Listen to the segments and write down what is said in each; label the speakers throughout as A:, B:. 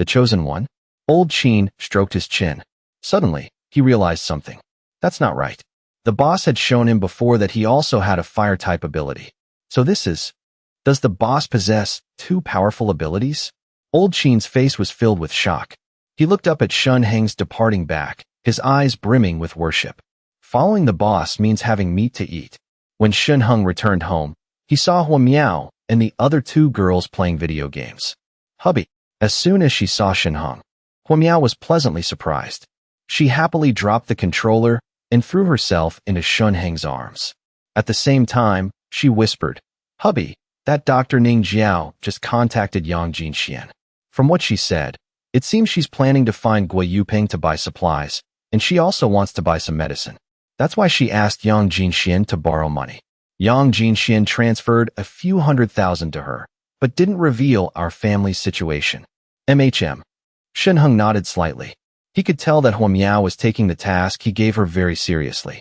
A: The chosen one? Old Qin stroked his chin. Suddenly, he realized something. That's not right. The boss had shown him before that he also had a fire-type ability. So this is... Does the boss possess two powerful abilities? Old Qin's face was filled with shock. He looked up at Shun Heng's departing back, his eyes brimming with worship. Following the boss means having meat to eat. When Shun Heng returned home, he saw Hua Miao and the other two girls playing video games. Hubby. As soon as she saw Shun Heng, Hua Miao was pleasantly surprised. She happily dropped the controller and threw herself into Shun Heng's arms. At the same time, she whispered, "Hubby, that Dr. Ning Xiao just contacted Yang Jinxian. From what she said, it seems she's planning to find Gui Yuping to buy supplies, and she also wants to buy some medicine. That's why she asked Yang Jinxian to borrow money. Yang Jinxian transferred a few $100,000 to her, but didn't reveal our family's situation." MHM. Shun Heng nodded slightly. He could tell that Hua Miao was taking the task he gave her very seriously.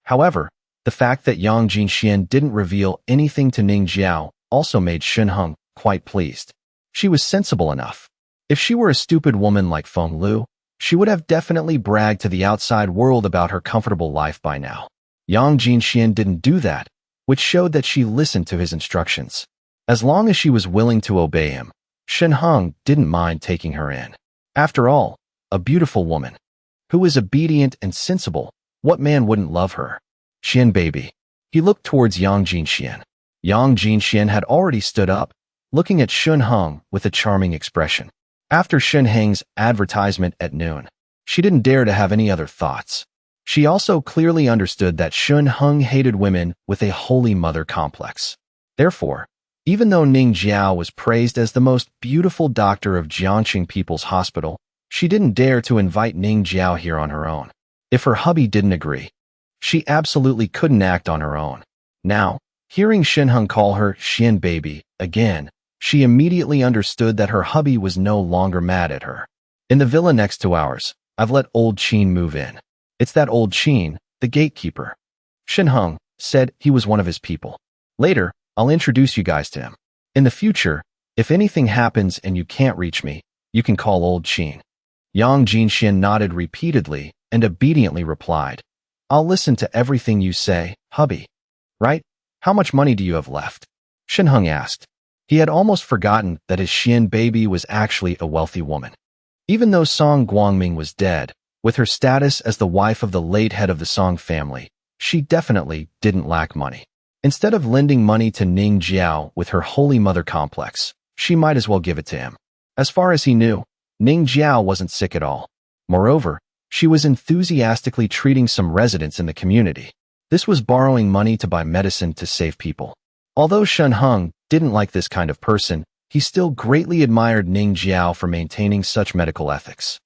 A: However, the fact that Yang Jinxian didn't reveal anything to Ning Jiao also made Shun Heng quite pleased. She was sensible enough. If she were a stupid woman like Fonglu, she would have definitely bragged to the outside world about her comfortable life by now. Yang Jinxian didn't do that, which showed that she listened to his instructions. As long as she was willing to obey him, Shun Heng didn't mind taking her in. After all, a beautiful woman. Who is obedient and sensible, what man wouldn't love her? Xian baby. He looked towards Yang Jinxian. Yang Jinxian had already stood up, looking at Shun Heng with a charming expression. After Shun Heng's advertisement at noon, she didn't dare to have any other thoughts. She also clearly understood that Shun Heng hated women with a holy mother complex. Therefore, even though Ning Jiao was praised as the most beautiful doctor of Jiangxing People's Hospital, she didn't dare to invite Ning Jiao here on her own. If her hubby didn't agree, she absolutely couldn't act on her own. Now, hearing Shun Heng call her Xian baby again, she immediately understood that her hubby was no longer mad at her. In the villa next to ours, I've let old Qin move in. It's that old Qin, the gatekeeper. Shun Heng said he was one of his people. Later, I'll introduce you guys to him. In the future, if anything happens and you can't reach me, you can call old Qin. Yang Jinxian nodded repeatedly and obediently replied, "I'll listen to everything you say, hubby." "Right? How much money do you have left?" Shun Heng asked. He had almost forgotten that his Xian baby was actually a wealthy woman. Even though Song Guangming was dead, with her status as the wife of the late head of the Song family, she definitely didn't lack money. Instead of lending money to Ning Jiao with her holy mother complex, she might as well give it to him. As far as he knew, Ning Jiao wasn't sick at all. Moreover, she was enthusiastically treating some residents in the community. This was borrowing money to buy medicine to save people. Although Shun Heng didn't like this kind of person, he still greatly admired Ning Jiao for maintaining such medical ethics.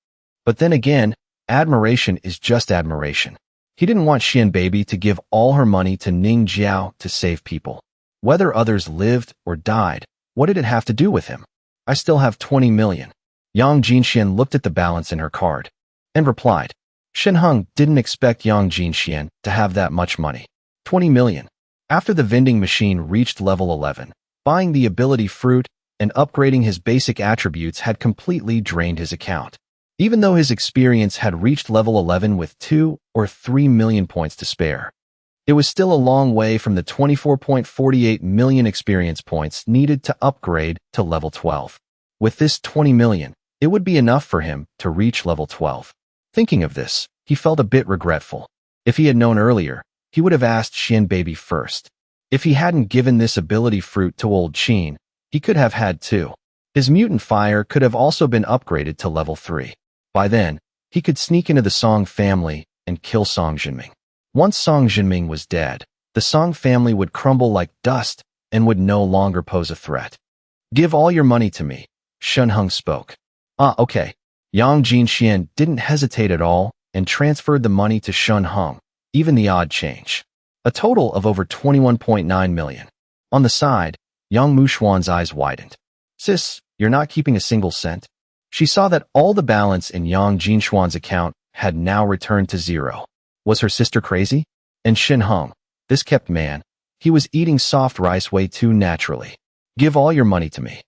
A: But then again, admiration is just admiration. He didn't want Xian baby to give all her money to Ning Jiao to save people. Whether others lived or died, what did it have to do with him? I still have 20 million. Yang Jinxian looked at the balance in her card and replied. Shun Heng didn't expect Yang Jinxian to have that much money. 20 million. After the vending machine reached level 11, buying the ability fruit and upgrading his basic attributes had completely drained his account. Even though his experience had reached level 11 with 2 or 3 million points to spare, it was still a long way from the 24.48 million experience points needed to upgrade to level 12. With this 20 million, it would be enough for him to reach level 12. Thinking of this, he felt a bit regretful. If he had known earlier, he would have asked Xian baby first. If he hadn't given this ability fruit to old Qin, he could have had 2. His mutant fire could have also been upgraded to level 3. By then, he could sneak into the Song family and kill Song Jinming. Once Song Jinming was dead, the Song family would crumble like dust and would no longer pose a threat. Give all your money to me, Shun Heng spoke. Okay. Yang Jinxian didn't hesitate at all and transferred the money to Shun Heng, even the odd change. A total of over 21.9 million. On the side, Yang Mushuan's eyes widened. Sis, you're not keeping a single cent? She saw that all the balance in Yang Jinshuan's account had now returned to 0. Was her sister crazy? And Shun Heng, this kept man, he was eating soft rice way too naturally. Give all your money to me.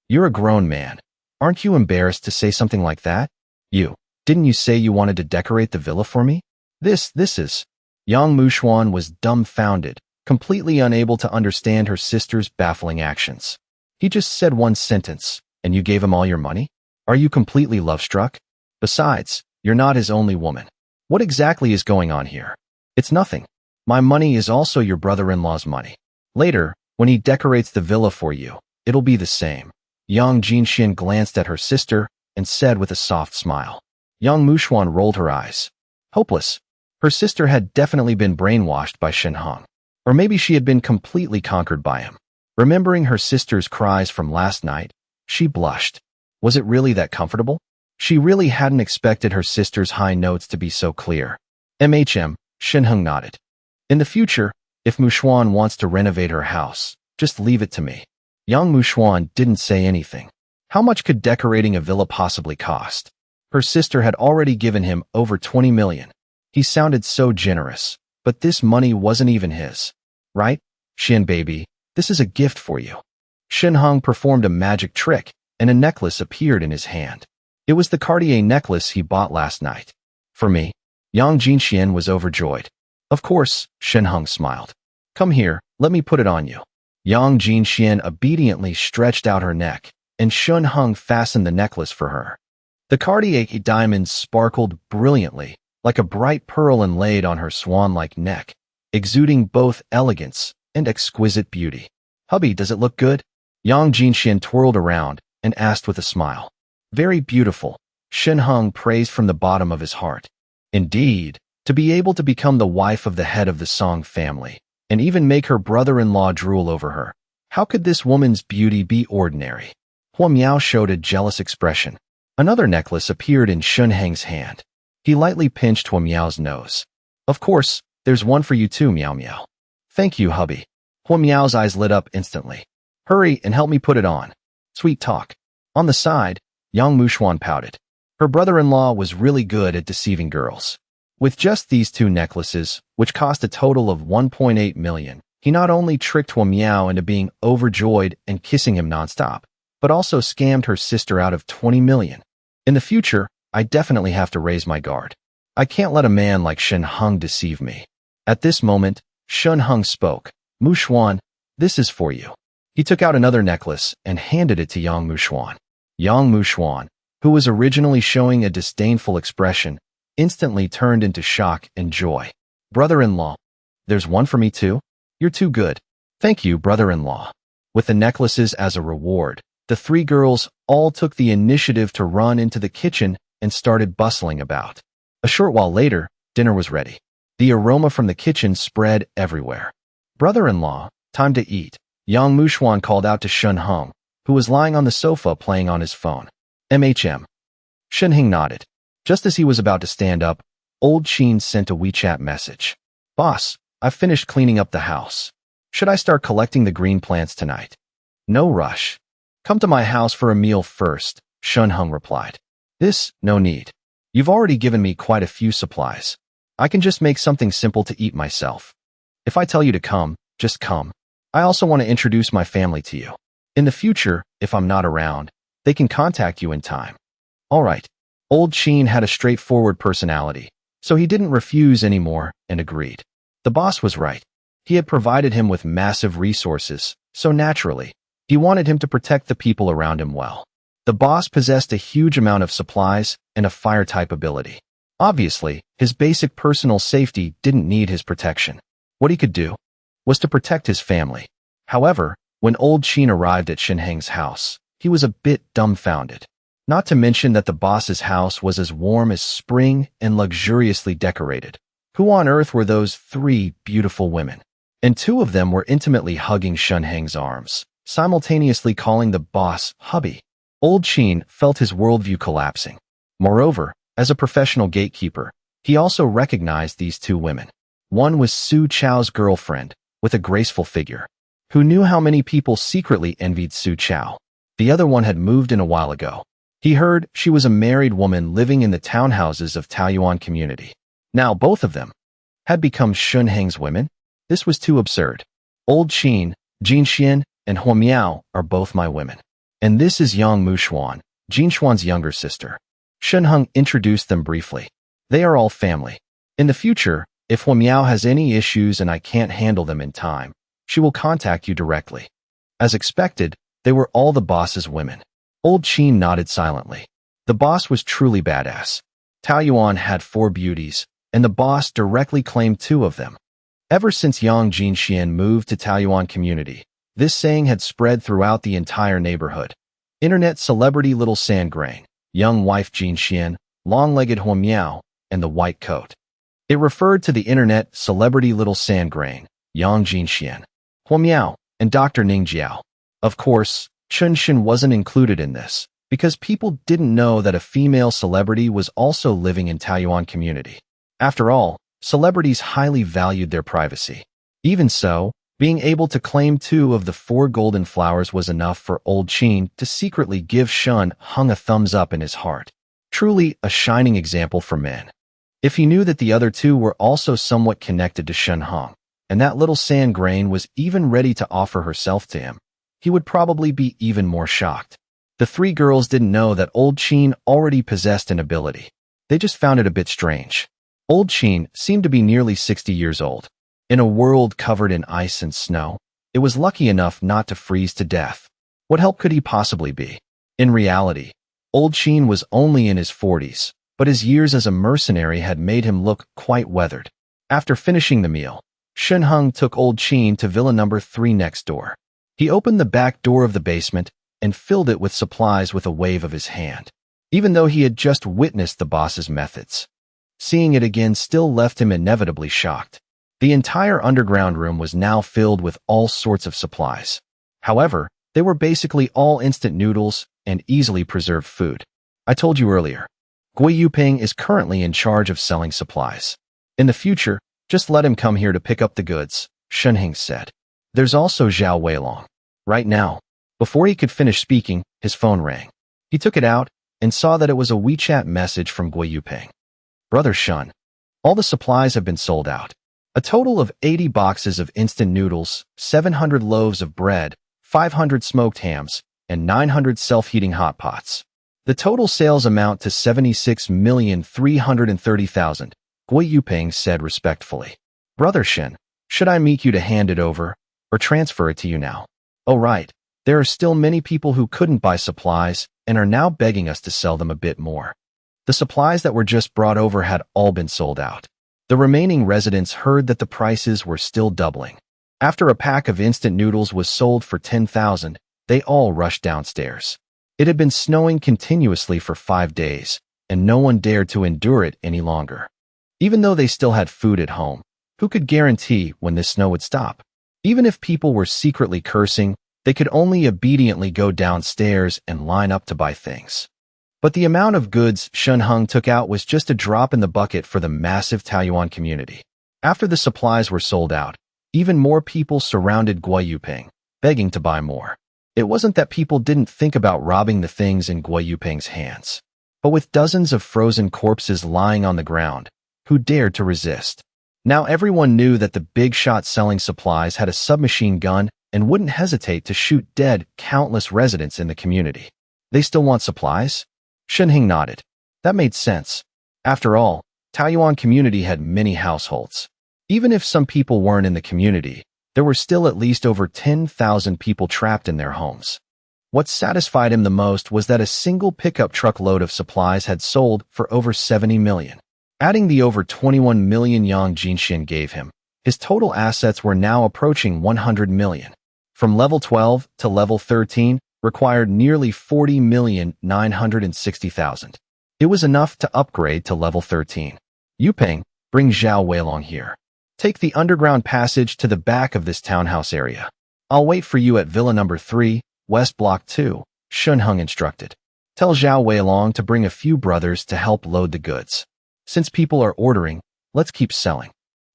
A: You're a grown man. Aren't you embarrassed to say something like that? Didn't you say you wanted to decorate the villa for me? This is. Yang Mushuan was dumbfounded, completely unable to understand her sister's baffling actions. He just said one sentence, and you gave him all your money? Are you completely love-struck? Besides, you're not his only woman. What exactly is going on here? It's nothing. My money is also your brother-in-law's money. Later, when he decorates the villa for you, it'll be the same. Yang Jinxian glanced at her sister and said with a soft smile. Yang Mushuan rolled her eyes. Hopeless. Her sister had definitely been brainwashed by Shen Hong. Or maybe she had been completely conquered by him. Remembering her sister's cries from last night, she blushed. Was it really that comfortable? She really hadn't expected her sister's high notes to be so clear. Shen Hong nodded. In the future, if Mushuan wants to renovate her house, just leave it to me. Yang Mushuan didn't say anything. How much could decorating a villa possibly cost? Her sister had already given him over 20 million. He sounded so generous, but this money wasn't even his. Right? Shen baby, this is a gift for you. Shen Hong performed a magic trick, and a necklace appeared in his hand. It was the Cartier necklace he bought last night. For me. Yang Jinxian was overjoyed. Of course, Shen Hong smiled. Come here, let me put it on you. Yang Jinxian obediently stretched out her neck, and Shen Hong fastened the necklace for her. The Cartier diamonds sparkled brilliantly, like a bright pearl inlaid on her swan-like neck, exuding both elegance and exquisite beauty. Hubby, does it look good? Yang Jinxian twirled around and asked with a smile. Very beautiful, Shen Hong praised from the bottom of his heart. Indeed, to be able to become the wife of the head of the Song family, and even make her brother-in-law drool over her. How could this woman's beauty be ordinary? Hua Miao showed a jealous expression. Another necklace appeared in Shen Heng's hand. He lightly pinched Hua Miao's nose. Of course, there's one for you too, Miao Miao. Thank you, hubby. Hua Miao's eyes lit up instantly. Hurry and help me put it on. Sweet talk. On the side, Yang Mushuan pouted. Her brother-in-law was really good at deceiving girls. With just these two necklaces, which cost a total of 1.8 million, he not only tricked Hua Miao into being overjoyed and kissing him nonstop, but also scammed her sister out of 20 million. In the future, I definitely have to raise my guard. I can't let a man like Shen Hong deceive me. At this moment, Shen Hong spoke. Mushuan, this is for you. He took out another necklace and handed it to Yang Mushuan. Yang Mushuan, who was originally showing a disdainful expression, instantly turned into shock and joy. Brother-in-law, there's one for me too? You're too good. Thank you, brother-in-law. With the necklaces as a reward, the three girls all took the initiative to run into the kitchen and started bustling about. A short while later, dinner was ready. The aroma from the kitchen spread everywhere. Brother-in-law, time to eat. Yang Mushuan called out to Shen Hong, who was lying on the sofa playing on his phone. Shen Hong nodded. Just as he was about to stand up, old Qin sent a WeChat message. Boss, I've finished cleaning up the house. Should I start collecting the green plants tonight? No rush. Come to my house for a meal first, Shen Hong replied. No need. You've already given me quite a few supplies. I can just make something simple to eat myself. If I tell you to come, just come. I also want to introduce my family to you. In the future, if I'm not around, they can contact you in time. All right. Old Qin had a straightforward personality, so he didn't refuse anymore and agreed. The boss was right. He had provided him with massive resources, so naturally, he wanted him to protect the people around him well. The boss possessed a huge amount of supplies and a fire-type ability. Obviously, his basic personal safety didn't need his protection. What he could do was to protect his family. However, when old Qin arrived at Shen Heng's house, he was a bit dumbfounded. Not to mention that the boss's house was as warm as spring and luxuriously decorated. Who on earth were those three beautiful women? And two of them were intimately hugging Shen Heng's arms, simultaneously calling the boss hubby. Old Qin felt his worldview collapsing. Moreover, as a professional gatekeeper, he also recognized these two women. One was Su Chao's girlfriend, with a graceful figure, who knew how many people secretly envied Su Chao. The other one had moved in a while ago. He heard she was a married woman living in the townhouses of Taoyuan community. Now both of them had become Shen Heng's women. This was too absurd. Old Qin, Jinxian, and Hua Miao are both my women. And this is Yang Mushuan, Jin Xuan's younger sister. Shen Heng introduced them briefly. They are all family. In the future, if Hua Miao has any issues and I can't handle them in time, she will contact you directly. As expected, they were all the boss's women. Old Qin nodded silently. The boss was truly badass. Taoyuan had 4 beauties, and the boss directly claimed 2 of them. Ever since Yang Jinxian moved to Taoyuan community, this saying had spread throughout the entire neighborhood. Internet celebrity Little Sand Grain, young wife Jinxian, long-legged Hua Miao, and the white coat. It referred to the internet celebrity Little Sand Grain, Yang Jinxian, Hua Miao, and Dr. Ning Jiao. Of course, Chun Shin wasn't included in this, because people didn't know that a female celebrity was also living in Taoyuan community. After all, celebrities highly valued their privacy. Even so, being able to claim 2 of the 4 golden flowers was enough for Old Qin to secretly give Shen Heng a thumbs up in his heart. Truly a shining example for men. If he knew that the other 2 were also somewhat connected to Shen Heng, and that Little Sand Grain was even ready to offer herself to him, he would probably be even more shocked. The 3 girls didn't know that Old Qin already possessed an ability. They just found it a bit strange. Old Qin seemed to be nearly 60 years old. In a world covered in ice and snow, it was lucky enough not to freeze to death. What help could he possibly be? In reality, Old Qin was only in his 40s, but his years as a mercenary had made him look quite weathered. After finishing the meal, Shen Heng took Old Qin to Villa number 3 next door. He opened the back door of the basement and filled it with supplies with a wave of his hand, even though he had just witnessed the boss's methods. Seeing it again still left him inevitably shocked. The entire underground room was now filled with all sorts of supplies. However, they were basically all instant noodles and easily preserved food. I told you earlier, Gui Yuping is currently in charge of selling supplies. In the future, just let him come here to pick up the goods, Shen Heng said. There's also Xiao Weilong. Right now, before he could finish speaking, his phone rang. He took it out and saw that it was a WeChat message from Gui Yuping. Brother Shun, all the supplies have been sold out. A total of 80 boxes of instant noodles, 700 loaves of bread, 500 smoked hams, and 900 self-heating hot pots. The total sales amount to 76,330,000, Gui Yuping said respectfully. Brother Shen, should I meet you to hand it over, or transfer it to you now? Oh right, there are still many people who couldn't buy supplies and are now begging us to sell them a bit more. The supplies that were just brought over had all been sold out. The remaining residents heard that the prices were still doubling. After a pack of instant noodles was sold for 10,000, they all rushed downstairs. It had been snowing continuously for 5 days, and no one dared to endure it any longer. Even though they still had food at home, who could guarantee when this snow would stop? Even if people were secretly cursing, they could only obediently go downstairs and line up to buy things. But the amount of goods Shen Heng took out was just a drop in the bucket for the massive Taoyuan community. After the supplies were sold out, even more people surrounded Gui Yuping, begging to buy more. It wasn't that people didn't think about robbing the things in Gui Yuping's hands, but with dozens of frozen corpses lying on the ground, who dared to resist? Now everyone knew that the big shot selling supplies had a submachine gun and wouldn't hesitate to shoot dead countless residents in the community. They still want supplies? Shen Heng nodded. That made sense. After all, Taoyuan community had many households. Even if some people weren't in the community, there were still at least over 10,000 people trapped in their homes. What satisfied him the most was that a single pickup truck load of supplies had sold for over 70 million. Adding the over 21 million Yang Jinxian gave him, his total assets were now approaching 100 million. From level 12 to level 13 required nearly 40,960,000. It was enough to upgrade to level 13. Yuping, bring Xiao Weilong here. Take the underground passage to the back of this townhouse area. I'll wait for you at Villa number 3, West Block 2, Shen Heng instructed. Tell Xiao Weilong to bring a few brothers to help load the goods. Since people are ordering, let's keep selling.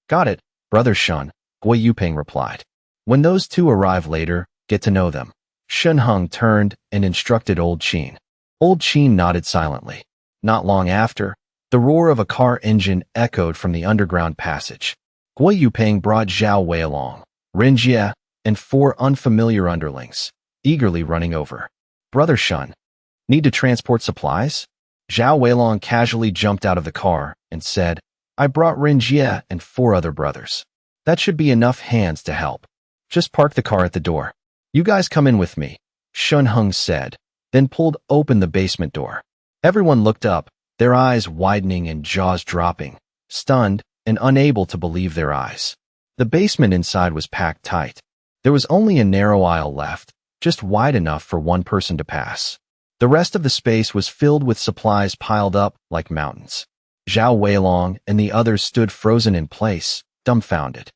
A: Got it, Brother Shun, Gui Yuping replied. When those 2 arrive later, get to know them. Shen Heng turned and instructed Old Qin. Old Qin nodded silently. Not long after, the roar of a car engine echoed from the underground passage. Gui Yuping brought Xiao Weilong, Rin Jie, and 4 unfamiliar underlings, eagerly running over. Brother Shun, Need to transport supplies? Xiao Weilong casually jumped out of the car and said, I brought Rin Jie and 4 other brothers. That should be enough hands to help. Just park the car at the door. You guys come in with me, Shun Hung said, then pulled open the basement door. Everyone looked up, their eyes widening and jaws dropping, stunned and unable to believe their eyes. The basement inside was packed tight. There was only a narrow aisle left, just wide enough for one person to pass. The rest of the space was filled with supplies piled up like mountains. Xiao Weilong and the others stood frozen in place, dumbfounded.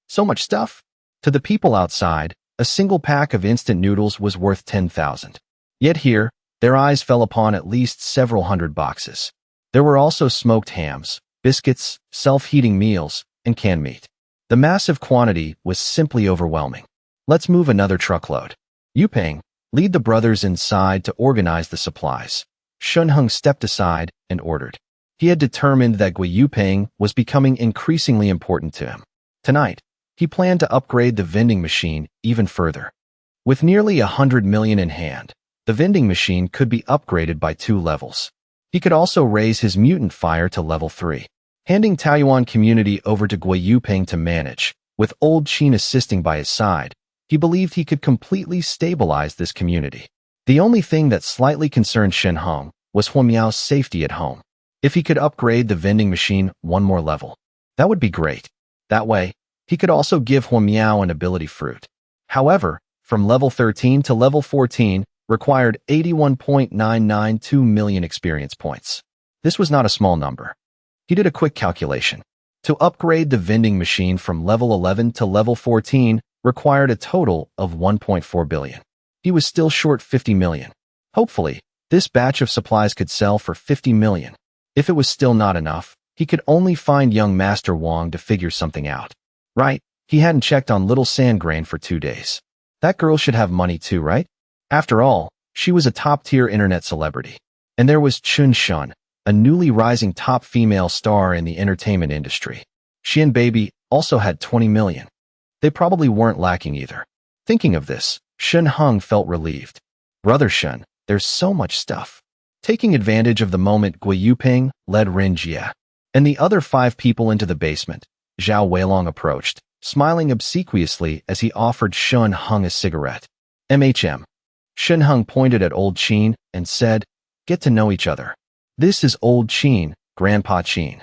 A: So much stuff? To the people outside, a single pack of instant noodles was worth 10,000. Yet here, their eyes fell upon at least several hundred boxes. There were also smoked hams, biscuits, self-heating meals, and canned meat. The massive quantity was simply overwhelming. Let's move another truckload. Yupeng, lead the brothers inside to organize the supplies. Shun Hung stepped aside and ordered. He had determined that Gui Yupeng was becoming increasingly important to him. Tonight, he planned to upgrade the vending machine even further. With nearly 100 million in hand, the vending machine could be upgraded by 2 levels. He could also raise his mutant fire to level 3. Handing Taoyuan community over to Gui Yupeng to manage, with Old Qin assisting by his side, he believed he could completely stabilize this community. The only thing that slightly concerned Shen Hong was Huo Miao's safety at home. If he could upgrade the vending machine 1 more level, that would be great. That way, he could also give Huo Miao an ability fruit. However, from level 13 to level 14 required 81.992 million experience points. This was not a small number. He did a quick calculation. To upgrade the vending machine from level 11 to level 14 required a total of 1.4 billion. He was still short 50 million. Hopefully, this batch of supplies could sell for 50 million. If it was still not enough, he could only find young Master Wang to figure something out. Right, he hadn't checked on Little Sandgrain for 2 days. That girl should have money too, right? After all, she was a top-tier internet celebrity. And there was Chun Shun, a newly rising top female star in the entertainment industry. She and Baby also had 20 million. They probably weren't lacking either. Thinking of this, Shun Hung felt relieved. Brother Shun, there's so much stuff. Taking advantage of the moment, Gui Yupeng led Rin Jie and the other 5 people into the basement. Xiao Weilong approached, smiling obsequiously as he offered Shun Hung a cigarette. MHM. Shun Hung pointed at Old Qin and said, get to know each other. This is Old Qin, Grandpa Qin.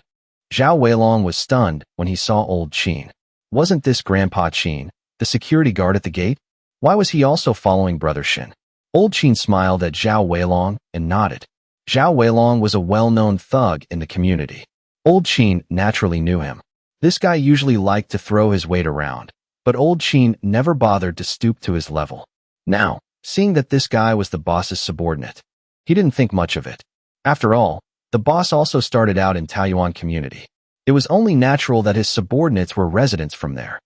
A: Xiao Weilong was stunned when he saw Old Qin. Wasn't this Grandpa Qin, the security guard at the gate? Why was he also following Brother Shin? Old Qin smiled at Xiao Weilong and nodded. Xiao Weilong was a well-known thug in the community. Old Qin naturally knew him. This guy usually liked to throw his weight around, but Old Qin never bothered to stoop to his level. Now, seeing that this guy was the boss's subordinate, he didn't think much of it. After all, the boss also started out in Taoyuan community. It was only natural that his subordinates were residents from there.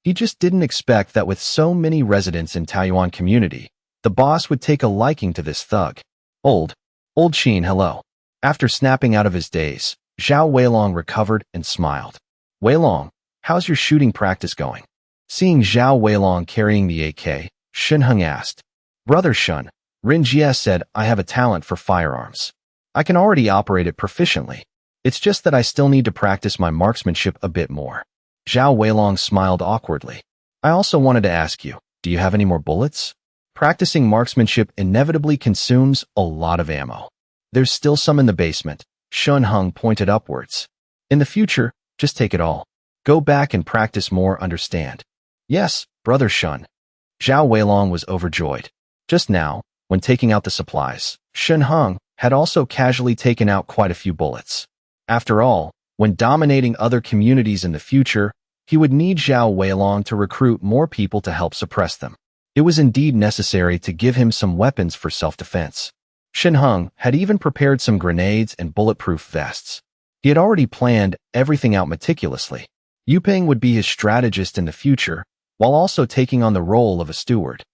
A: He just didn't expect that with so many residents in Taoyuan community, the boss would take a liking to this thug. Old Qin, hello. After snapping out of his daze, Xiao Weilong recovered and smiled. Weilong, how's your shooting practice going? Seeing Xiao Weilong carrying the AK, Shun Hung asked. Brother Shun, Rin Jie said I have a talent for firearms. I can already operate it proficiently. It's just that I still need to practice my marksmanship a bit more. Xiao Weilong smiled awkwardly. I also wanted to ask you, do you have any more bullets? Practicing marksmanship inevitably consumes a lot of ammo. There's still some in the basement. Shun Hung pointed upwards. In the future, just take it all. Go back and practice more, understand? Yes, Brother Shun. Xiao Weilong was overjoyed. Just now, when taking out the supplies, Shun Hung had also casually taken out quite a few bullets. After all, when dominating other communities in the future, he would need Xiao Weilong to recruit more people to help suppress them. It was indeed necessary to give him some weapons for self-defense. Shun Hung had even prepared some grenades and bulletproof vests. He had already planned everything out meticulously. Yupeng would be his strategist in the future, while also taking on the role of a steward.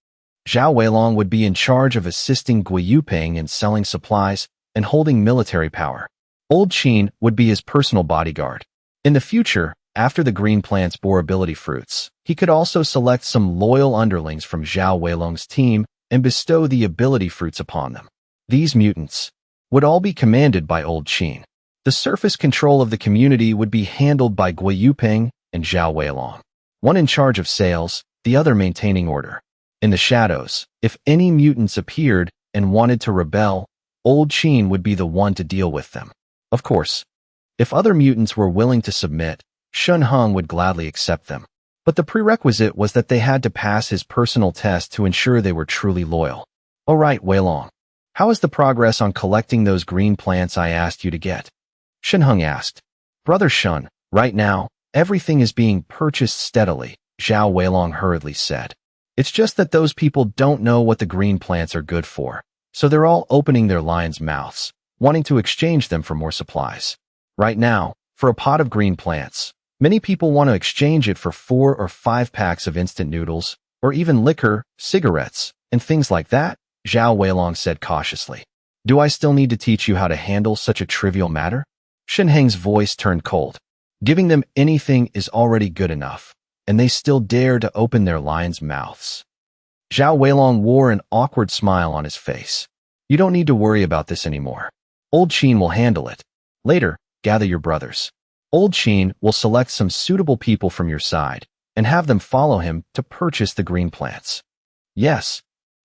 A: Xiao Weilong would be in charge of assisting Gui Yupeng in selling supplies and holding military power. Old Qin would be his personal bodyguard. In the future, after the green plants bore ability fruits, he could also select some loyal underlings from Xiao Weilong's team and bestow the ability fruits upon them. These mutants would all be commanded by Old Qin. The surface control of the community would be handled by Gui Yuping and Zhao Weilong, one in charge of sales, the other maintaining order. In the shadows, if any mutants appeared and wanted to rebel, Old Qin would be the one to deal with them. Of course, if other mutants were willing to submit, Shun Hung would gladly accept them. But the prerequisite was that they had to pass his personal test to ensure they were truly loyal. All right, Weilong. How is the progress on collecting those green plants I asked you to get? Shun Hung asked. Brother Shun, right now, everything is being purchased steadily, Zhao Weilong hurriedly said. It's just that those people don't know what the green plants are good for, so they're all opening their lions' mouths, wanting to exchange them for more supplies. Right now, for a pot of green plants, many people want to exchange it for 4 or 5 packs of instant noodles, or even liquor, cigarettes, and things like that, Zhao Weilong said cautiously. Do I still need to teach you how to handle such a trivial matter? Shen Heng's voice turned cold. Giving them anything is already good enough, and they still dare to open their lions' mouths. Zhao Weilong wore an awkward smile on his face. You don't need to worry about this anymore. Old Qin will handle it. Later, gather your brothers. Old Qin will select some suitable people from your side and have them follow him to purchase the green plants. Yes.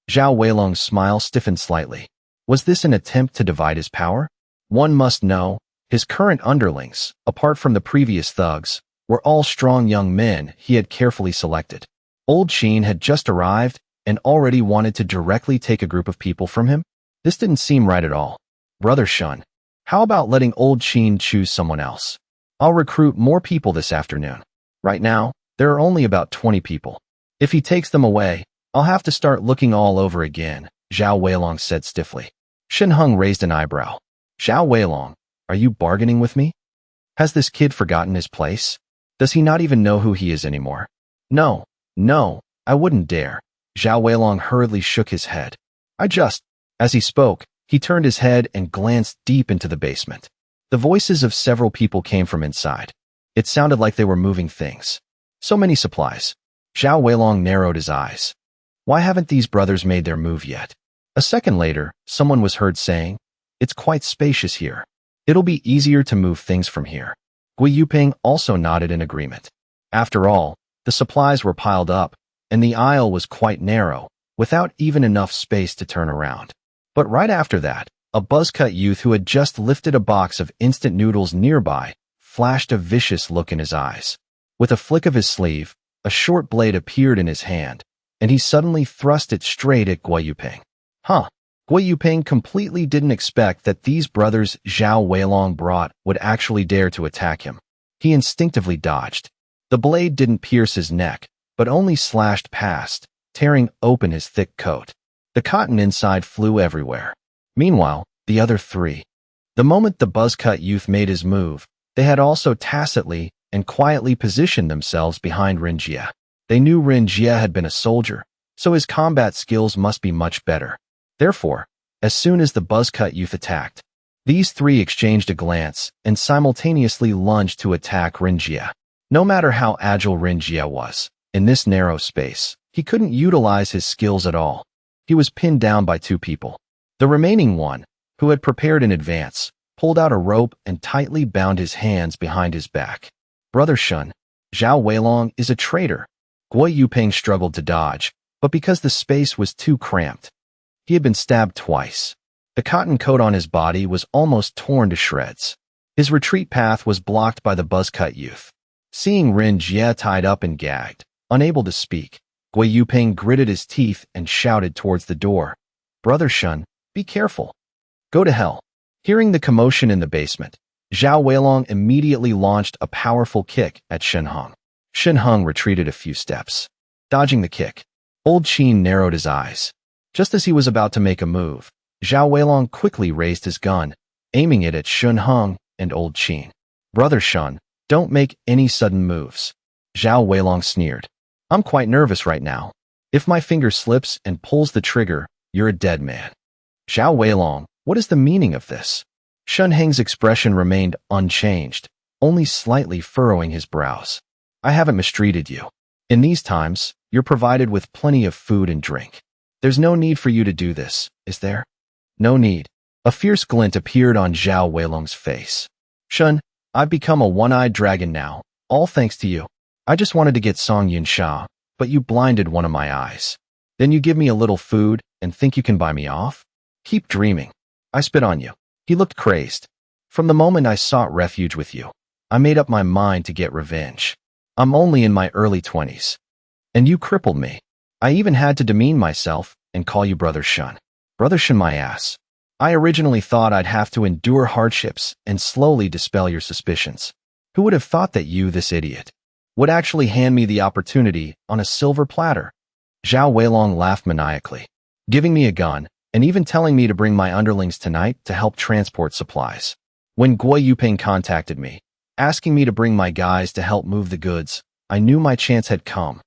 A: Zhao Weilong's smile stiffened slightly. Was this an attempt to divide his power? One must know, his current underlings, apart from the previous thugs, were all strong young men he had carefully selected. Old Qin had just arrived and already wanted to directly take a group of people from him? This didn't seem right at all. Brother Shun, how about letting Old Qin choose someone else? I'll recruit more people this afternoon. Right now, there are only about 20 people. If he takes them away, I'll have to start looking all over again, Zhao Weilong said stiffly. Shen Hung raised an eyebrow. Zhao Weilong, are you bargaining with me? Has this kid forgotten his place? Does he not even know who he is anymore? No, I wouldn't dare. Zhao Weilong hurriedly shook his head. As he spoke, he turned his head and glanced deep into the basement. The voices of several people came from inside. It sounded like they were moving things. So many supplies. Zhao Weilong narrowed his eyes. Why haven't these brothers made their move yet? A second later, someone was heard saying, It's quite spacious here. It'll be easier to move things from here. Gui Yuping also nodded in agreement. After all, the supplies were piled up, and the aisle was quite narrow, without even enough space to turn around. But right after that, a buzzcut youth who had just lifted a box of instant noodles nearby flashed a vicious look in his eyes. With a flick of his sleeve, a short blade appeared in his hand, and he suddenly thrust it straight at Gui Yuping. Gui Yuping completely didn't expect that these brothers Zhao Weilong brought would actually dare to attack him. He instinctively dodged. The blade didn't pierce his neck, but only slashed past, tearing open his thick coat. The cotton inside flew everywhere. Meanwhile, the other three. The moment the buzzcut youth made his move, they had also tacitly and quietly positioned themselves behind Ren Jie. They knew Ren Jie had been a soldier, so his combat skills must be much better. Therefore, as soon as the buzzcut youth attacked, these three exchanged a glance and simultaneously lunged to attack Ren Jie. No matter how agile Ren Jie was, in this narrow space, he couldn't utilize his skills at all. He was pinned down by 2 people. The remaining one, who had prepared in advance, pulled out a rope and tightly bound his hands behind his back. Brother Shun, Zhao Weilong is a traitor. Gui Yuping struggled to dodge, but because the space was too cramped, he had been stabbed twice. The cotton coat on his body was almost torn to shreds. His retreat path was blocked by the buzzcut youth. Seeing Ren Jie tied up and gagged, unable to speak, Gui Yuping gritted his teeth and shouted towards the door. Brother Shun, be careful. Go to hell. Hearing the commotion in the basement, Zhao Weilong immediately launched a powerful kick at Shen Hung. Shen Hung retreated a few steps. Dodging the kick, Old Qin narrowed his eyes. Just as he was about to make a move, Zhao Weilong quickly raised his gun, aiming it at Shen Hung and Old Qin. Brother Shun, don't make any sudden moves. Zhao Weilong sneered. I'm quite nervous right now. If my finger slips and pulls the trigger, you're a dead man. Zhao Weilong, what is the meaning of this? Shen Heng's expression remained unchanged, only slightly furrowing his brows. I haven't mistreated you. In these times, you're provided with plenty of food and drink. There's no need for you to do this, is there? No need. A fierce glint appeared on Xiao Weilong's face. Shun, I've become a one-eyed dragon now, all thanks to you. I just wanted to get Song Yunsha, but you blinded one of my eyes. Then you give me a little food and think you can buy me off? Keep dreaming. I spit on you. He looked crazed. From the moment I sought refuge with you, I made up my mind to get revenge. I'm only in my early 20s. And you crippled me. I even had to demean myself and call you Brother Shun. Brother Shun my ass. I originally thought I'd have to endure hardships and slowly dispel your suspicions. Who would have thought that you, this idiot, would actually hand me the opportunity on a silver platter? Xiao Weilong laughed maniacally, giving me a gun and even telling me to bring my underlings tonight to help transport supplies. When Guo Yuping contacted me, asking me to bring my guys to help move the goods, I knew my chance had come.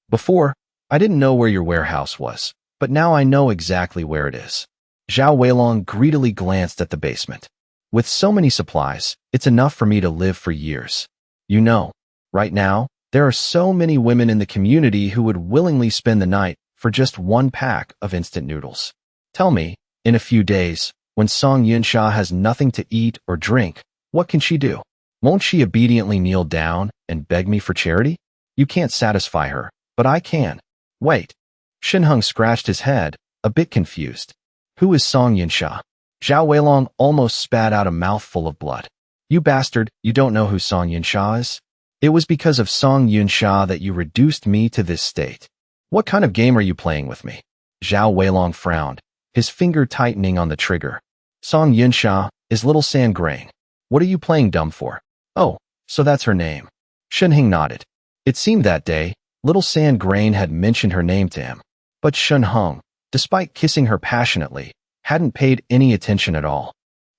A: Before, I didn't know where your warehouse was, but now I know exactly where it is. Xiao Weilong greedily glanced at the basement. With so many supplies, it's enough for me to live for years. You know, right now, there are so many women in the community who would willingly spend the night for just one pack of instant noodles. Tell me, in a few days, when Song Yunsha has nothing to eat or drink, what can she do? Won't she obediently kneel down and beg me for charity? You can't satisfy her, but I can. Wait. Shinheng scratched his head, a bit confused. Who is Song Yunsha? Xiao Weilong almost spat out a mouthful of blood. You bastard, you don't know who Song Yunsha is? It was because of Song Yunsha that you reduced me to this state. What kind of game are you playing with me? Xiao Weilong frowned, his finger tightening on the trigger. Song Yunsha is Little Sand Grain. What are you playing dumb for? Oh, so that's her name. Shinheng nodded. It seemed that day, Little Sand Grain had mentioned her name to him. But Shinheng, despite kissing her passionately, hadn't paid any attention at all.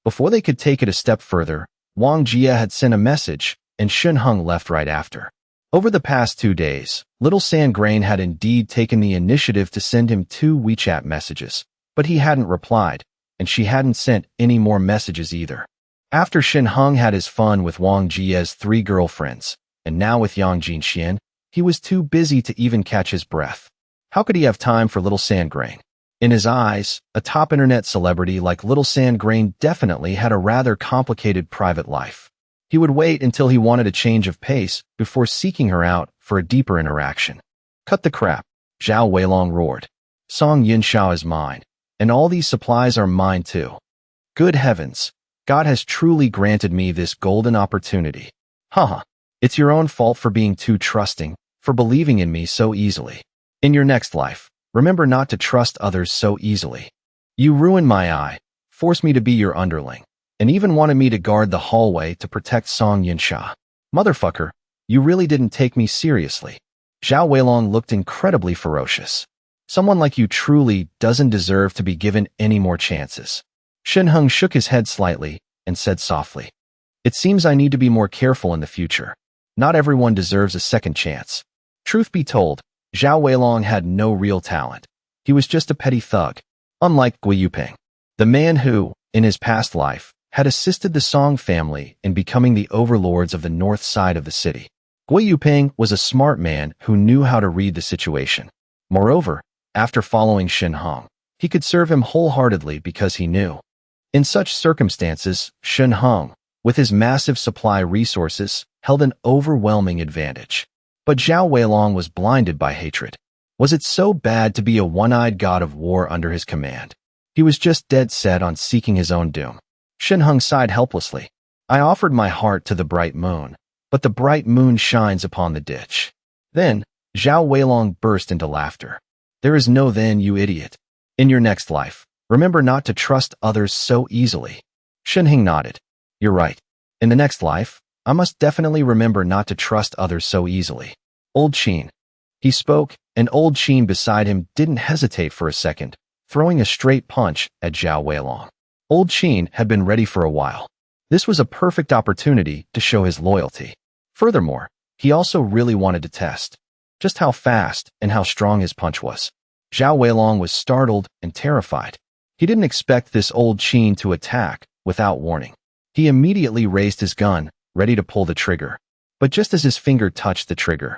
A: Before they could take it a step further, Wang Jia had sent a message, and Shinheng left right after. Over the past 2 days, Little Sand Grain had indeed taken the initiative to send him 2 WeChat messages, but he hadn't replied, and she hadn't sent any more messages either. After Shinheng had his fun with Wang Jia's 3 girlfriends, and now with Yang Jinxian, he was too busy to even catch his breath. How could he have time for Little Sand Grain? In his eyes, a top internet celebrity like Little Sand Grain definitely had a rather complicated private life. He would wait until he wanted a change of pace before seeking her out for a deeper interaction. Cut the crap, Xiao Weilong roared. Song Yunsha is mine, and all these supplies are mine too. Good heavens, God has truly granted me this golden opportunity. Haha, it's your own fault for being too trusting, for believing in me so easily. In your next life, remember not to trust others so easily. You ruined my eye, forced me to be your underling, and even wanted me to guard the hallway to protect Song Yunsha. Motherfucker, you really didn't take me seriously. Xiao Weilong looked incredibly ferocious. Someone like you truly doesn't deserve to be given any more chances. Shinheng shook his head slightly and said softly, It seems I need to be more careful in the future. Not everyone deserves a second chance. Truth be told, Xiao Weilong had no real talent. He was just a petty thug, unlike Guo Yuping, the man who, in his past life, had assisted the Song family in becoming the overlords of the north side of the city. Guo Yuping was a smart man who knew how to read the situation. Moreover, after following Shinheng, he could serve him wholeheartedly because he knew. In such circumstances, Shinheng, with his massive supply resources, held an overwhelming advantage. But Xiao Weilong was blinded by hatred. Was it so bad to be a one-eyed god of war under his command? He was just dead set on seeking his own doom. Shinheng sighed helplessly. I offered my heart to the bright moon, but the bright moon shines upon the ditch. Then, Xiao Weilong burst into laughter. There is no then, you idiot. In your next life, remember not to trust others so easily. Shinheng nodded. You're right. In the next life, I must definitely remember not to trust others so easily. Old Qin. He spoke, and Old Qin beside him didn't hesitate for a second, throwing a straight punch at Xiao Weilong. Old Qin had been ready for a while. This was a perfect opportunity to show his loyalty. Furthermore, he also really wanted to test just how fast and how strong his punch was. Xiao Weilong was startled and terrified. He didn't expect this Old Qin to attack without warning. He immediately raised his gun, ready to pull the trigger. But just as his finger touched the trigger,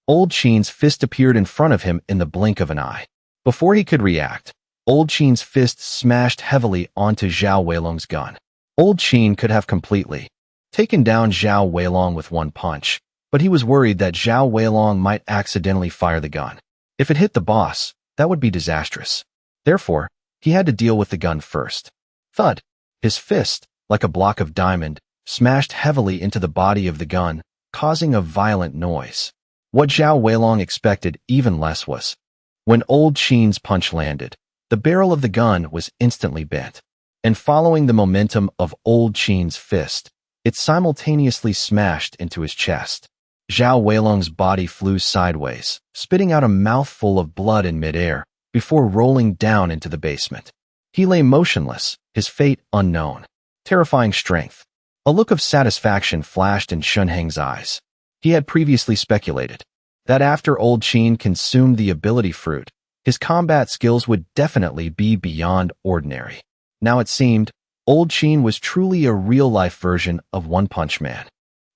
A: Old Qin's fist appeared in front of him in the blink of an eye. Before he could react, Old Qin's fist smashed heavily onto Xiao Weilong's gun. Old Qin could have completely taken down Xiao Weilong with one punch, but he was worried that Xiao Weilong might accidentally fire the gun. If it hit the boss, that would be disastrous. Therefore, he had to deal with the gun first. Thud! His fist, like a block of diamond, smashed heavily into the body of the gun, causing a violent noise. What Xiao Weilong expected even less was, when Old Qin's punch landed, the barrel of the gun was instantly bent, and following the momentum of Old Qin's fist, it simultaneously smashed into his chest. Xiao Weilong's body flew sideways, spitting out a mouthful of blood in midair, before rolling down into the basement. He lay motionless, his fate unknown. Terrifying strength. A look of satisfaction flashed in Shun Heng's eyes. He had previously speculated that after Old Qin consumed the ability fruit, his combat skills would definitely be beyond ordinary. Now it seemed, Old Qin was truly a real-life version of One Punch Man.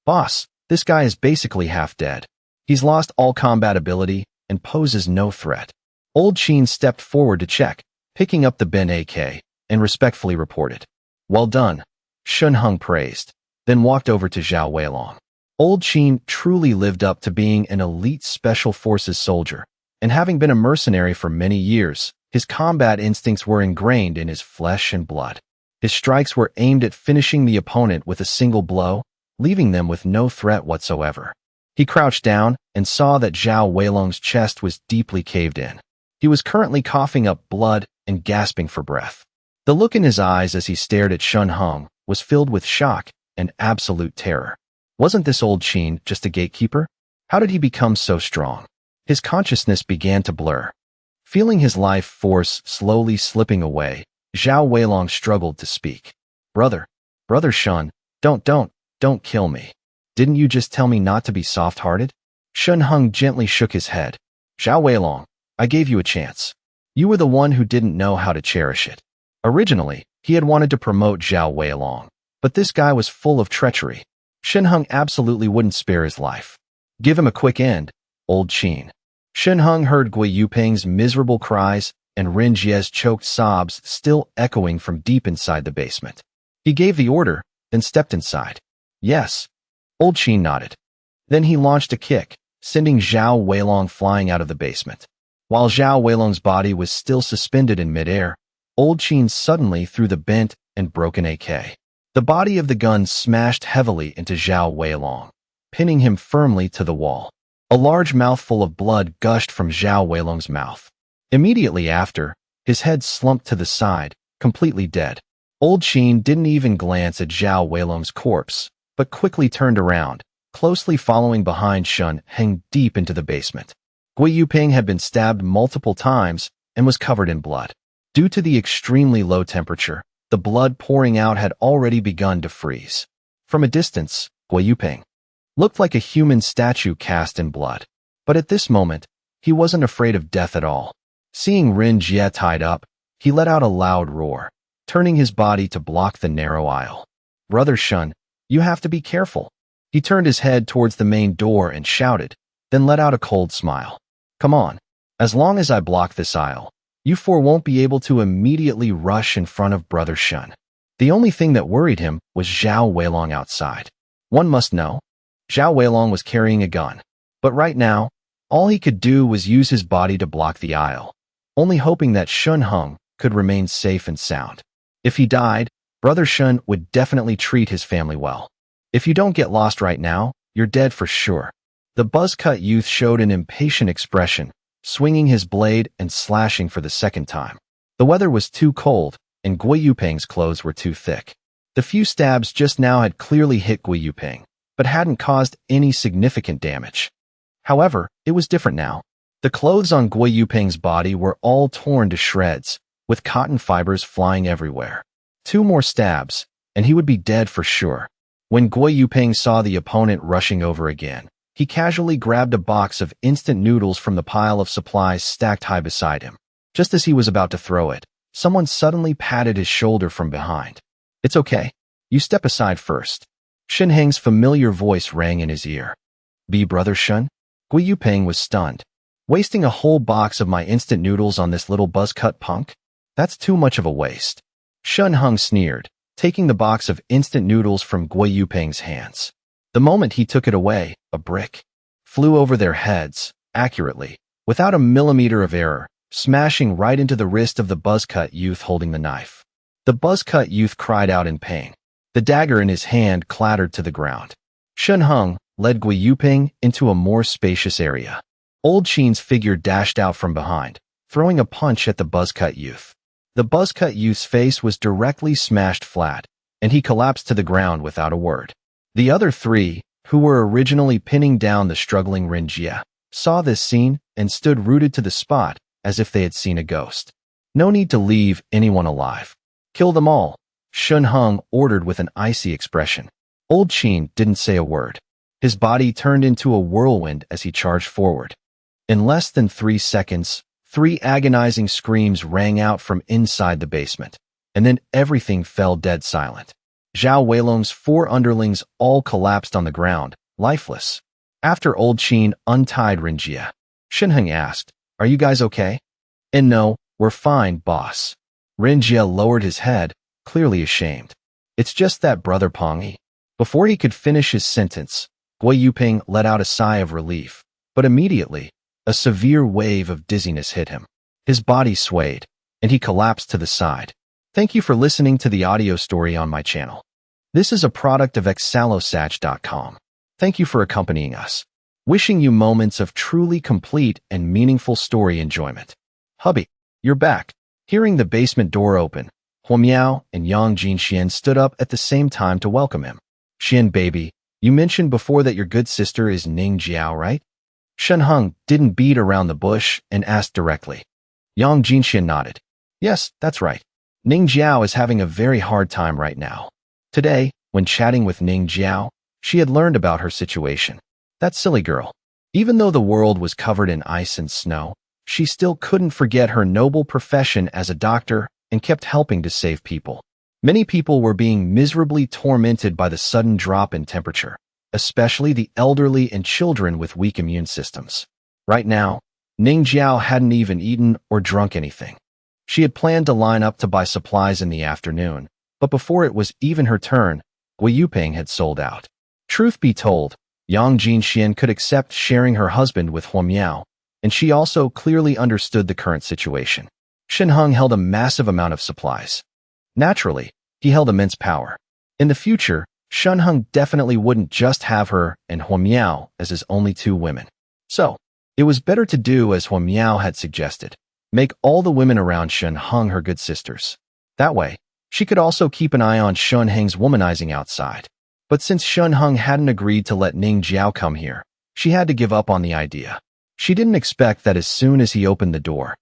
A: Boss, this guy is basically half dead. He's lost all combat ability and poses no threat. Old Qin stepped forward to check, picking up the Ben AK, and respectfully reported, "Well done," Shun Heng praised, then walked over to Xiao Weilong. Old Qin truly lived up to being an elite special forces soldier, and having been a mercenary for many years, his combat instincts were ingrained in his flesh and blood. His strikes were aimed at finishing the opponent with a single blow, leaving them with no threat whatsoever. He crouched down and saw that Xiao Weilong's chest was deeply caved in. He was currently coughing up blood and gasping for breath. The look in his eyes as he stared at Shun Heng was filled with shock and absolute terror. Wasn't this Old Qin just a gatekeeper? How did he become so strong? His consciousness began to blur. Feeling his life force slowly slipping away, Xiao Weilong struggled to speak. Brother Shun, don't kill me. Didn't you just tell me not to be soft-hearted?" Shun Heng gently shook his head. "Xiao Weilong, I gave you a chance. You were the one who didn't know how to cherish it." Originally, he had wanted to promote Xiao Weilong, but this guy was full of treachery. Shun Heng absolutely wouldn't spare his life. "Give him a quick end, Old Qin." Shun Heng heard Gui Yuping's miserable cries and Rin Jie's choked sobs still echoing from deep inside the basement. He gave the order, then stepped inside. "Yes." Old Qin nodded. Then he launched a kick, sending Xiao Weilong flying out of the basement. While Xiao Weilong's body was still suspended in midair, Old Qin suddenly threw the bent and broken AK. The body of the gun smashed heavily into Xiao Weilong, pinning him firmly to the wall. A large mouthful of blood gushed from Xiao Weilong's mouth. Immediately after, his head slumped to the side, completely dead. Old Qin didn't even glance at Xiao Weilong's corpse, but quickly turned around, closely following behind Shun Heng deep into the basement. Gui Yuping had been stabbed multiple times and was covered in blood. Due to the extremely low temperature, the blood pouring out had already begun to freeze. From a distance, Gui Yuping looked like a human statue cast in blood. But at this moment, he wasn't afraid of death at all. Seeing Rin Jie tied up, he let out a loud roar, turning his body to block the narrow aisle. "Brother Shun, you have to be careful." He turned his head towards the main door and shouted, then let out a cold smile. "Come on. As long as I block this aisle, you four won't be able to immediately rush in front of Brother Shun." The only thing that worried him was Xiao Weilong outside. One must know, Xiao Weilong was carrying a gun. But right now, all he could do was use his body to block the aisle, only hoping that Shun Heng could remain safe and sound. If he died, Brother Shun would definitely treat his family well. "If you don't get lost right now, you're dead for sure." The buzz-cut youth showed an impatient expression, swinging his blade and slashing for the second time. The weather was too cold, and Gui Yuping's clothes were too thick. The few stabs just now had clearly hit Gui Yuping, but hadn't caused any significant damage. However, it was different now. The clothes on Gui Yuping's body were all torn to shreds, with cotton fibers flying everywhere. 2 more stabs, and he would be dead for sure. When Gui Yuping saw the opponent rushing over again, he casually grabbed a box of instant noodles from the pile of supplies stacked high beside him. Just as he was about to throw it, someone suddenly patted his shoulder from behind. "It's okay. You step aside first." Shin Heng's familiar voice rang in his ear. "Be Brother Shun?" Gui Yuping was stunned. "Wasting a whole box of my instant noodles on this little buzz-cut punk?" That's too much of a waste. Shun Hung sneered, taking the box of instant noodles from Gui Yupeng's hands. The moment he took it away, a brick flew over their heads, accurately, without a millimeter of error, smashing right into the wrist of the buzzcut youth holding the knife. The buzzcut youth cried out in pain. The dagger in his hand clattered to the ground. Shun Hung led Gui Yupeng into a more spacious area. Old Qin's figure dashed out from behind, throwing a punch at the buzzcut youth. The buzzcut youth's face was directly smashed flat, and he collapsed to the ground without a word. The other three, who were originally pinning down the struggling Renjia, saw this scene and stood rooted to the spot as if they had seen a ghost. No need to leave anyone alive. Kill them all, Shun Hung ordered with an icy expression. Old Qin didn't say a word. His body turned into a whirlwind as he charged forward. In less than 3 seconds, 3 agonizing screams rang out from inside the basement, and then everything fell dead silent. Xiao Weilong's 4 underlings all collapsed on the ground, lifeless. After Old Qin untied Renjia, Shun Hung asked, "Are you guys okay?" "And no, we're fine, boss." Renjia lowered his head, clearly ashamed. "It's just that brother Pongi." Before he could finish his sentence, Gui Yupeng let out a sigh of relief, but immediately, a severe wave of dizziness hit him. His body swayed, and he collapsed to the side. Thank you for listening to the audio story on my channel. This is a product of exalosach.com. Thank you for accompanying us. Wishing you moments of truly complete and meaningful story enjoyment. Hubby, you're back. Hearing the basement door open, Huo Miao and Yang Jinxian stood up at the same time to welcome him. "Xian baby, you mentioned before that your good sister is Ning Jiao, right?" Shun Hung didn't beat around the bush and asked directly. Yang Jinxian nodded. "Yes, that's right. Ning Jiao is having a very hard time right now." Today, when chatting with Ning Jiao, she had learned about her situation. That silly girl. Even though the world was covered in ice and snow, she still couldn't forget her noble profession as a doctor and kept helping to save people. Many people were being miserably tormented by the sudden drop in temperature, especially the elderly and children with weak immune systems. Right now, Ning Jiao hadn't even eaten or drunk anything. She had planned to line up to buy supplies in the afternoon, but before it was even her turn, Gui Yupeng had sold out. Truth be told, Yang Jinxian could accept sharing her husband with Huo Miao, and she also clearly understood the current situation. Shun Hung held a massive amount of supplies. Naturally, he held immense power. In the future, Shun Hung definitely wouldn't just have her and Huo Miao as his only 2 women. So, it was better to do as Huo Miao had suggested, make all the women around Shun Hung her good sisters. That way, she could also keep an eye on Shun Hung's womanizing outside. But since Shun Hung hadn't agreed to let Ning Jiao come here, she had to give up on the idea. She didn't expect that as soon as he opened the door,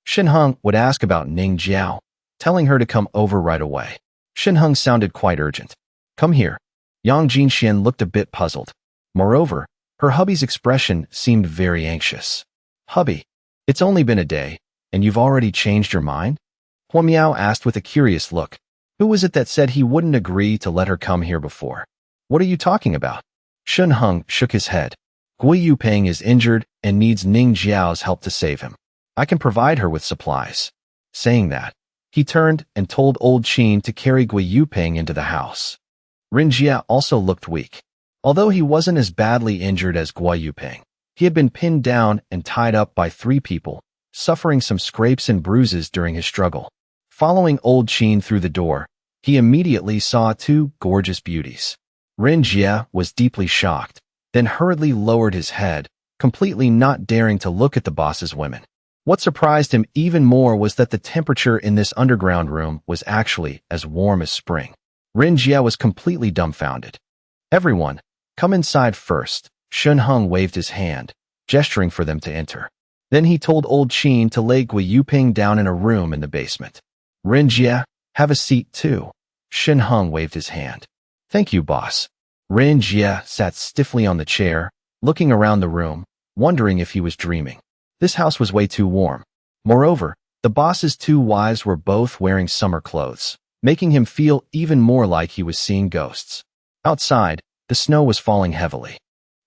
A: Shun Hung would ask about Ning Jiao, telling her to come over right away. Shun Hung sounded quite urgent. "Come here." Yang Jinxian looked a bit puzzled. Moreover, her hubby's expression seemed very anxious. "Hubby, it's only been a day, and you've already changed your mind?" Huo Miao asked with a curious look. Who was it that said he wouldn't agree to let her come here before? "What are you talking about?" Shun Hung shook his head. "Gui Yupeng is injured and needs Ning Jiao's help to save him. I can provide her with supplies." Saying that, he turned and told Old Qin to carry Gui Yupeng into the house. Renjia also looked weak. Although he wasn't as badly injured as Gui Yupeng, he had been pinned down and tied up by 3 people, suffering some scrapes and bruises during his struggle. Following Old Qin through the door, he immediately saw 2 gorgeous beauties. Renjia was deeply shocked, then hurriedly lowered his head, completely not daring to look at the boss's women. What surprised him even more was that the temperature in this underground room was actually as warm as spring. Renjia was completely dumbfounded. "Everyone, come inside first." Shun Hung waved his hand, gesturing for them to enter. Then he told Old Qin to lay Gui Yupeng down in a room in the basement. "Renjia, have a seat too." Shun Hung waved his hand. "Thank you, boss." Renjia sat stiffly on the chair, looking around the room, wondering if he was dreaming. This house was way too warm. Moreover, the boss's 2 wives were both wearing summer clothes, making him feel even more like he was seeing ghosts. Outside, the snow was falling heavily.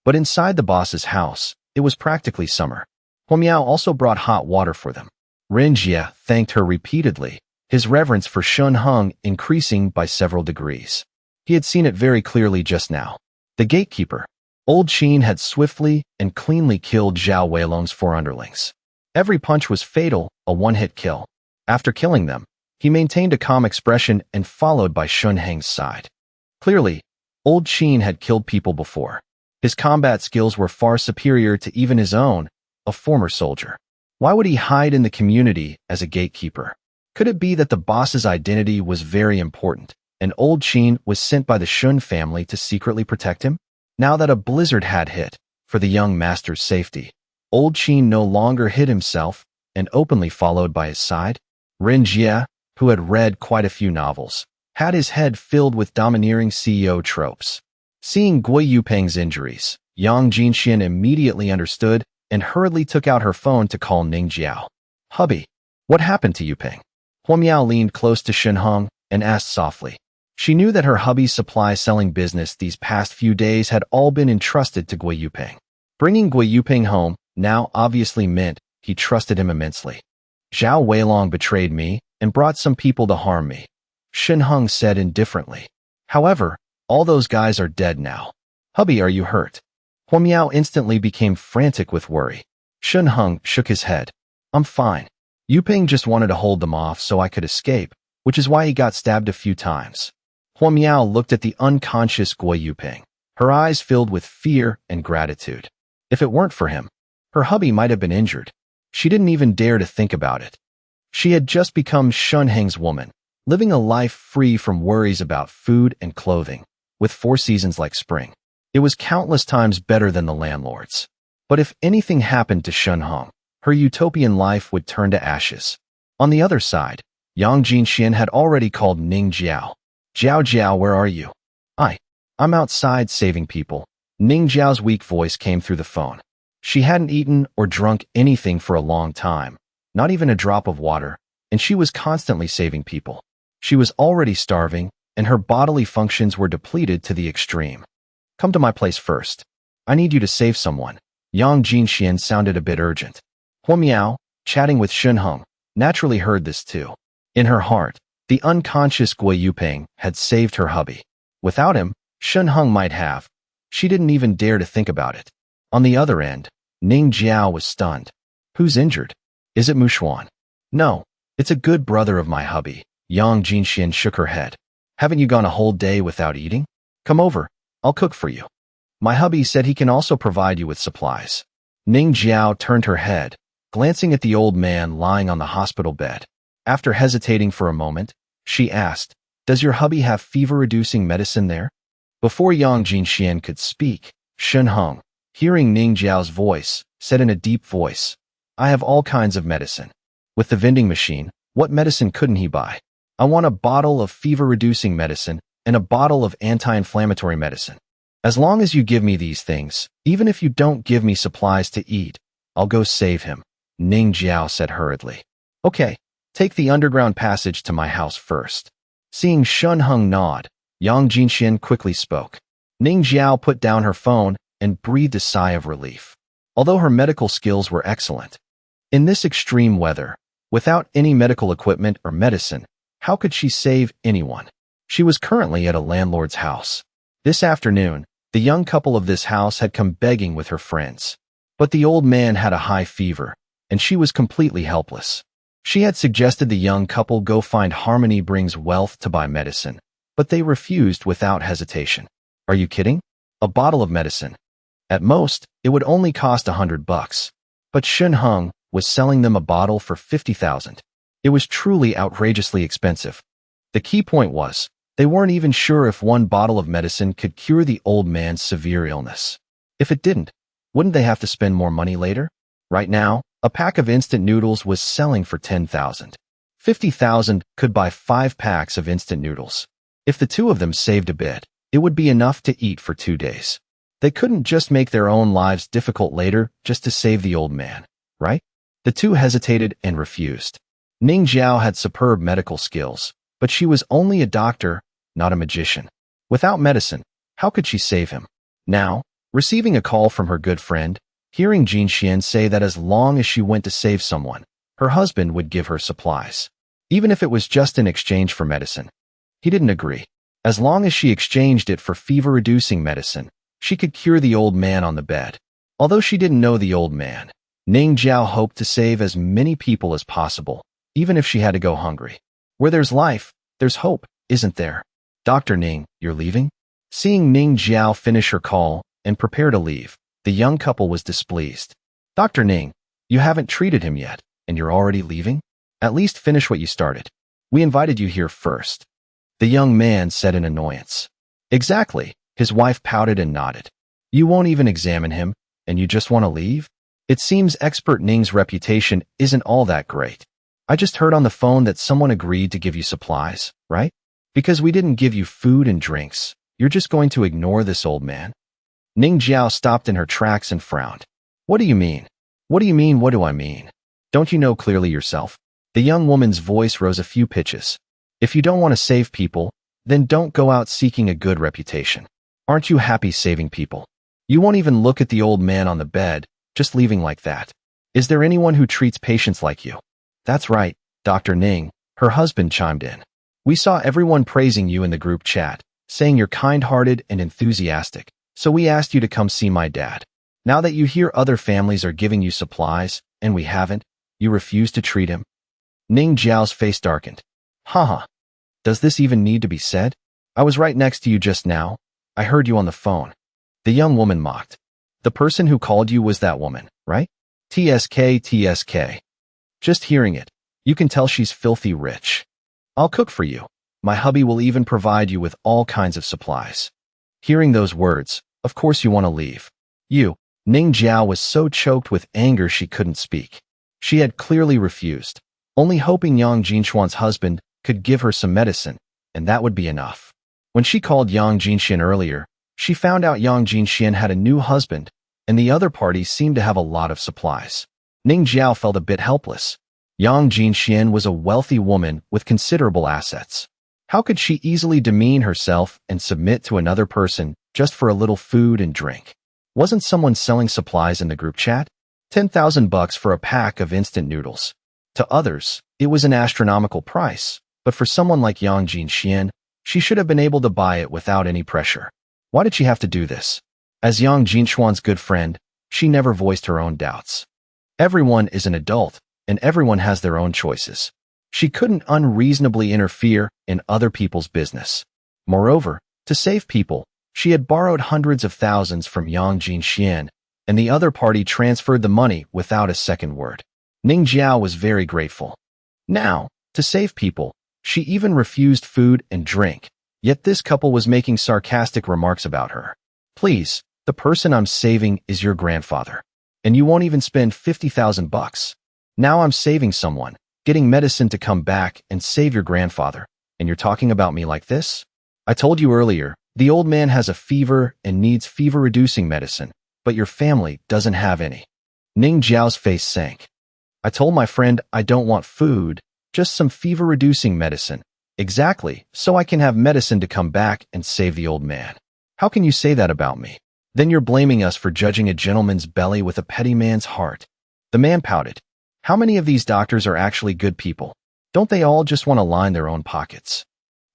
A: But inside the boss's house, it was practically summer. Huo Miao also brought hot water for them. Ren Jie thanked her repeatedly, his reverence for Shun Hung increasing by several degrees. He had seen it very clearly just now. The gatekeeper, Old Qin, had swiftly and cleanly killed Zhao Weilong's 4 underlings. Every punch was fatal, a one-hit kill. After killing them, he maintained a calm expression and followed by Shun Heng's side. Clearly, Old Qin had killed people before. His combat skills were far superior to even his own, a former soldier. Why would he hide in the community as a gatekeeper? Could it be that the boss's identity was very important, and Old Qin was sent by the Shun family to secretly protect him? Now that a blizzard had hit, for the young master's safety, Old Qin no longer hid himself and openly followed by his side. Ren Jie, who had read quite a few novels, had his head filled with domineering CEO tropes. Seeing Gui Yupeng's injuries, Yang Jinxian immediately understood and hurriedly took out her phone to call Ning Jiao. Hubby, what happened to Yupeng? Huo Miao leaned close to Shun Hung and asked softly. She knew that her hubby's supply-selling business these past few days had all been entrusted to Gui Yupeng. Bringing Gui Yupeng home now obviously meant he trusted him immensely. Zhao Weilong betrayed me and brought some people to harm me, Shun Hung said indifferently. However, all those guys are dead now. Hubby, are you hurt? Huo Miao instantly became frantic with worry. Shun Hung shook his head. I'm fine. Yupeng just wanted to hold them off so I could escape, which is why he got stabbed a few times. Huo Miao looked at the unconscious Gui Yupeng, her eyes filled with fear and gratitude. If it weren't for him, her hubby might have been injured. She didn't even dare to think about it. She had just become Shun Heng's woman, living a life free from worries about food and clothing, with 4 seasons like spring. It was countless times better than the landlord's. But if anything happened to Shun Hung, her utopian life would turn to ashes. On the other side, Yang Jinxian had already called Ning Jiao. Jiao, where are you? I'm outside saving people. Ning Jiao's weak voice came through the phone. She hadn't eaten or drunk anything for a long time, not even a drop of water, and she was constantly saving people. She was already starving, and her bodily functions were depleted to the extreme. Come to my place first. I need you to save someone. Yang Jinxian sounded a bit urgent. Huo Miao, chatting with Shun Hung, naturally heard this too. In her heart, the unconscious Gui Yupeng had saved her hubby. Without him, Shun Hung might have. She didn't even dare to think about it. On the other end, Ning Jiao was stunned. Who's injured? Is it Mushuan? No, it's a good brother of my hubby. Yang Jinxian shook her head. Haven't you gone a whole day without eating? Come over, I'll cook for you. My hubby said he can also provide you with supplies. Ning Jiao turned her head, glancing at the old man lying on the hospital bed. After hesitating for a moment, she asked, Does your hubby have fever-reducing medicine there? Before Yang Jinxian could speak, Shun Hung, hearing Ning Jiao's voice, said in a deep voice, I have all kinds of medicine. With the vending machine, what medicine couldn't he buy? I want a bottle of fever-reducing medicine and a bottle of anti-inflammatory medicine. As long as you give me these things, even if you don't give me supplies to eat, I'll go save him, Ning Jiao said hurriedly. Okay, take the underground passage to my house first. Seeing Shun Hung nod, Yang Jinxian quickly spoke. Ning Jiao put down her phone and breathed a sigh of relief. Although her medical skills were excellent, in this extreme weather, without any medical equipment or medicine, how could she save anyone? She was currently at a landlord's house. This afternoon, the young couple of this house had come begging with her friends. But the old man had a high fever, and she was completely helpless. She had suggested the young couple go find Harmony Brings Wealth to buy medicine, but they refused without hesitation. Are you kidding? A bottle of medicine. At most, it would only cost $100. But Shun Hung was selling them a bottle for 50,000. It was truly outrageously expensive. The key point was, they weren't even sure if one bottle of medicine could cure the old man's severe illness. If it didn't, wouldn't they have to spend more money later? Right now, a pack of instant noodles was selling for 10,000. 50,000 could buy 5 packs of instant noodles. If the two of them saved a bit, it would be enough to eat for 2 days. They couldn't just make their own lives difficult later just to save the old man, right? The two hesitated and refused. Ning Jiao had superb medical skills, but she was only a doctor, not a magician. Without medicine, how could she save him? Now, receiving a call from her good friend, hearing Jinxian say that as long as she went to save someone, her husband would give her supplies, even if it was just in exchange for medicine. He didn't agree. As long as she exchanged it for fever-reducing medicine, she could cure the old man on the bed. Although she didn't know the old man, Ning Jiao hoped to save as many people as possible, even if she had to go hungry. Where there's life, there's hope, isn't there? Dr. Ning, you're leaving? Seeing Ning Jiao finish her call and prepare to leave, the young couple was displeased. Dr. Ning, you haven't treated him yet, and you're already leaving? At least finish what you started. We invited you here first. The young man said in annoyance. Exactly, his wife pouted and nodded. You won't even examine him, and you just want to leave? It seems expert Ning's reputation isn't all that great. I just heard on the phone that someone agreed to give you supplies, right? Because we didn't give you food and drinks, you're just going to ignore this old man? Ning Jiao stopped in her tracks and frowned. What do you mean? What do you mean, what do I mean? Don't you know clearly yourself? The young woman's voice rose a few pitches. If you don't want to save people, then don't go out seeking a good reputation. Aren't you happy saving people? You won't even look at the old man on the bed, just leaving like that. Is there anyone who treats patients like you? That's right, Dr. Ning, her husband chimed in. We saw everyone praising you in the group chat, saying you're kind-hearted and enthusiastic, so we asked you to come see my dad. Now that you hear other families are giving you supplies, and we haven't, you refuse to treat him? Ning Jiao's face darkened. Haha. Does this even need to be said? I was right next to you just now. I heard you on the phone. The young woman mocked. The person who called you was that woman, right? TSK. Just hearing it, you can tell she's filthy rich. I'll cook for you. My hubby will even provide you with all kinds of supplies. Hearing those words, of course you want to leave. Ning Jiao was so choked with anger she couldn't speak. She had clearly refused, only hoping Yang Jinxuan's husband could give her some medicine, and that would be enough. When she called Yang Jinxian earlier, she found out Yang Jinxian had a new husband, and the other party seemed to have a lot of supplies. Ning Jiao felt a bit helpless. Yang Jinxian was a wealthy woman with considerable assets. How could she easily demean herself and submit to another person just for a little food and drink? Wasn't someone selling supplies in the group chat? 10,000 bucks for a pack of instant noodles. To others, it was an astronomical price, but for someone like Yang Jinxian, she should have been able to buy it without any pressure. Why did she have to do this? As Yang Jinxuan's good friend, she never voiced her own doubts. Everyone is an adult, and everyone has their own choices. She couldn't unreasonably interfere in other people's business. Moreover, to save people, she had borrowed hundreds of thousands from Yang Jinxian, and the other party transferred the money without a second word. Ning Jiao was very grateful. Now, to save people, she even refused food and drink, yet this couple was making sarcastic remarks about her. Please, the person I'm saving is your grandfather, and you won't even spend 50,000 bucks. Now I'm saving someone, getting medicine to come back and save your grandfather, and you're talking about me like this? I told you earlier, the old man has a fever and needs fever-reducing medicine, but your family doesn't have any. Ning Jiao's face sank. I told my friend I don't want food, just some fever-reducing medicine. Exactly, so I can have medicine to come back and save the old man. How can you say that about me? Then you're blaming us for judging a gentleman's belly with a petty man's heart. The man pouted. How many of these doctors are actually good people? Don't they all just want to line their own pockets?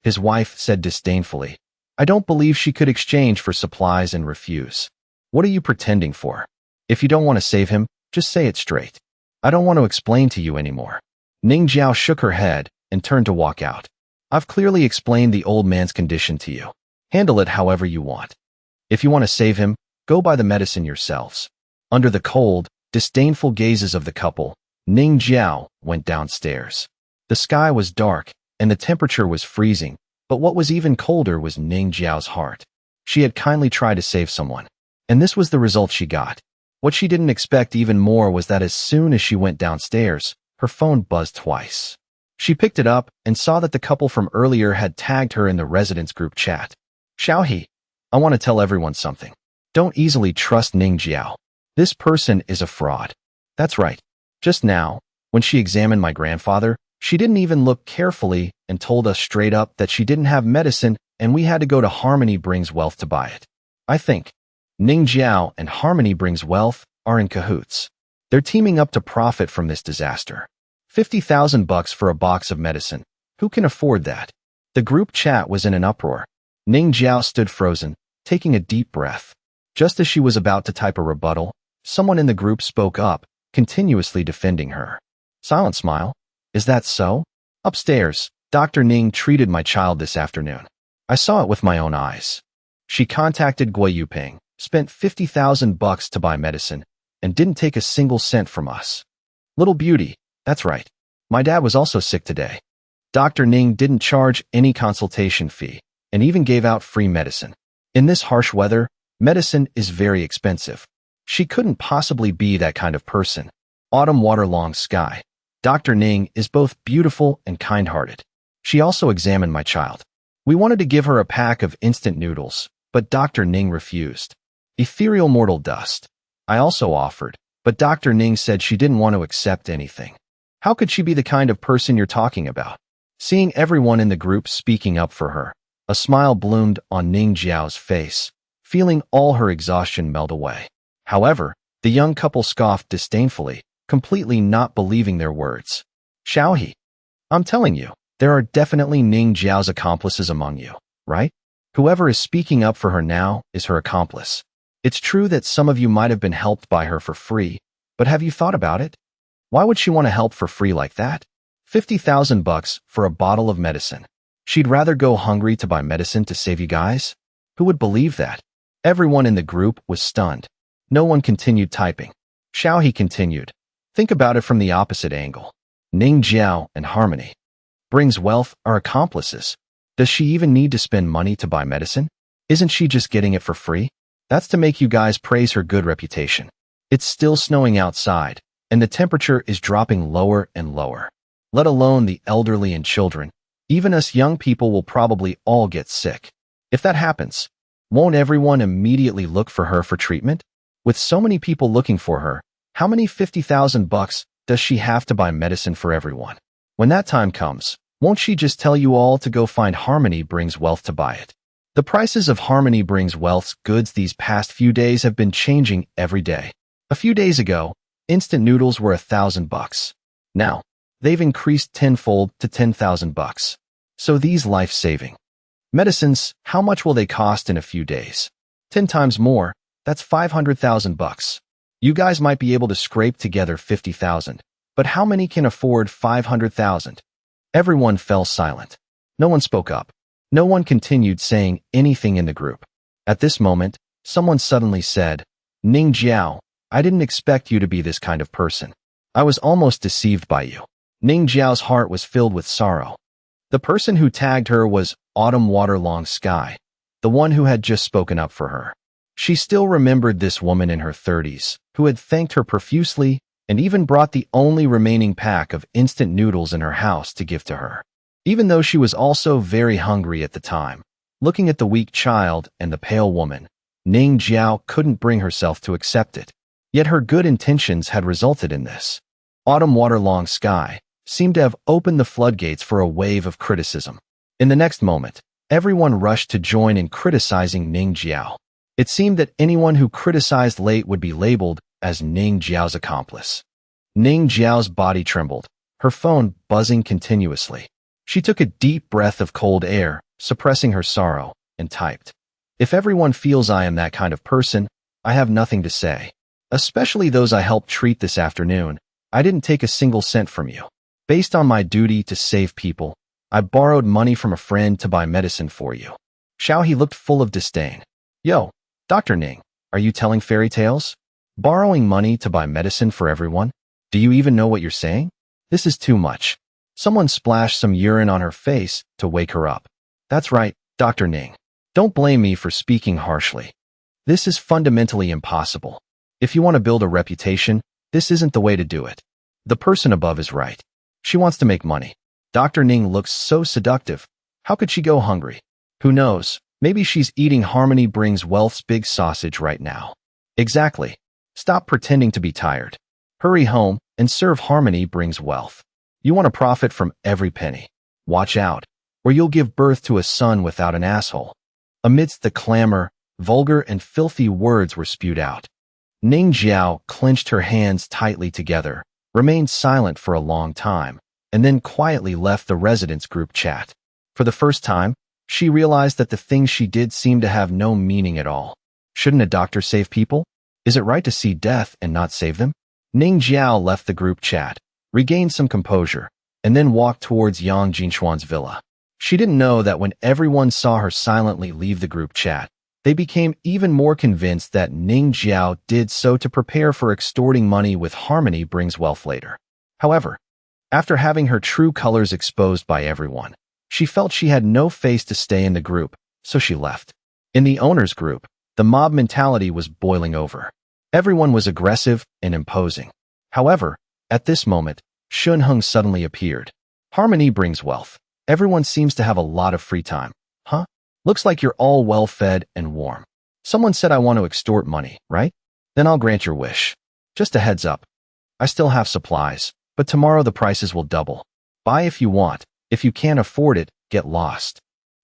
A: His wife said disdainfully. I don't believe she could exchange for supplies and refuse. What are you pretending for? If you don't want to save him, just say it straight. I don't want to explain to you anymore. Ning Jiao shook her head and turned to walk out. I've clearly explained the old man's condition to you. Handle it however you want. If you want to save him, go buy the medicine yourselves. Under the cold, disdainful gazes of the couple, Ning Jiao went downstairs. The sky was dark, and the temperature was freezing, but what was even colder was Ning Jiao's heart. She had kindly tried to save someone, and this was the result she got. What she didn't expect even more was that as soon as she went downstairs, her phone buzzed twice. She picked it up and saw that the couple from earlier had tagged her in the residence group chat. Xiao, I want to tell everyone something. Don't easily trust Ning Jiao. This person is a fraud. That's right. Just now, when she examined my grandfather, she didn't even look carefully and told us straight up that she didn't have medicine and we had to go to Harmony Brings Wealth to buy it. I think Ning Jiao and Harmony Brings Wealth are in cahoots. They're teaming up to profit from this disaster. $50,000 for a box of medicine. Who can afford that? The group chat was in an uproar. Ning Jiao stood frozen, taking a deep breath. Just as she was about to type a rebuttal, someone in the group spoke up, continuously defending her. Silent smile. Is that so? Upstairs, Dr. Ning treated my child this afternoon. I saw it with my own eyes. She contacted Gui Yuping, spent $50,000 to buy medicine, and didn't take a single cent from us. Little beauty, that's right. My dad was also sick today. Dr. Ning didn't charge any consultation fee, and even gave out free medicine. In this harsh weather, medicine is very expensive. She couldn't possibly be that kind of person. Autumn water long sky. Dr. Ning is both beautiful and kind-hearted. She also examined my child. We wanted to give her a pack of instant noodles, but Dr. Ning refused. Ethereal mortal dust. I also offered, but Dr. Ning said she didn't want to accept anything. How could she be the kind of person you're talking about? Seeing everyone in the group speaking up for her, a smile bloomed on Ning Jiao's face, feeling all her exhaustion melt away. However, the young couple scoffed disdainfully, completely not believing their words. Xiao, I'm telling you, there are definitely Ning Jiao's accomplices among you, right? Whoever is speaking up for her now is her accomplice. It's true that some of you might have been helped by her for free, but have you thought about it? Why would she want to help for free like that? $50,000 for a bottle of medicine. She'd rather go hungry to buy medicine to save you guys? Who would believe that? Everyone in the group was stunned. No one continued typing. Xiao continued. Think about it from the opposite angle. Ning Jiao and Harmony brings wealth are accomplices. Does she even need to spend money to buy medicine? Isn't she just getting it for free? That's to make you guys praise her good reputation. It's still snowing outside, and the temperature is dropping lower and lower. Let alone the elderly and children. Even us young people will probably all get sick. If that happens, won't everyone immediately look for her for treatment? With so many people looking for her, how many $50,000 does she have to buy medicine for everyone? When that time comes, won't she just tell you all to go find Harmony Brings Wealth to buy it? The prices of Harmony Brings Wealth's goods these past few days have been changing every day. A few days ago, instant noodles were $1,000. Now, they've increased tenfold to $10,000. So these life-saving medicines, how much will they cost in a few days? 10 times more, that's $500,000. You guys might be able to scrape together 50,000, but how many can afford 500,000? Everyone fell silent. No one spoke up. No one continued saying anything in the group. At this moment, someone suddenly said, Ning Jiao, I didn't expect you to be this kind of person. I was almost deceived by you. Ning Jiao's heart was filled with sorrow. The person who tagged her was Autumn Waterlong Sky, the one who had just spoken up for her. She still remembered this woman in her 30s, who had thanked her profusely and even brought the only remaining pack of instant noodles in her house to give to her. Even though she was also very hungry at the time, looking at the weak child and the pale woman, Ning Jiao couldn't bring herself to accept it. Yet her good intentions had resulted in this. Autumn Waterlong Sky seemed to have opened the floodgates for a wave of criticism. In the next moment, everyone rushed to join in criticizing Ning Jiao. It seemed that anyone who criticized late would be labeled as Ning Jiao's accomplice. Ning Jiao's body trembled, her phone buzzing continuously. She took a deep breath of cold air, suppressing her sorrow, and typed, If everyone feels I am that kind of person, I have nothing to say. Especially those I helped treat this afternoon. I didn't take a single cent from you. Based on my duty to save people, I borrowed money from a friend to buy medicine for you. Xiao looked full of disdain. Yo, Dr. Ning, are you telling fairy tales? Borrowing money to buy medicine for everyone? Do you even know what you're saying? This is too much. Someone splashed some urine on her face to wake her up. That's right, Dr. Ning. Don't blame me for speaking harshly. This is fundamentally impossible. If you want to build a reputation, this isn't the way to do it. The person above is right. She wants to make money. Dr. Ning looks so seductive. How could she go hungry? Who knows? Maybe she's eating Harmony Brings Wealth's big sausage right now. Exactly. Stop pretending to be tired. Hurry home and serve Harmony Brings Wealth. You want to profit from every penny. Watch out, or you'll give birth to a son without an asshole. Amidst the clamor, vulgar and filthy words were spewed out. Ning Jiao clenched her hands tightly together, remained silent for a long time, and then quietly left the residents' group chat. For the first time, she realized that the things she did seemed to have no meaning at all. Shouldn't a doctor save people? Is it right to see death and not save them? Ning Jiao left the group chat, regained some composure, and then walked towards Yang Jinshuan's villa. She didn't know that when everyone saw her silently leave the group chat, they became even more convinced that Ning Jiao did so to prepare for extorting money with harmony brings wealth later. However, after having her true colors exposed by everyone, she felt she had no face to stay in the group, so she left. In the owner's group, the mob mentality was boiling over. Everyone was aggressive and imposing. However, at this moment, Shun Hung suddenly appeared. Harmony brings wealth. Everyone seems to have a lot of free time. Huh? Looks like you're all well-fed and warm. Someone said I want to extort money, right? Then I'll grant your wish. Just a heads up. I still have supplies, but tomorrow the prices will double. Buy if you want. If you can't afford it, get lost.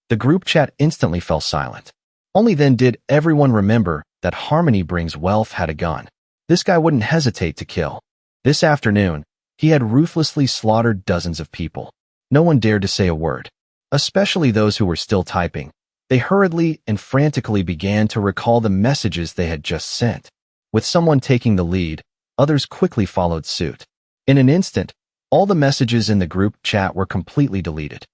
A: The group chat instantly fell silent. Only then did everyone remember that Harmony brings wealth had a gun. This guy wouldn't hesitate to kill. This afternoon, he had ruthlessly slaughtered dozens of people. No one dared to say a word, especially those who were still typing. They hurriedly and frantically began to recall the messages they had just sent. With someone taking the lead, others quickly followed suit. In an instant, all the messages in the group chat were completely deleted.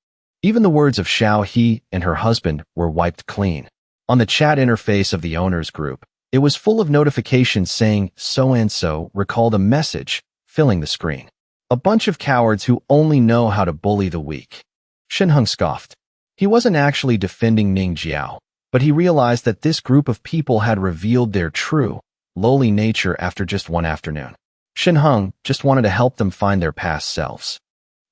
A: Even the words of Xiao He and her husband were wiped clean. On the chat interface of the owner's group, it was full of notifications saying so-and-so recalled a message, filling the screen. A bunch of cowards who only know how to bully the weak. Shin Hung scoffed. He wasn't actually defending Ning Jiao, but he realized that this group of people had revealed their true, lowly nature after just one afternoon. Shin Hung just wanted to help them find their past selves.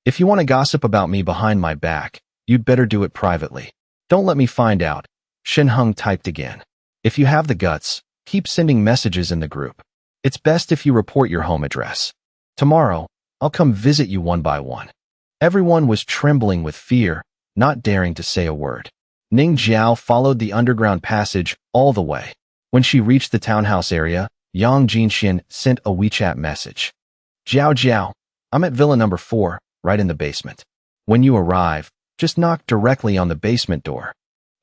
A: If you want to gossip about me behind my back, you'd better do it privately. Don't let me find out. Shin Hung typed again. If you have the guts, keep sending messages in the group. It's best if you report your home address. Tomorrow, I'll come visit you one by one. Everyone was trembling with fear, not daring to say a word. Ning Jiao followed the underground passage all the way. When she reached the townhouse area, Yang Jinxian sent a WeChat message. Jiao Jiao, I'm at Villa number 4, right in the basement. When you arrive, just knock directly on the basement door.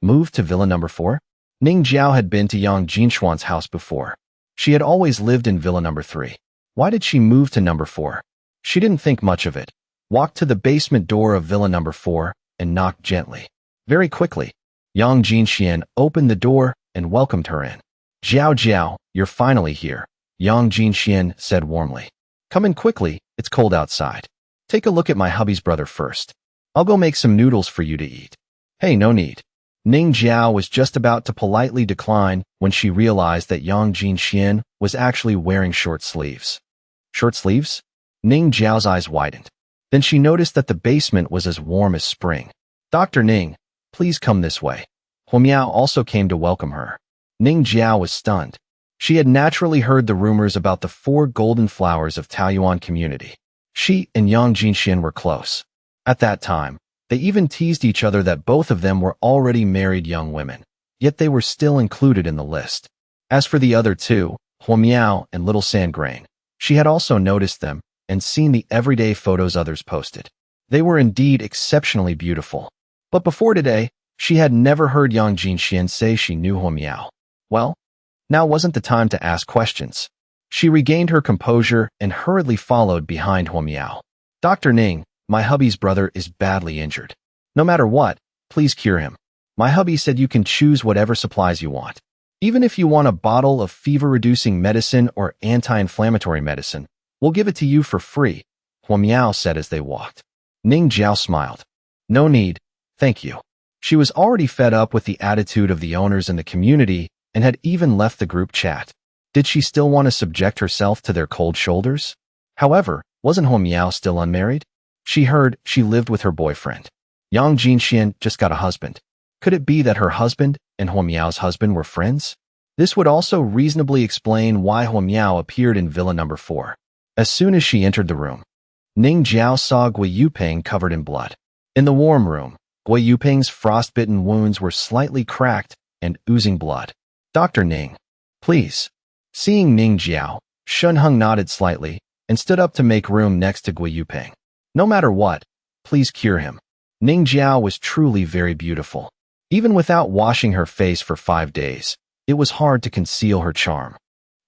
A: Move to Villa number 4? Ning Jiao had been to Yang Jinshuan's house before. She had always lived in Villa number 3. Why did she move to number 4? She didn't think much of it. Walked to the basement door of Villa number 4 and knocked gently. Very quickly, Yang Jinxian opened the door and welcomed her in. Jiao Jiao, you're finally here, Yang Jinxian said warmly. Come in quickly, it's cold outside. Take a look at my hubby's brother first. I'll go make some noodles for you to eat. Hey, no need. Ning Jiao was just about to politely decline when she realized that Yang Jinxian was actually wearing short sleeves. Short sleeves? Ning Jiao's eyes widened. Then she noticed that the basement was as warm as spring. Dr. Ning, please come this way. Huomiao also came to welcome her. Ning Jiao was stunned. She had naturally heard the rumors about the 4 golden flowers of Taoyuan community. She and Yang Jinxian were close. At that time, they even teased each other that both of them were already married young women, yet they were still included in the list. As for the other two, Huomiao and Little Sandgrain, she had also noticed them and seen the everyday photos others posted. They were indeed exceptionally beautiful. But before today, she had never heard Yang Jinxian say she knew Huomiao. Well, now wasn't the time to ask questions. She regained her composure and hurriedly followed behind Huomiao. Dr. Ning, my hubby's brother is badly injured. No matter what, please cure him. My hubby said you can choose whatever supplies you want. Even if you want a bottle of fever-reducing medicine or anti-inflammatory medicine, we'll give it to you for free, Huomiao said as they walked. Ning Jiao smiled. No need, thank you. She was already fed up with the attitude of the owners in the community and had even left the group chat. Did she still want to subject herself to their cold shoulders? However, wasn't Huomiao still unmarried? She heard she lived with her boyfriend. Yang Jinxian just got a husband. Could it be that her husband and Huomiao's husband were friends? This would also reasonably explain why Huomiao appeared in Villa number 4. As soon as she entered the room, Ning Jiao saw Gui Yuping covered in blood. In the warm room, Gui Yuping's frostbitten wounds were slightly cracked and oozing blood. Dr. Ning, please. Seeing Ning Jiao, Shun Hung nodded slightly, and stood up to make room next to Gui Yuping. No matter what, please cure him. Ning Jiao was truly very beautiful. Even without washing her face for 5 days, it was hard to conceal her charm.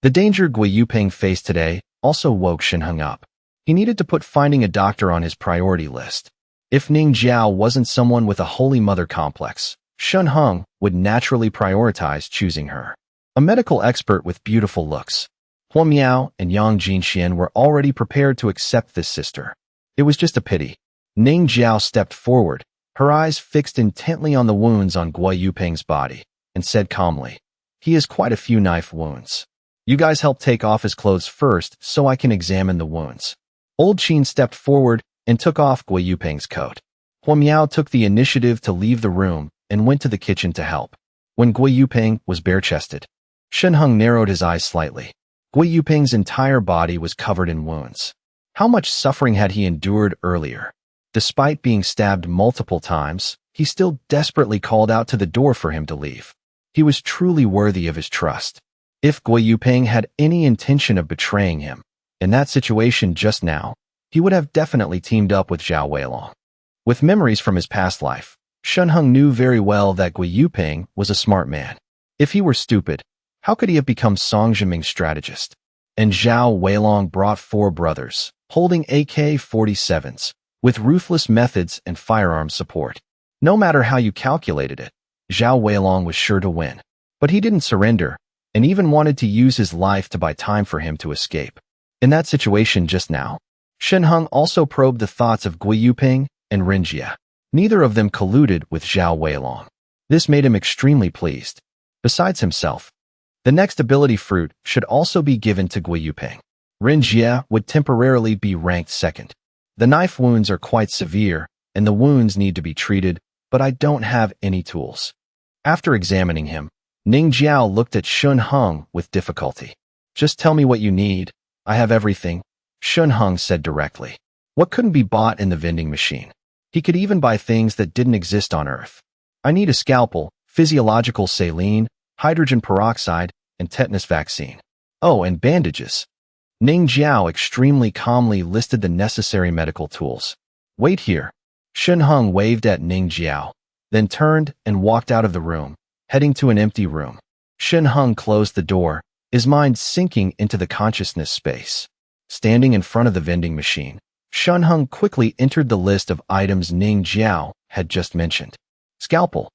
A: The danger Gui Yuping faced today also woke Shenheng up. He needed to put finding a doctor on his priority list. If Ning Jiao wasn't someone with a holy mother complex, Shenheng would naturally prioritize choosing her. A medical expert with beautiful looks, Huo Miao and Yang Jinxian were already prepared to accept this sister. It was just a pity. Ning Jiao stepped forward, her eyes fixed intently on the wounds on Gui Yuping's body, and said calmly, "He has quite a few knife wounds. You guys help take off his clothes first so I can examine the wounds." Old Qin stepped forward and took off Gui Yuping's coat. Huo Miao took the initiative to leave the room and went to the kitchen to help. When Gui Yuping was bare-chested, Shenheng narrowed his eyes slightly. Gui Yuping's entire body was covered in wounds. How much suffering had he endured earlier? Despite being stabbed multiple times, he still desperately called out to the door for him to leave. He was truly worthy of his trust. If Gui Yuping had any intention of betraying him, in that situation just now, he would have definitely teamed up with Xiao Weilong. With memories from his past life, Shenheng knew very well that Gui Yuping was a smart man. If he were stupid, how could he have become Song Zhiming's strategist? And Xiao Weilong brought 4 brothers, holding AK-47s, with ruthless methods and firearm support. No matter how you calculated it, Xiao Weilong was sure to win. But he didn't surrender, and even wanted to use his life to buy time for him to escape. In that situation just now, Shenheng also probed the thoughts of Gui Yuping and Ren Jie. Neither of them colluded with Xiao Weilong. This made him extremely pleased. Besides himself, the next ability fruit should also be given to Gui Yuping. Ren Jie would temporarily be ranked second. The knife wounds are quite severe, and the wounds need to be treated, but I don't have any tools. After examining him, Ning Jiao looked at Shenheng with difficulty. "Just tell me what you need. I have everything," Shenheng said directly. What couldn't be bought in the vending machine? He could even buy things that didn't exist on Earth. "I need a scalpel, physiological saline, hydrogen peroxide, and tetanus vaccine. Oh, and bandages." Ning Jiao extremely calmly listed the necessary medical tools. "Wait here." Shenheng waved at Ning Jiao, then turned and walked out of the room, heading to an empty room. Shenheng closed the door, his mind sinking into the consciousness space. Standing in front of the vending machine, Shenheng quickly entered the list of items Ning Jiao had just mentioned. "Scalpel.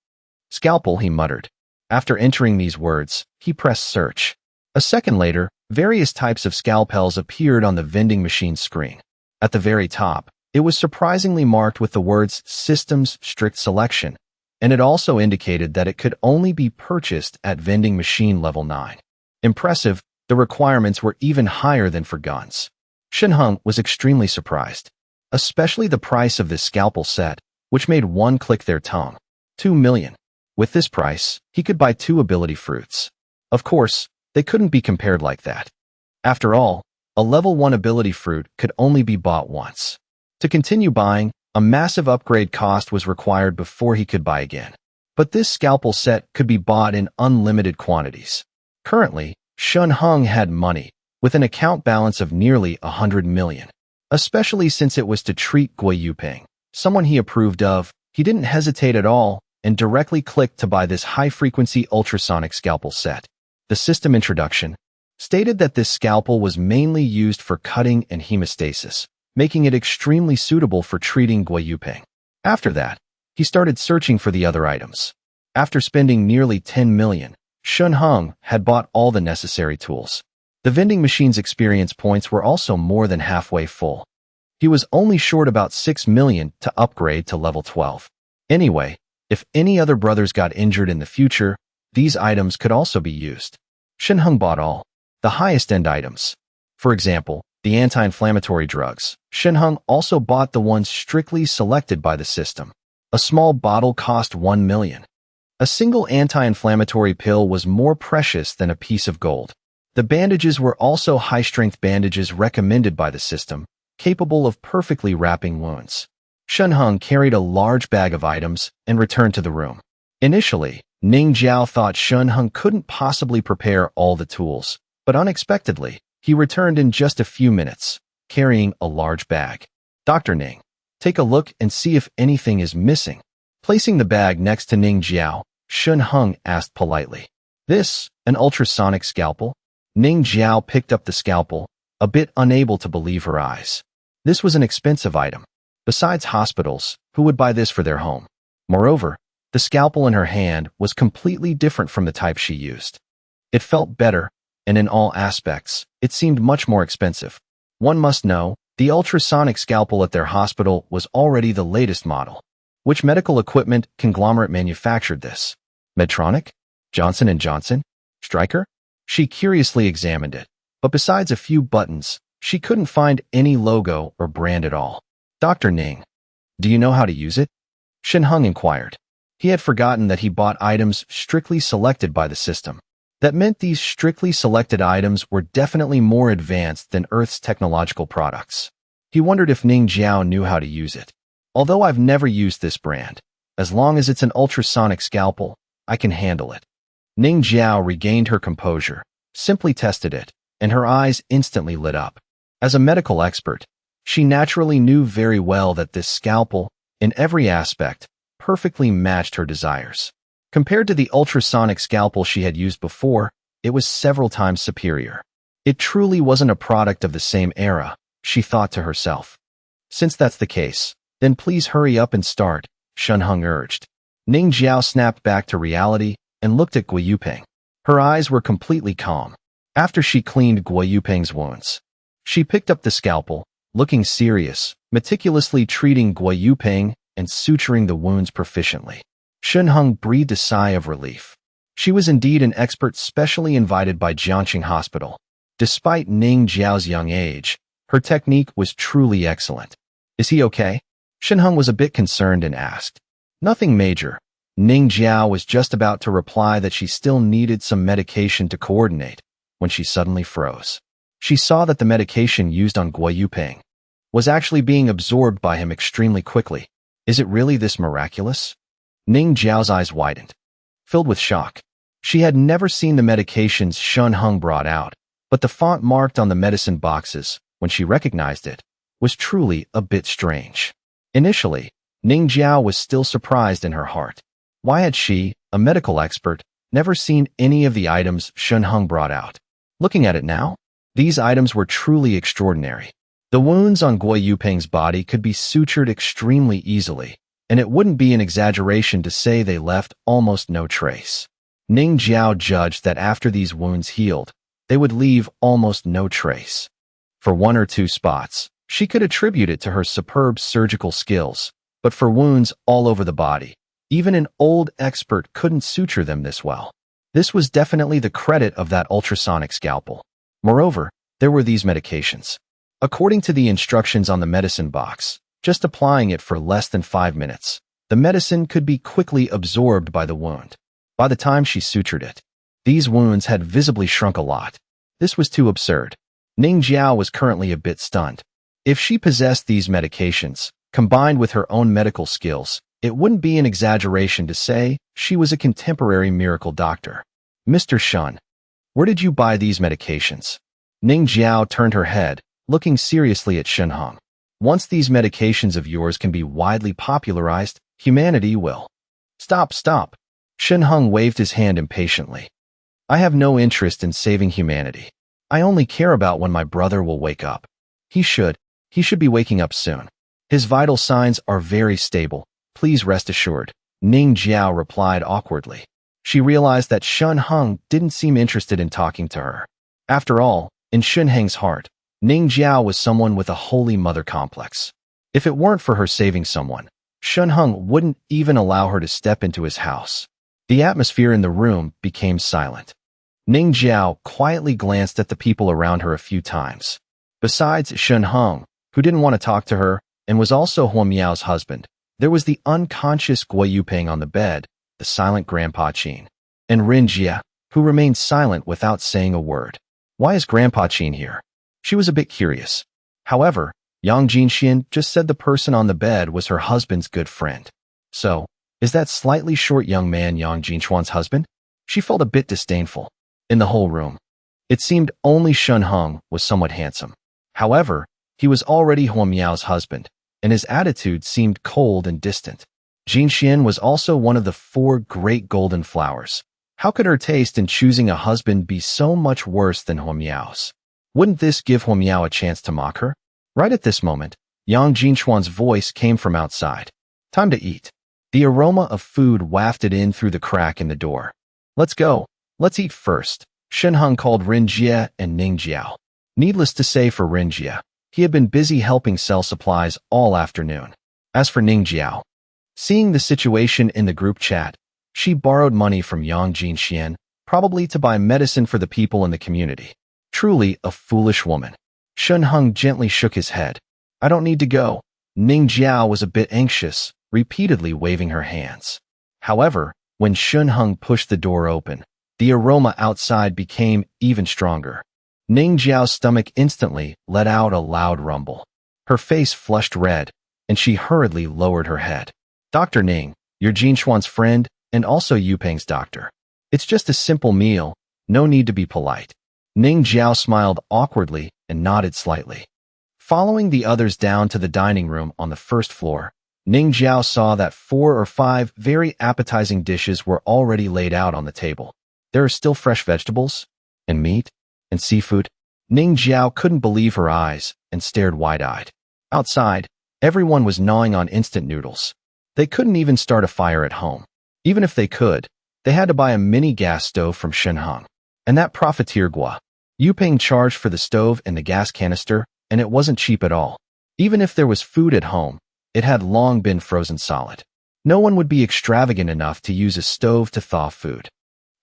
A: Scalpel," he muttered. After entering these words, he pressed search. A second later, various types of scalpels appeared on the vending machine screen. At the very top, it was surprisingly marked with the words Systems Strict Selection, and it also indicated that it could only be purchased at vending machine level 9. Impressive, the requirements were even higher than for guns. Shenheng was extremely surprised, especially the price of this scalpel set, which made one click their tongue. 2 million. With this price, he could buy 2 ability fruits. Of course, they couldn't be compared like that. After all, a level 1 ability fruit could only be bought once. To continue buying, a massive upgrade cost was required before he could buy again. But this scalpel set could be bought in unlimited quantities. Currently, Shenheng had money, with an account balance of nearly 100 million. Especially since it was to treat Gui Yuping, someone he approved of, he didn't hesitate at all and directly clicked to buy this high-frequency ultrasonic scalpel set. The system introduction stated that this scalpel was mainly used for cutting and hemostasis, making it extremely suitable for treating Gui Yuping. After that, he started searching for the other items. After spending nearly 10 million, Shenheng had bought all the necessary tools. The vending machine's experience points were also more than halfway full. He was only short about 6 million to upgrade to level 12. Anyway, if any other brothers got injured in the future, these items could also be used. Shenheng bought all the highest-end items. For example, the anti-inflammatory drugs. Shenheng also bought the ones strictly selected by the system. A small bottle cost 1 million. A single anti-inflammatory pill was more precious than a piece of gold. The bandages were also high-strength bandages recommended by the system, capable of perfectly wrapping wounds. Shenheng carried a large bag of items and returned to the room. Initially, Ning Jiao thought Shenheng couldn't possibly prepare all the tools, but unexpectedly, he returned in just a few minutes. carrying a large bag. Dr. Ning, take a look and see if anything is missing. Placing the bag next to Ning Jiao, Shun Hung asked politely. This, an ultrasonic scalpel? Ning Jiao picked up the scalpel, a bit unable to believe her eyes. This was an expensive item. Besides hospitals, who would buy this for their home? Moreover, the scalpel in her hand was completely different from the type she used. It felt better, and in all aspects, it seemed much more expensive. One must know, the ultrasonic scalpel at their hospital was already the latest model. Which medical equipment conglomerate manufactured this? Medtronic? Johnson & Johnson? Stryker? She curiously examined it, but besides a few buttons, she couldn't find any logo or brand at all. Dr. Ning, do you know how to use it? Shin Hung inquired. He had forgotten that he bought items strictly selected by the system. That meant these strictly selected items were definitely more advanced than Earth's technological products. He wondered if Ning Jiao knew how to use it. Although I've never used this brand, as long as it's an ultrasonic scalpel, I can handle it. Ning Jiao regained her composure, simply tested it, and her eyes instantly lit up. As a medical expert, she naturally knew very well that this scalpel, in every aspect, perfectly matched her desires. Compared to the ultrasonic scalpel she had used before, it was several times superior. It truly wasn't a product of the same era, she thought to herself. Since that's the case, then please hurry up and start, Shun Hung urged. Ning Jiao snapped back to reality and looked at Guo Yuping. Her eyes were completely calm. After she cleaned Guo Yuping's wounds, she picked up the scalpel, looking serious, meticulously treating Guo Yuping and suturing the wounds proficiently. Shun Hung breathed a sigh of relief. She was indeed an expert specially invited by Jiangxing Hospital. Despite Ning Jiao's young age, her technique was truly excellent. Is he okay? Shun Hung was a bit concerned and asked. Nothing major. Ning Jiao was just about to reply that she still needed some medication to coordinate, when she suddenly froze. She saw that the medication used on Guo Yuping was actually being absorbed by him extremely quickly. Is it really this miraculous? Ning Jiao's eyes widened, filled with shock. She had never seen the medications Shun Hung brought out, but the font marked on the medicine boxes, when she recognized it, was truly a bit strange. Initially, Ning Jiao was still surprised in her heart. Why had she, a medical expert, never seen any of the items Shun Hung brought out? Looking at it now, these items were truly extraordinary. The wounds on Guo Yuping's body could be sutured extremely easily, and it wouldn't be an exaggeration to say they left almost no trace. Ning Jiao judged that after these wounds healed, they would leave almost no trace. For one or two spots, she could attribute it to her superb surgical skills, but for wounds all over the body, even an old expert couldn't suture them this well. This was definitely the credit of that ultrasonic scalpel. Moreover, there were these medications. According to the instructions on the medicine box, just applying it for less than 5 minutes, the medicine could be quickly absorbed by the wound. By the time she sutured it, these wounds had visibly shrunk a lot. This was too absurd. Ning Jiao was currently a bit stunned. If she possessed these medications, combined with her own medical skills, it wouldn't be an exaggeration to say she was a contemporary miracle doctor. Mr. Shun, where did you buy these medications? Ning Jiao turned her head, looking seriously at Shun Hung. Once these medications of yours can be widely popularized, humanity will. Stop. Shun Hung waved his hand impatiently. I have no interest in saving humanity. I only care about when my brother will wake up. He should be waking up soon. His vital signs are very stable. Please rest assured, Ning Jiao replied awkwardly. She realized that Shun Hung didn't seem interested in talking to her. After all, in Shun Heng's heart, Ning Jiao was someone with a holy mother complex. If it weren't for her saving someone, Shun Hung wouldn't even allow her to step into his house. The atmosphere in the room became silent. Ning Jiao quietly glanced at the people around her a few times. Besides Shun Hung, who didn't want to talk to her and was also Huo Miao's husband, there was the unconscious Guo Yuping on the bed, the silent Grandpa Qin, and Rin Jia, who remained silent without saying a word. Why is Grandpa Qin here? She was a bit curious. However, Yang Jinxian just said the person on the bed was her husband's good friend. So, is that slightly short young man Yang Jinxuan's husband? She felt a bit disdainful. In the whole room, it seemed only Shun Hung was somewhat handsome. However, He was already Huo Miao's husband, and his attitude seemed cold and distant. Jin Xian was also one of the 4 great golden flowers. How could her taste in choosing a husband be so much worse than Huo Miao's? Wouldn't this give Huo Miao a chance to mock her? Right at this moment, Yang Jinchuan's voice came from outside. Time to eat. The aroma of food wafted in through the crack in the door. Let's go. Let's eat first. Shenheng called Rin Jie and Ning Jiao. Needless to say for Rin Jie, he had been busy helping sell supplies all afternoon. As for Ning Jiao, seeing the situation in the group chat, she borrowed money from Yang Jinxian, probably to buy medicine for the people in the community. Truly a foolish woman. Shenheng gently shook his head. I don't need to go. Ning Jiao was a bit anxious, repeatedly waving her hands. However, when Shenheng pushed the door open, the aroma outside became even stronger. Ning Jiao's stomach instantly let out a loud rumble. Her face flushed red, and she hurriedly lowered her head. Dr. Ning, you're Jinchuan's friend, and also Yupeng's doctor. It's just a simple meal, no need to be polite. Ning Jiao smiled awkwardly and nodded slightly. Following the others down to the dining room on the first floor, Ning Jiao saw that 4 or 5 very appetizing dishes were already laid out on the table. There are still fresh vegetables, and meat, and seafood. Ning Jiao couldn't believe her eyes and stared wide-eyed. Outside, everyone was gnawing on instant noodles. They couldn't even start a fire at home. Even if they could, they had to buy a mini gas stove from Shenheng. And that profiteer Gua. Yupeng charged for the stove and the gas canister, and it wasn't cheap at all. Even if there was food at home, it had long been frozen solid. No one would be extravagant enough to use a stove to thaw food.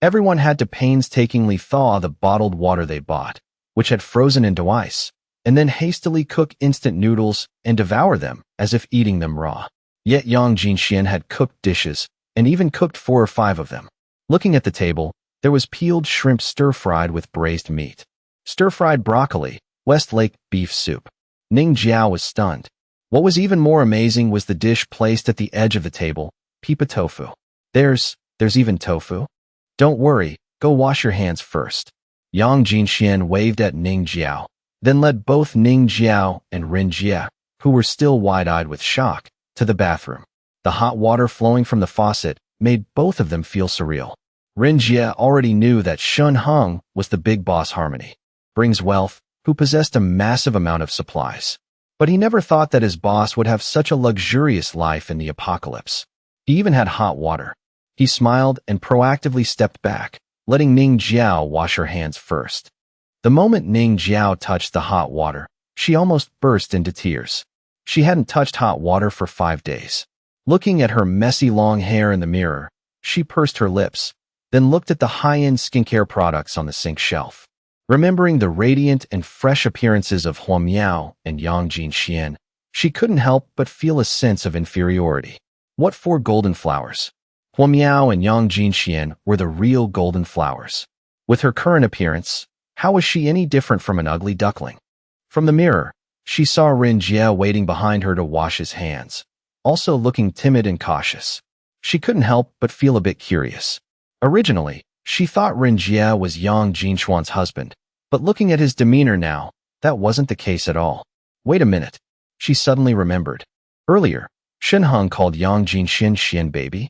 A: Everyone had to painstakingly thaw the bottled water they bought, which had frozen into ice, and then hastily cook instant noodles and devour them as if eating them raw. Yet Yang Jinxian had cooked dishes, and even cooked 4 or 5 of them. Looking at the table, there was peeled shrimp stir-fried with braised meat, stir-fried broccoli, Westlake beef soup. Ning Jiao was stunned. What was even more amazing was the dish placed at the edge of the table, pipa tofu. There's even tofu? Don't worry, go wash your hands first. Yang Jinxian waved at Ning Jiao, then led both Ning Jiao and Rin Jie, who were still wide-eyed with shock, to the bathroom. The hot water flowing from the faucet made both of them feel surreal. Rin Jie already knew that Shenheng was the big boss Harmony, brings wealth, who possessed a massive amount of supplies. But he never thought that his boss would have such a luxurious life in the apocalypse. He even had hot water. He smiled and proactively stepped back, letting Ning Jiao wash her hands first. The moment Ning Jiao touched the hot water, she almost burst into tears. She hadn't touched hot water for 5 days. Looking at her messy long hair in the mirror, she pursed her lips, then looked at the high-end skincare products on the sink shelf. Remembering the radiant and fresh appearances of Huo Miao and Yang Jinxian, she couldn't help but feel a sense of inferiority. What 4 golden flowers? Huo Miao and Yang Jinxian were the real golden flowers. With her current appearance, how was she any different from an ugly duckling? From the mirror, she saw Rin Jie waiting behind her to wash his hands, also looking timid and cautious. She couldn't help but feel a bit curious. Originally, she thought Rin Jie was Yang Jinchuan's husband, but looking at his demeanor now, that wasn't the case at all. Wait a minute. She suddenly remembered. Earlier, Shenheng called Yang Jinxian Xian baby.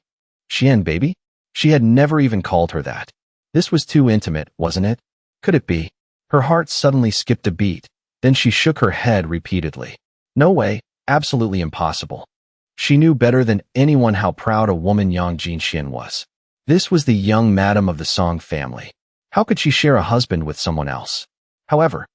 A: Xian baby? She had never even called her that. This was too intimate, wasn't it? Could it be? Her heart suddenly skipped a beat, then she shook her head repeatedly. No way, absolutely impossible. She knew better than anyone how proud a woman Yang Jinxian was. This was the young madam of the Song family. How could she share a husband with someone else? However,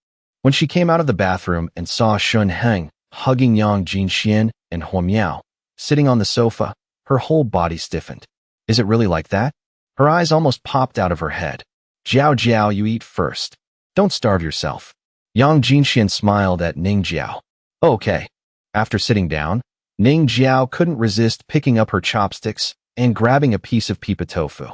A: when she came out of the bathroom and saw Shenheng hugging Yang Jinxian and Huo Miao sitting on the sofa, her whole body stiffened. Is it really like that? Her eyes almost popped out of her head. Jiao Jiao, you eat first. Don't starve yourself. Yang Jinxian smiled at Ning Jiao. Okay. After sitting down, Ning Jiao couldn't resist picking up her chopsticks and grabbing a piece of pipa tofu.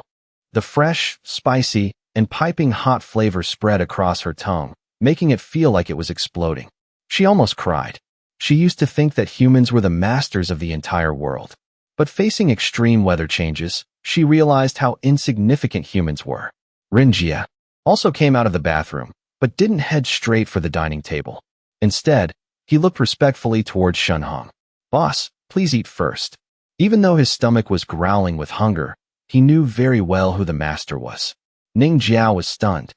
A: The fresh, spicy, and piping hot flavor spread across her tongue, making it feel like it was exploding. She almost cried. She used to think that humans were the masters of the entire world. But facing extreme weather changes, she realized how insignificant humans were. Rin Jie also came out of the bathroom, but didn't head straight for the dining table. Instead, He looked respectfully towards Shunhong. Boss, please eat first. Even though his stomach was growling with hunger, he knew very well who the master was. Ning Jiao was stunned.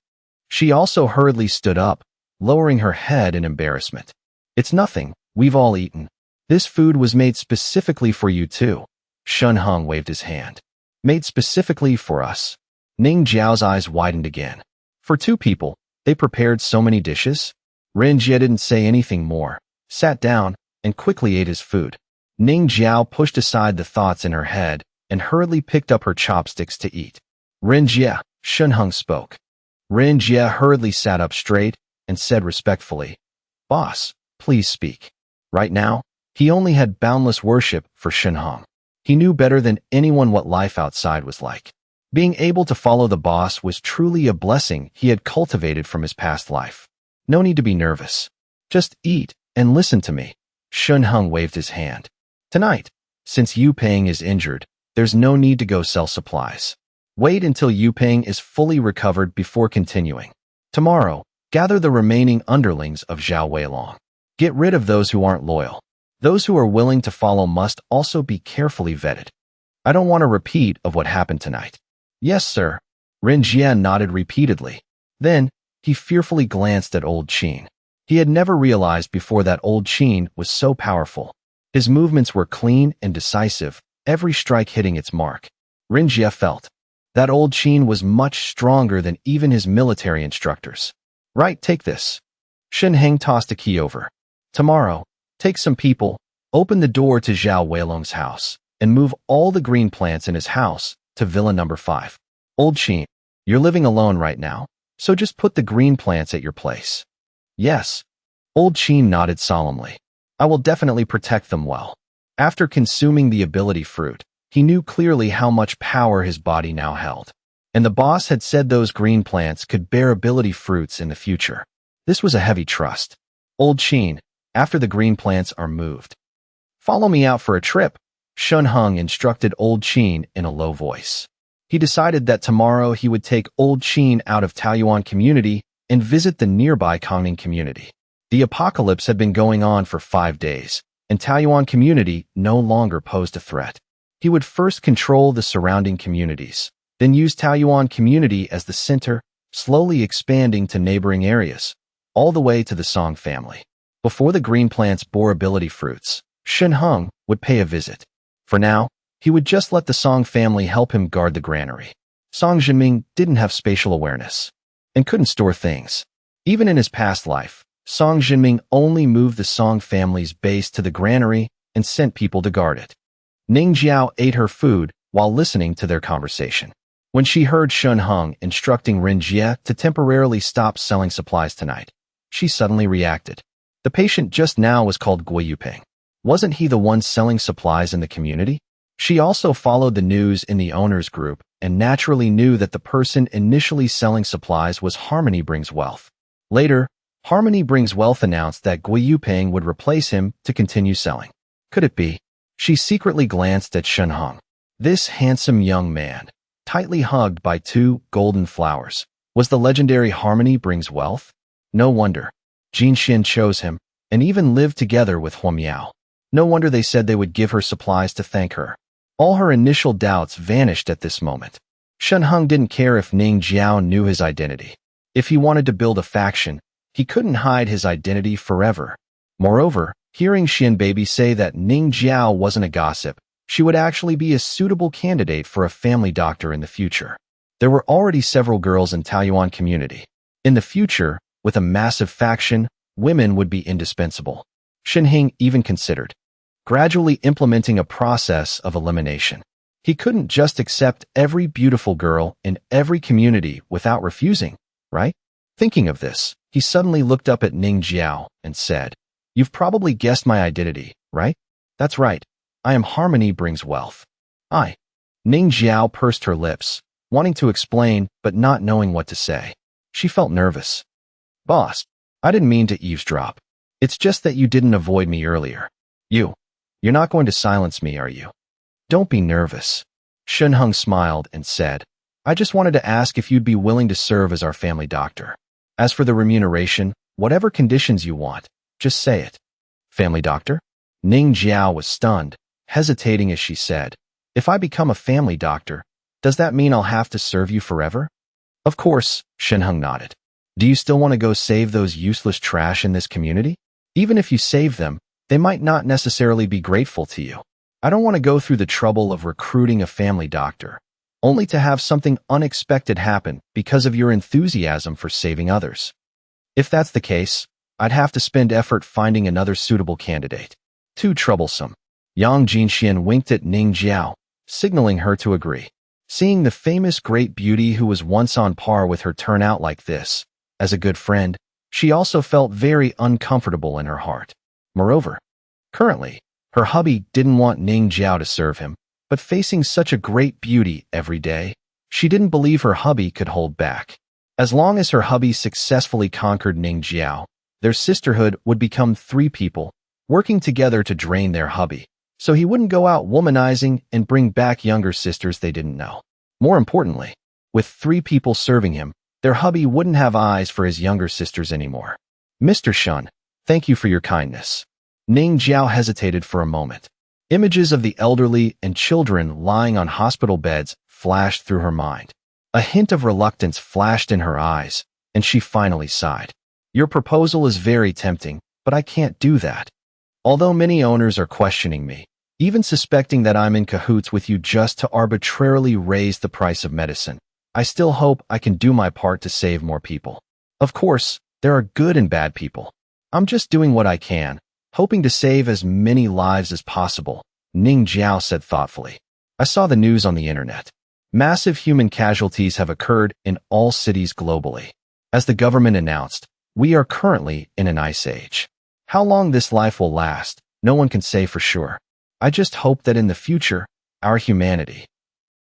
A: She also hurriedly stood up, lowering her head in embarrassment. It's nothing, we've all eaten. This food was made specifically for you too. Shunhong waved his hand. Made specifically for us. Ning Jiao's eyes widened again. For 2 people, they prepared so many dishes? Ren Jie didn't say anything more, sat down, and quickly ate his food. Ning Jiao pushed aside the thoughts in her head and hurriedly picked up her chopsticks to eat. Ren Jie, Shunhong spoke. Ren Jie hurriedly sat up straight and said respectfully, Boss, please speak. Right now, he only had boundless worship for Shunhong. He knew better than anyone what life outside was like. Being able to follow the boss was truly a blessing he had cultivated from his past life. No need to be nervous. Just eat and listen to me. Shunhong waved his hand. Tonight, since Yu Peng is injured, there's no need to go sell supplies. Wait until Yu Peng is fully recovered before continuing. Tomorrow, gather the remaining underlings of Xiao Weilong. Get rid of those who aren't loyal. Those who are willing to follow must also be carefully vetted. I don't want a repeat of what happened tonight. Yes, sir. Ren Jian nodded repeatedly. Then, he fearfully glanced at old Qin. He had never realized before that old Qin was so powerful. His movements were clean and decisive, every strike hitting its mark. Ren Jie felt that old Qin was much stronger than even his military instructors. Right, take this. Shen Heng tossed a key over. Tomorrow, take some people, open the door to Xiao Weilong's house, and move all the green plants in his house to Villa number 5. Old Qin, you're living alone right now, so just put the green plants at your place. Yes. Old Qin nodded solemnly. I will definitely protect them well. After consuming the ability fruit, he knew clearly how much power his body now held. And the boss had said those green plants could bear ability fruits in the future. This was a heavy trust. Old Qin, after the green plants are moved, follow me out for a trip, Shunhong instructed Old Qin in a low voice. He decided that tomorrow he would take Old Qin out of Taoyuan community and visit the nearby Kongning community. The apocalypse had been going on for 5 days, and Taoyuan community no longer posed a threat. He would first control the surrounding communities, then use Taoyuan community as the center, slowly expanding to neighboring areas, all the way to the Song family. Before the green plants bore ability fruits, Shunhong would pay a visit. For now, he would just let the Song family help him guard the granary. Song Jinming didn't have spatial awareness and couldn't store things. Even in his past life, Song Jinming only moved the Song family's base to the granary and sent people to guard it. Ning Jiao ate her food while listening to their conversation. When she heard Shunhong instructing Ren Jie to temporarily stop selling supplies tonight, she suddenly reacted. The patient just now was called Guo Yuping. Wasn't he the one selling supplies in the community? She also followed the news in the owners group and naturally knew that the person initially selling supplies was Harmony Brings Wealth. Later, Harmony Brings Wealth announced that Guo Yuping would replace him to continue selling. Could it be? She secretly glanced at Shunhong. This handsome young man, tightly hugged by 2 golden flowers, was the legendary Harmony Brings Wealth? No wonder. Jin Xin chose him, and even lived together with Huo Miao. No wonder they said they would give her supplies to thank her. All her initial doubts vanished at this moment. Shunhong didn't care if Ning Jiao knew his identity. If he wanted to build a faction, he couldn't hide his identity forever. Moreover, hearing Xian Baby say that Ning Jiao wasn't a gossip, she would actually be a suitable candidate for a family doctor in the future. There were already several girls in Taoyuan community. In the future, with a massive faction, women would be indispensable. Shenhing even considered gradually implementing a process of elimination. He couldn't just accept every beautiful girl in every community without refusing, right? Thinking of this, he suddenly looked up at Ning Jiao and said, "You've probably guessed my identity, right? That's right. I am Harmony Brings Wealth." Ning Jiao pursed her lips, wanting to explain but not knowing what to say. She felt nervous. "Boss, I didn't mean to eavesdrop. It's just that you didn't avoid me earlier. You're not going to silence me, are you?" "Don't be nervous." Shunhong smiled and said, "I just wanted to ask if you'd be willing to serve as our family doctor. As for the remuneration, whatever conditions you want, just say it." Family doctor? Ning Jiao was stunned, hesitating as she said, "If I become a family doctor, does that mean I'll have to serve you forever?" "Of course," Shenheng nodded. "Do you still want to go save those useless trash in this community? Even if you save them, they might not necessarily be grateful to you. I don't want to go through the trouble of recruiting a family doctor, only to have something unexpected happen because of your enthusiasm for saving others. If that's the case, I'd have to spend effort finding another suitable candidate. Too troublesome." Yang Jinxian winked at Ning Jiao, signaling her to agree. Seeing the famous great beauty who was once on par with her turn out like this, as a good friend, she also felt very uncomfortable in her heart. Moreover, currently, her hubby didn't want Ning Jiao to serve him, but facing such a great beauty every day, she didn't believe her hubby could hold back. As long as her hubby successfully conquered Ning Jiao, their sisterhood would become 3 people, working together to drain their hubby, so he wouldn't go out womanizing and bring back younger sisters they didn't know. More importantly, with 3 people serving him, their hubby wouldn't have eyes for his younger sisters anymore. "Mr. Shun, thank you for your kindness." Ning Jiao hesitated for a moment. Images of the elderly and children lying on hospital beds flashed through her mind. A hint of reluctance flashed in her eyes, and she finally sighed. "Your proposal is very tempting, but I can't do that. Although many owners are questioning me, even suspecting that I'm in cahoots with you just to arbitrarily raise the price of medicine, I still hope I can do my part to save more people. Of course, there are good and bad people. I'm just doing what I can, hoping to save as many lives as possible," Ning Jiao said thoughtfully. "I saw the news on the internet. Massive human casualties have occurred in all cities globally. As the government announced, we are currently in an ice age. How long this life will last, no one can say for sure. I just hope that in the future, our humanity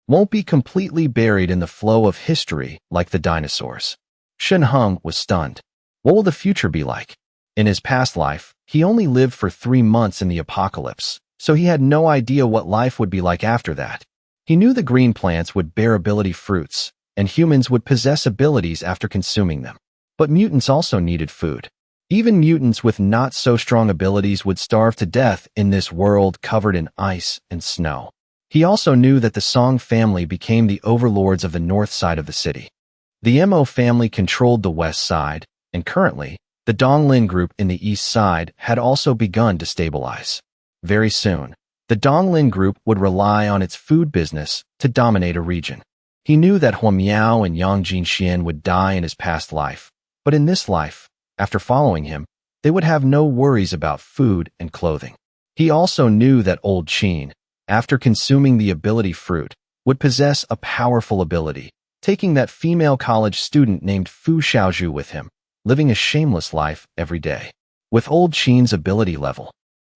A: won't be completely buried in the flow of history like the dinosaurs." Shen Heng was stunned. What will the future be like? In his past life, he only lived for 3 months in the apocalypse, so he had no idea what life would be like after that. He knew the green plants would bear ability fruits, and humans would possess abilities after consuming them. But mutants also needed food. Even mutants with not so strong abilities would starve to death in this world covered in ice and snow. He also knew that the Song family became the overlords of the north side of the city. The Mo family controlled the west side, and currently, the Donglin group in the east side had also begun to stabilize. Very soon, the Donglin group would rely on its food business to dominate a region. He knew that Huo Miao and Yang Jinxian would die in his past life, but in this life, after following him, they would have no worries about food and clothing. He also knew that old Qin, after consuming the ability fruit, would possess a powerful ability, taking that female college student named Fu Xiaozhu with him, living a shameless life every day. With old Qin's ability level,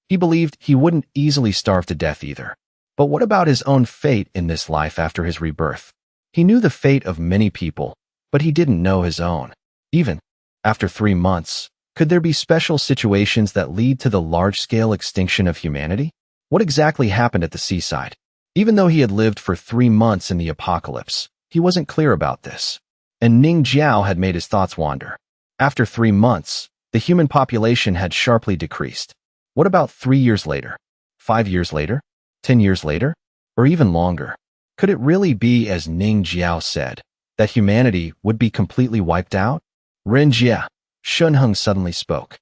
A: he believed he wouldn't easily starve to death either. But what about his own fate in this life after his rebirth? He knew the fate of many people, but he didn't know his own. Even after 3 months, could there be special situations that lead to the large-scale extinction of humanity? What exactly happened at the seaside? Even though he had lived for 3 months in the apocalypse, he wasn't clear about this. And Ning Jiao had made his thoughts wander. After 3 months, the human population had sharply decreased. What about 3 years later? 5 years later? 10 years later? Or even longer? Could it really be, as Ning Jiao said, that humanity would be completely wiped out? "Ren Jie," Shun Heng suddenly spoke.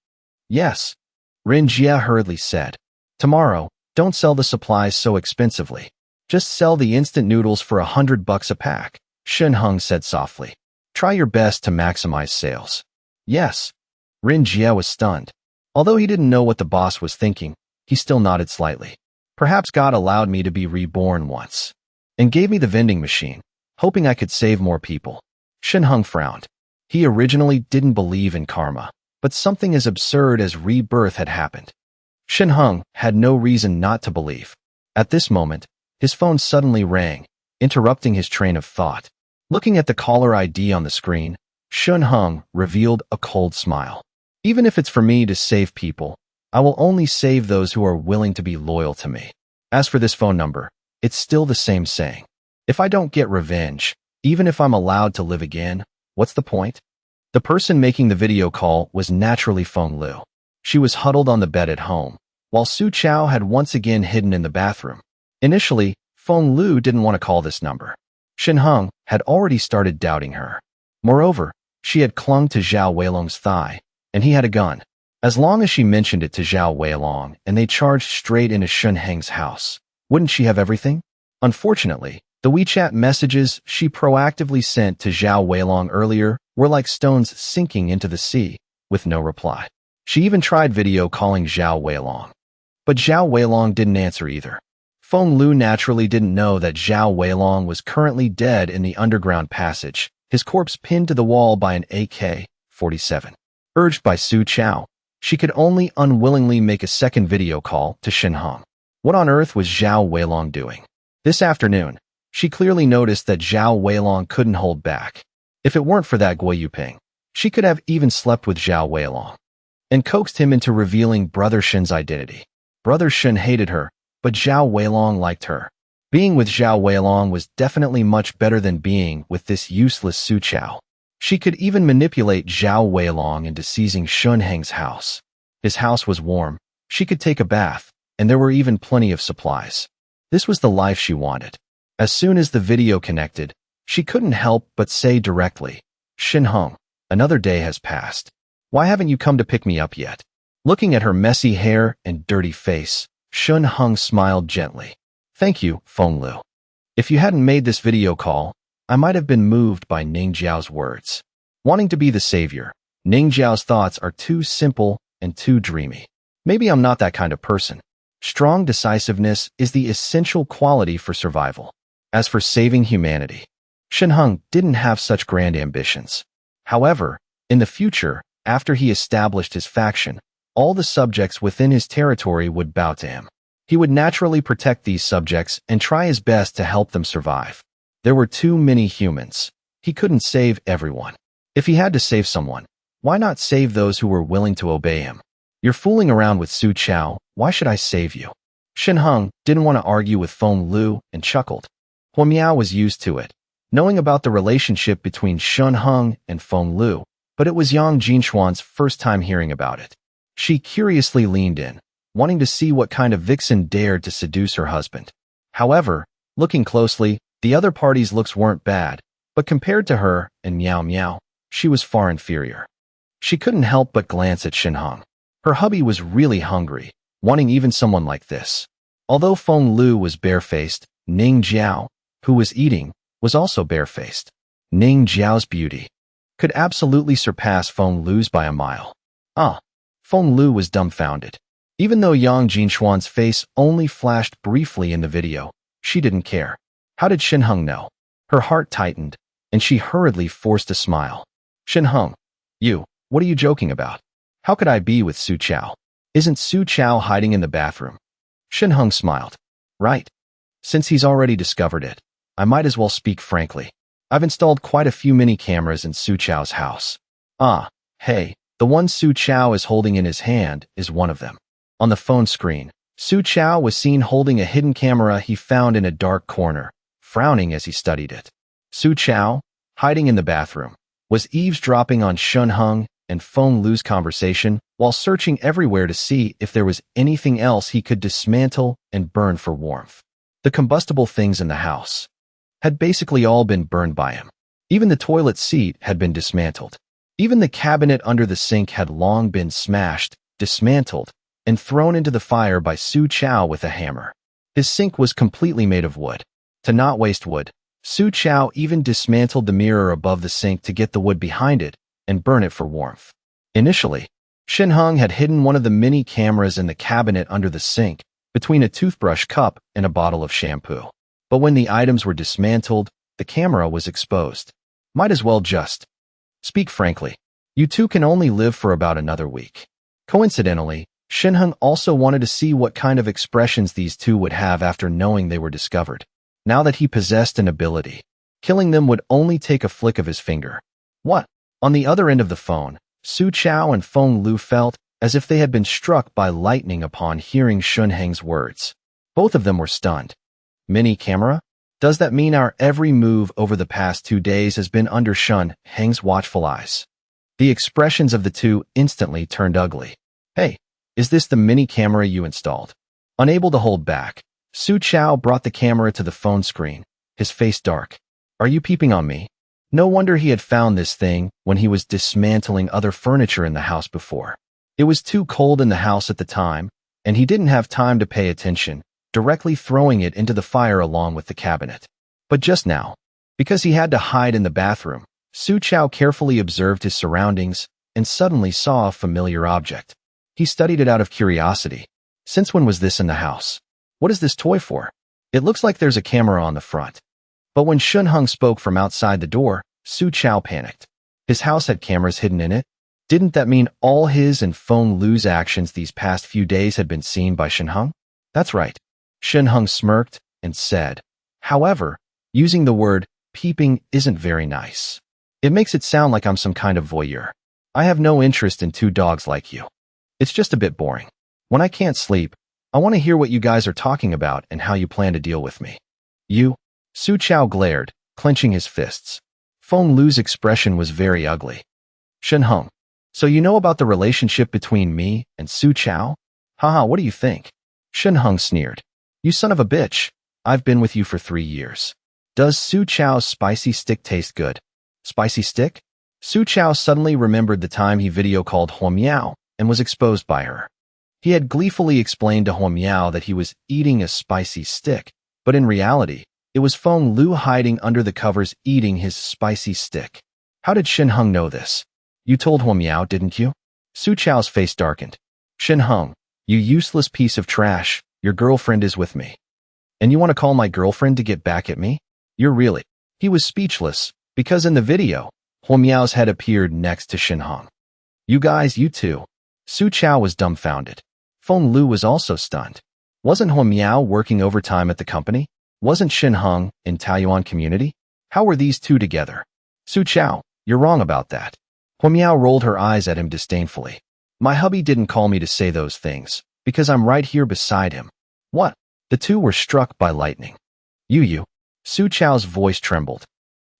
A: "Yes," Ren Jie hurriedly said. "Tomorrow, don't sell the supplies so expensively. Just sell the instant noodles for $100 a pack," Shun Heng said softly. "Try your best to maximize sales." "Yes." Ren Jie was stunned. Although he didn't know what the boss was thinking, he still nodded slightly. "Perhaps God allowed me to be reborn once, and gave me the vending machine, hoping I could save more people." Shen Heng frowned. He originally didn't believe in karma, but something as absurd as rebirth had happened. Shen Heng had no reason not to believe. At this moment, his phone suddenly rang, interrupting his train of thought. Looking at the caller ID on the screen, Shen Heng revealed a cold smile. "Even if it's for me to save people, I will only save those who are willing to be loyal to me. As for this phone number, it's still the same saying. If I don't get revenge, even if I'm allowed to live again, what's the point?" The person making the video call was naturally Fonglu. She was huddled on the bed at home, while Su Xiao had once again hidden in the bathroom. Initially, Fonglu didn't want to call this number. Shen Heng had already started doubting her. Moreover, she had clung to Zhao Weilong's thigh, and he had a gun. As long as she mentioned it to Zhao Weilong and they charged straight into Shen Heng's house, wouldn't she have everything? Unfortunately, the WeChat messages she proactively sent to Zhao Weilong earlier were like stones sinking into the sea, with no reply. She even tried video calling Zhao Weilong. But Zhao Weilong didn't answer either. Fonglu naturally didn't know that Zhao Weilong was currently dead in the underground passage, his corpse pinned to the wall by an AK-47. Urged by Su Xiao, she could only unwillingly make a second video call to Shen Heng. What on earth was Zhao Weilong doing? This afternoon, she clearly noticed that Zhao Weilong couldn't hold back. If it weren't for that Guo Yuping, she could have even slept with Zhao Weilong and coaxed him into revealing Brother Shen's identity. Brother Shen hated her, but Zhao Weilong liked her. Being with Zhao Weilong was definitely much better than being with this useless Su Xiao. She could even manipulate Zhao Weilong into seizing Shen Heng's house. His house was warm, she could take a bath, and there were even plenty of supplies. This was the life she wanted. As soon as the video connected, she couldn't help but say directly, "Shen Heng, another day has passed. Why haven't you come to pick me up yet?" Looking at her messy hair and dirty face, Shen Heng smiled gently. "Thank you, Fonglu. If you hadn't made this video call, I might have been moved by Ning Jiao's words. Wanting to be the savior, Ning Jiao's thoughts are too simple and too dreamy. Maybe I'm not that kind of person. Strong decisiveness is the essential quality for survival. As for saving humanity, Shen Heng didn't have such grand ambitions. However, in the future, after he established his faction, all the subjects within his territory would bow to him. He would naturally protect these subjects and try his best to help them survive. There were too many humans. He couldn't save everyone. If he had to save someone, why not save those who were willing to obey him? You're fooling around with Su Xiao, why should I save you? Shen Heng didn't want to argue with Fonglu and chuckled. Huo Miao was used to it, knowing about the relationship between Shen Heng and Fonglu, but it was Yang Jinshuan's first time hearing about it. She curiously leaned in, wanting to see what kind of vixen dared to seduce her husband. However, looking closely, the other party's looks weren't bad, but compared to her and Miao Miao, she was far inferior. She couldn't help but glance at Shen Heng. Her hubby was really hungry, wanting even someone like this. Although Fonglu was barefaced, Ning Jiao, who was eating, was also barefaced. Ning Jiao's beauty could absolutely surpass Fonglu's by a mile. Fonglu was dumbfounded. Even though Yang Jinshuan's face only flashed briefly in the video, she didn't care. How did Shen Heng know? Her heart tightened, and she hurriedly forced a smile. Shen Heng, what are you joking about? How could I be with Su Xiao? Isn't Su Xiao hiding in the bathroom? Shen Heng smiled. Right. Since he's already discovered it, I might as well speak frankly. I've installed quite a few mini cameras in Su Xiao's house. Hey, the one Su Xiao is holding in his hand is one of them. On the phone screen, Su Xiao was seen holding a hidden camera he found in a dark corner, frowning as he studied it. Su Xiao, hiding in the bathroom, was eavesdropping on Shen Heng and Fonglu's conversation while searching everywhere to see if there was anything else he could dismantle and burn for warmth. The combustible things in the house had basically all been burned by him. Even the toilet seat had been dismantled. Even the cabinet under the sink had long been smashed, dismantled, and thrown into the fire by Su Xiao with a hammer. His sink was completely made of wood. To not waste wood, Su Xiao even dismantled the mirror above the sink to get the wood behind it and burn it for warmth. Initially, Shen Heng had hidden one of the mini cameras in the cabinet under the sink, between a toothbrush cup and a bottle of shampoo. But when the items were dismantled, the camera was exposed. Might as well just speak frankly. You two can only live for about another week. Coincidentally, Shen Heng also wanted to see what kind of expressions these two would have after knowing they were discovered. Now that he possessed an ability, killing them would only take a flick of his finger. What? On the other end of the phone, Su Xiao and Fonglu felt as if they had been struck by lightning upon hearing Shen Heng's words. Both of them were stunned. Mini camera? Does that mean our every move over the past 2 days has been under Shen Heng's watchful eyes? The expressions of the two instantly turned ugly. Hey, is this the mini camera you installed? Unable to hold back, Xiao brought the camera to the phone screen, his face dark. Are you peeping on me? No wonder he had found this thing when he was dismantling other furniture in the house before. It was too cold in the house at the time, and he didn't have time to pay attention, directly throwing it into the fire along with the cabinet. But just now, because he had to hide in the bathroom, Xiao carefully observed his surroundings and suddenly saw a familiar object. He studied it out of curiosity. Since when was this in the house? What is this toy for? It looks like there's a camera on the front. But when Shunheng spoke from outside the door, Xiao panicked. His house had cameras hidden in it? Didn't that mean all his and Fonglu's actions these past few days had been seen by Shunheng? That's right. Shunheng smirked and said, however, using the word peeping isn't very nice. It makes it sound like I'm some kind of voyeur. I have no interest in two dogs like you. It's just a bit boring. When I can't sleep, I want to hear what you guys are talking about and how you plan to deal with me. You? Xiao glared, clenching his fists. Fonglu's expression was very ugly. Shunheng, so you know about the relationship between me and Xiao? Haha, what do you think? Shunheng sneered. You son of a bitch. I've been with you for 3 years. Does Xiao's spicy stick taste good? Spicy stick? Xiao suddenly remembered the time he video called Huamiao and was exposed by her. He had gleefully explained to Huamiao that he was eating a spicy stick, but in reality, it was Fonglu hiding under the covers eating his spicy stick. How did Shunheng know this? You told Huamiao, didn't you? Xiao's face darkened. Shunheng, you useless piece of trash, your girlfriend is with me. And you want to call my girlfriend to get back at me? You're really... He was speechless, because in the video, Huamiao's head appeared next to Shunheng. You guys, you too. Xiao was dumbfounded. Fonglu was also stunned. Wasn't Huamiao working overtime at the company? Wasn't Shunheng in Taiyuan community? How were these two together? Xiao, you're wrong about that. Huamiao rolled her eyes at him disdainfully. My hubby didn't call me to say those things, because I'm right here beside him. What? The two were struck by lightning. You. Xiao's voice trembled.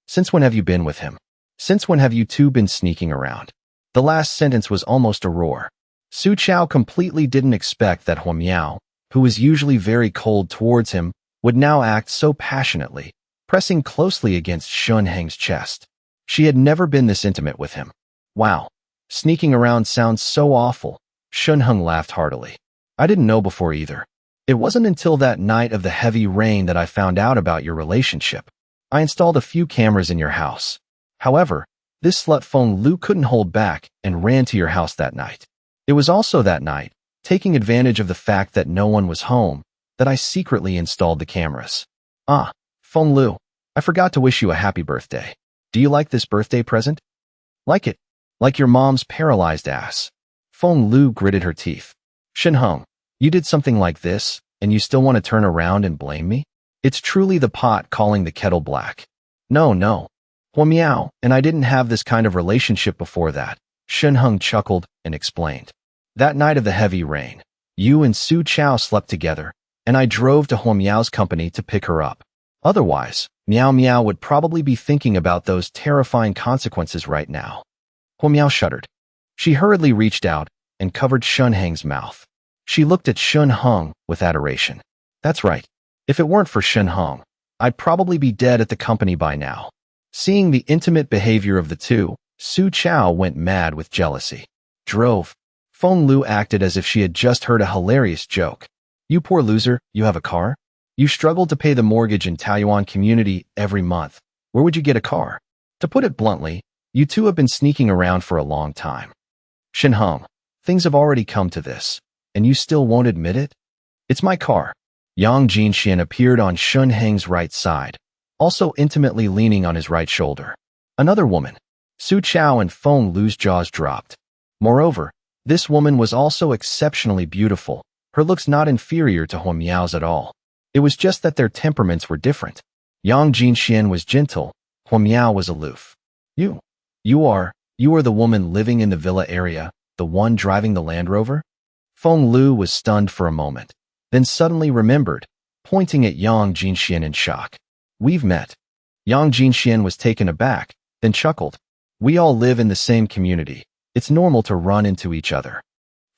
A: Since when have you been with him? Since when have you two been sneaking around? The last sentence was almost a roar. Xiao completely didn't expect that Huamiao, who was usually very cold towards him, would now act so passionately, pressing closely against Shunheng's chest. She had never been this intimate with him. Wow, sneaking around sounds so awful. Shunheng laughed heartily. I didn't know before either. It wasn't until that night of the heavy rain that I found out about your relationship. I installed a few cameras in your house. However, this slut Fonglu couldn't hold back and ran to your house that night. It was also that night, taking advantage of the fact that no one was home, that I secretly installed the cameras. Ah, Fonglu, I forgot to wish you a happy birthday. Do you like this birthday present? Like it? Like your mom's paralyzed ass. Fonglu gritted her teeth. Shunheng, you did something like this, and you still want to turn around and blame me? It's truly the pot calling the kettle black. No. Huamiao and I didn't have this kind of relationship before that. Shunheng chuckled and explained. That night of the heavy rain, you and Xiao slept together, and I drove to Huamiao's company to pick her up. Otherwise, Miao would probably be thinking about those terrifying consequences right now. Huamiao shuddered. She hurriedly reached out and covered Shunheng's mouth. She looked at Shunheng with adoration. That's right. If it weren't for Shunheng, I'd probably be dead at the company by now. Seeing the intimate behavior of the two, Xiao went mad with jealousy. Fonglu acted as if she had just heard a hilarious joke. You poor loser, you have a car? You struggled to pay the mortgage in Taiyuan community every month. Where would you get a car? To put it bluntly, you two have been sneaking around for a long time. Shunheng, things have already come to this, and you still won't admit it? It's my car. Yang Jinxian appeared on Shunheng's right side, also intimately leaning on his right shoulder. Another woman. Xiao and Fonglu's jaws dropped. Moreover, this woman was also exceptionally beautiful, her looks not inferior to Huamiao's at all. It was just that their temperaments were different. Yang Jinxian was gentle, Huamiao was aloof. You are the woman living in the villa area, the one driving the Land Rover? Fonglu was stunned for a moment, then suddenly remembered, pointing at Yang Jinxian in shock. We've met. Yang Jinxian was taken aback, then chuckled. We all live in the same community. It's normal to run into each other.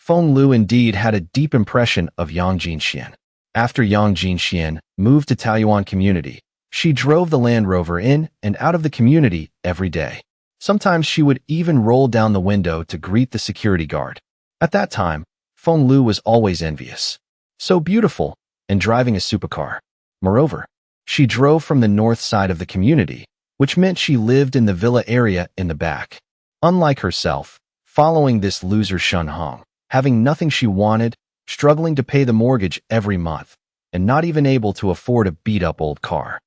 A: Fonglu indeed had a deep impression of Yang Jinxian. After Yang Jinxian moved to Taoyuan community, she drove the Land Rover in and out of the community every day. Sometimes she would even roll down the window to greet the security guard. At that time, Fonglu was always envious. So beautiful, and driving a supercar. Moreover, she drove from the north side of the community, which meant she lived in the villa area in the back. Unlike herself, following this loser Shun Hong, having nothing she wanted, struggling to pay the mortgage every month, and not even able to afford a beat-up old car.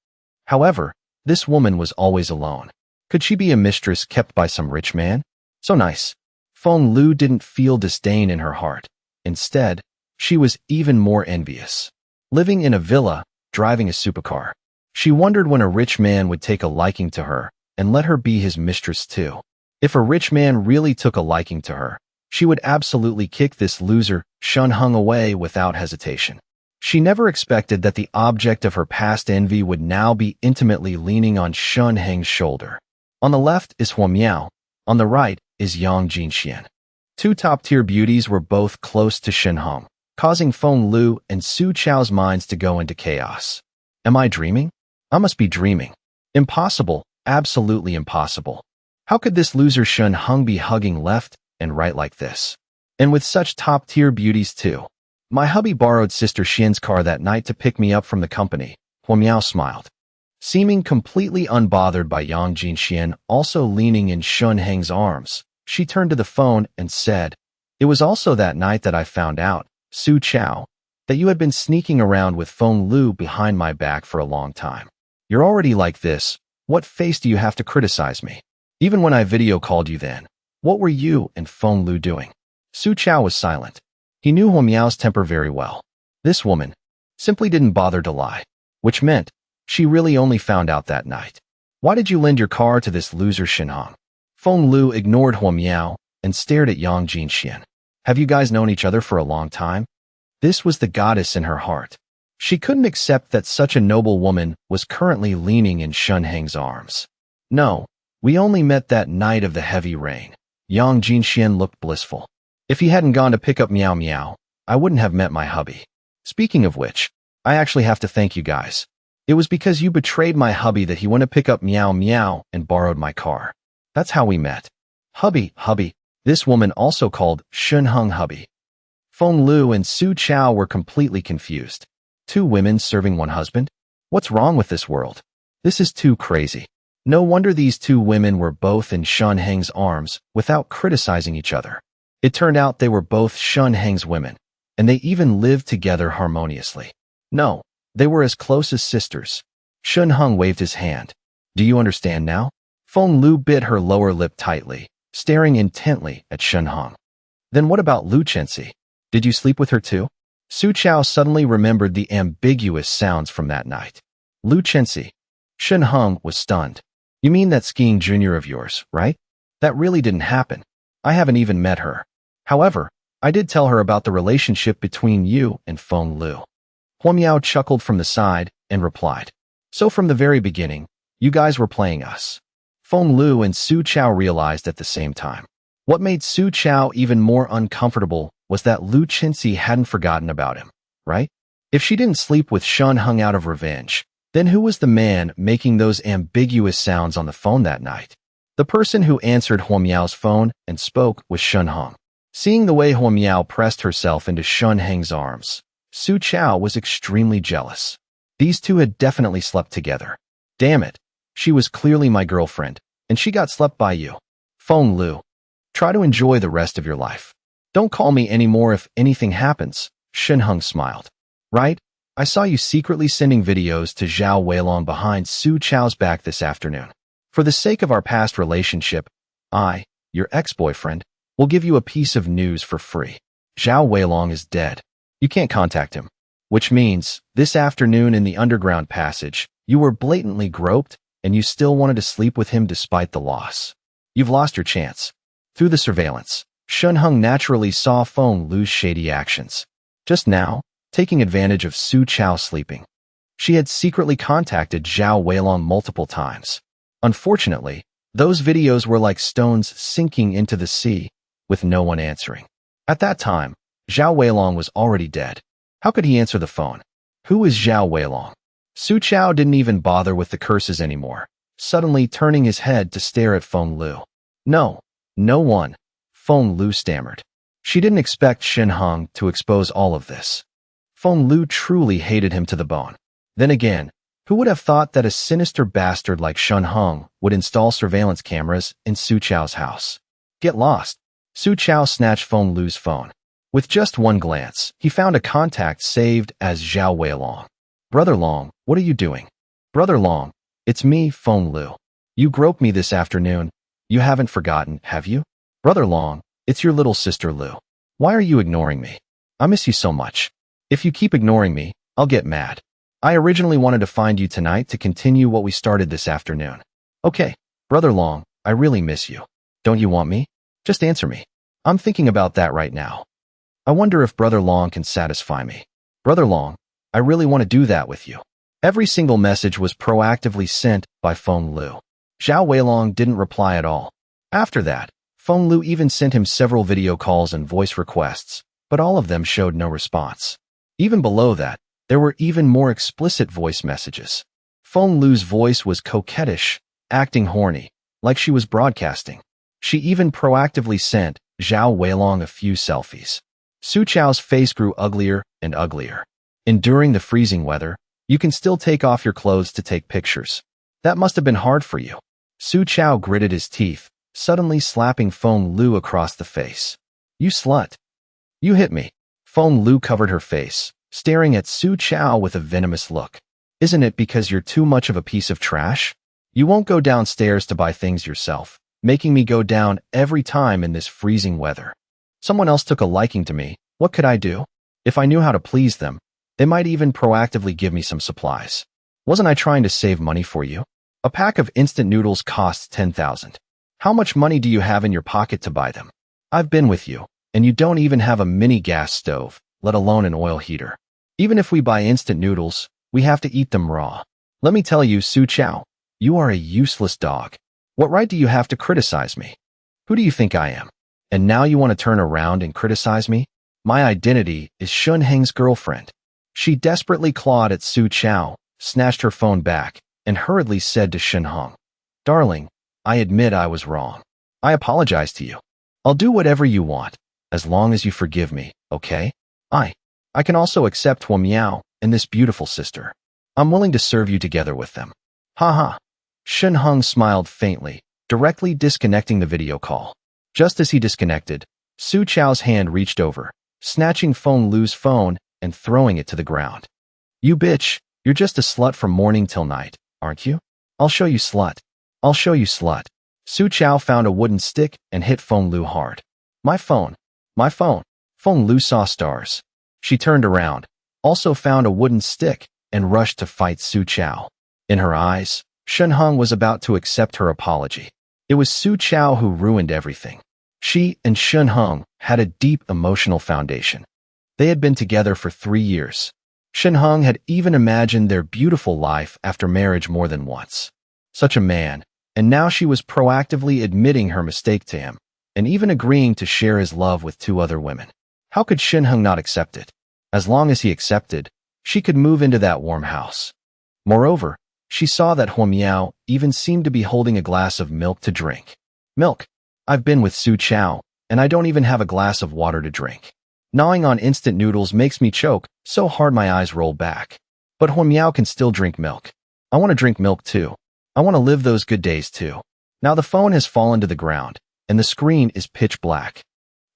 A: However, this woman was always alone. Could she be a mistress kept by some rich man? So nice. Fonglu didn't feel disdain in her heart. Instead, she was even more envious. Living in a villa, driving a supercar. She wondered when a rich man would take a liking to her and let her be his mistress too. If a rich man really took a liking to her, she would absolutely kick this loser, Shun Hong, away without hesitation. She never expected that the object of her past envy would now be intimately leaning on Shun Heng's shoulder. On the left is Hua Miao, on the right is Yang Jinxian. Two top-tier beauties were both close to Shun Hong, causing Fonglu and Su Chao's minds to go into chaos. Am I dreaming? I must be dreaming. Impossible, absolutely impossible. How could this loser Shun Hong be hugging left and right like this? And with such top-tier beauties too. My hubby borrowed Sister Xian's car that night to pick me up from the company. Hua Miao smiled. Seeming completely unbothered by Yang Jinxian also leaning in Shun Heng's arms, she turned to the phone and said, "It was also that night that I found out, Su Chao, that you had been sneaking around with Fonglu behind my back for a long time. You're already like this. What face do you have to criticize me? Even when I video called you then, what were you and Fonglu doing?" Su Chao was silent. He knew Hua Miao's temper very well. This woman simply didn't bother to lie, which meant she really only found out that night. Why did you lend your car to this loser Shun Hong? Fonglu ignored Hua Miao and stared at Yang Jinxian. Have you guys known each other for a long time? This was the goddess in her heart. She couldn't accept that such a noble woman was currently leaning in Shun Heng's arms. No, we only met that night of the heavy rain. Yang Jinxian looked blissful. If he hadn't gone to pick up Miao Miao, I wouldn't have met my hubby. Speaking of which, I actually have to thank you guys. It was because you betrayed my hubby that he went to pick up Miao Miao and borrowed my car. That's how we met. Hubby. This woman also called Shun Hong hubby. Fonglu and Su Chao were completely confused. Two women serving one husband? What's wrong with this world? This is too crazy. No wonder these two women were both in Shun Heng's arms without criticizing each other. It turned out they were both Shun Heng's women, and they even lived together harmoniously. No, they were as close as sisters. Shun Hong waved his hand. Do you understand now? Fonglu bit her lower lip tightly, staring intently at Shun Hong. Then what about Lu Chenxi? Did you sleep with her too? Su Chao suddenly remembered the ambiguous sounds from that night. Lu Chenxi. Shun Hong was stunned. You mean that skiing junior of yours, right? That really didn't happen. I haven't even met her. However, I did tell her about the relationship between you and Fonglu. Hua Miao chuckled from the side and replied, So from the very beginning, you guys were playing us. Fonglu and Su Chao realized at the same time. What made Su Chao even more uncomfortable was that Lu Chenxi hadn't forgotten about him, right? If she didn't sleep with Shun Hong out of revenge, then who was the man making those ambiguous sounds on the phone that night? The person who answered Hua Miao's phone and spoke was Shun Hong. Seeing the way Hua Miao pressed herself into Shun Heng's arms, Su Chao was extremely jealous. These two had definitely slept together. Damn it, she was clearly my girlfriend, and she got slept by you. Fonglu, try to enjoy the rest of your life. Don't call me anymore if anything happens, Shun Hong smiled. Right? I saw you secretly sending videos to Xiao Weilong behind Su Chao's back this afternoon. For the sake of our past relationship, I, your ex-boyfriend, will give you a piece of news for free. Xiao Weilong is dead. You can't contact him. Which means, this afternoon in the underground passage, you were blatantly groped, and you still wanted to sleep with him despite the loss. You've lost your chance. Through the surveillance, Shun Hong naturally saw Fonglu's shady actions. Just now, taking advantage of Su Chao sleeping, she had secretly contacted Xiao Weilong multiple times. Unfortunately, those videos were like stones sinking into the sea, with no one answering. At that time, Xiao Weilong was already dead. How could he answer the phone? Who is Xiao Weilong? Su Chao didn't even bother with the curses anymore, suddenly turning his head to stare at Fonglu. No, no one, Fonglu stammered. She didn't expect Shen Heng to expose all of this. Fonglu truly hated him to the bone. Then again, who would have thought that a sinister bastard like Shen Heng would install surveillance cameras in Su Chao's house? Get lost. Su Chao snatched Fonglu's phone. With just one glance, he found a contact saved as Xiao Weilong. Brother Long, what are you doing? Brother Long, it's me, Fonglu. You groped me this afternoon. You haven't forgotten, have you? Brother Long, it's your little sister Lu. Why are you ignoring me? I miss you so much. If you keep ignoring me, I'll get mad. I originally wanted to find you tonight to continue what we started this afternoon. Okay, Brother Long, I really miss you. Don't you want me? Just answer me. I'm thinking about that right now. I wonder if Brother Long can satisfy me. Brother Long, I really want to do that with you. Every single message was proactively sent by Fonglu. Xiao Weilong didn't reply at all. After that, Fonglu even sent him several video calls and voice requests, but all of them showed no response. Even below that, there were even more explicit voice messages. Fonglu's voice was coquettish, acting horny, like she was broadcasting. She even proactively sent Xiao Weilong a few selfies. Su Chao's face grew uglier and uglier. Enduring the freezing weather, you can still take off your clothes to take pictures. That must have been hard for you. Su Chao gritted his teeth, suddenly slapping Fonglu across the face. You slut. You hit me. Fonglu covered her face, staring at Su Chao with a venomous look. Isn't it because you're too much of a piece of trash? You won't go downstairs to buy things yourself, making me go down every time in this freezing weather. Someone else took a liking to me. What could I do? If I knew how to please them, they might even proactively give me some supplies. Wasn't I trying to save money for you? A pack of instant noodles costs 10,000. How much money do you have in your pocket to buy them? I've been with you, and you don't even have a mini gas stove, let alone an oil heater. Even if we buy instant noodles, we have to eat them raw. Let me tell you, Su Chao, you are a useless dog. What right do you have to criticize me? Who do you think I am? And now you want to turn around and criticize me? My identity is Shun Heng's girlfriend. She desperately clawed at Su Chao, snatched her phone back, and hurriedly said to Shen Heng, Darling, I admit I was wrong. I apologize to you. I'll do whatever you want, as long as you forgive me, okay? I can also accept Hua Miao and this beautiful sister. I'm willing to serve you together with them. Ha ha. Shen Heng smiled faintly, directly disconnecting the video call. Just as he disconnected, Su Chao's hand reached over, snatching Fonglu's phone and throwing it to the ground. You bitch, you're just a slut from morning till night, aren't you? I'll show you slut. I'll show you slut. Su Chao found a wooden stick and hit Fonglu hard. My phone. My phone. Fonglu saw stars. She turned around, also found a wooden stick, and rushed to fight Su Chao. In her eyes, Shen Heng was about to accept her apology. It was Su Chao who ruined everything. She and Shen Heng had a deep emotional foundation. They had been together for 3 years. Shen Heng had even imagined their beautiful life after marriage more than once. Such a man, and now she was proactively admitting her mistake to him, and even agreeing to share his love with 2 other women. How could Shen Heng not accept it? As long as he accepted, she could move into that warm house. Moreover, she saw that Hua Miao even seemed to be holding a glass of milk to drink. Milk. I've been with Su Chao, and I don't even have a glass of water to drink. Gnawing on instant noodles makes me choke so hard my eyes roll back. But Hua Miao can still drink milk. I want to drink milk too. I want to live those good days too. Now the phone has fallen to the ground, and the screen is pitch black.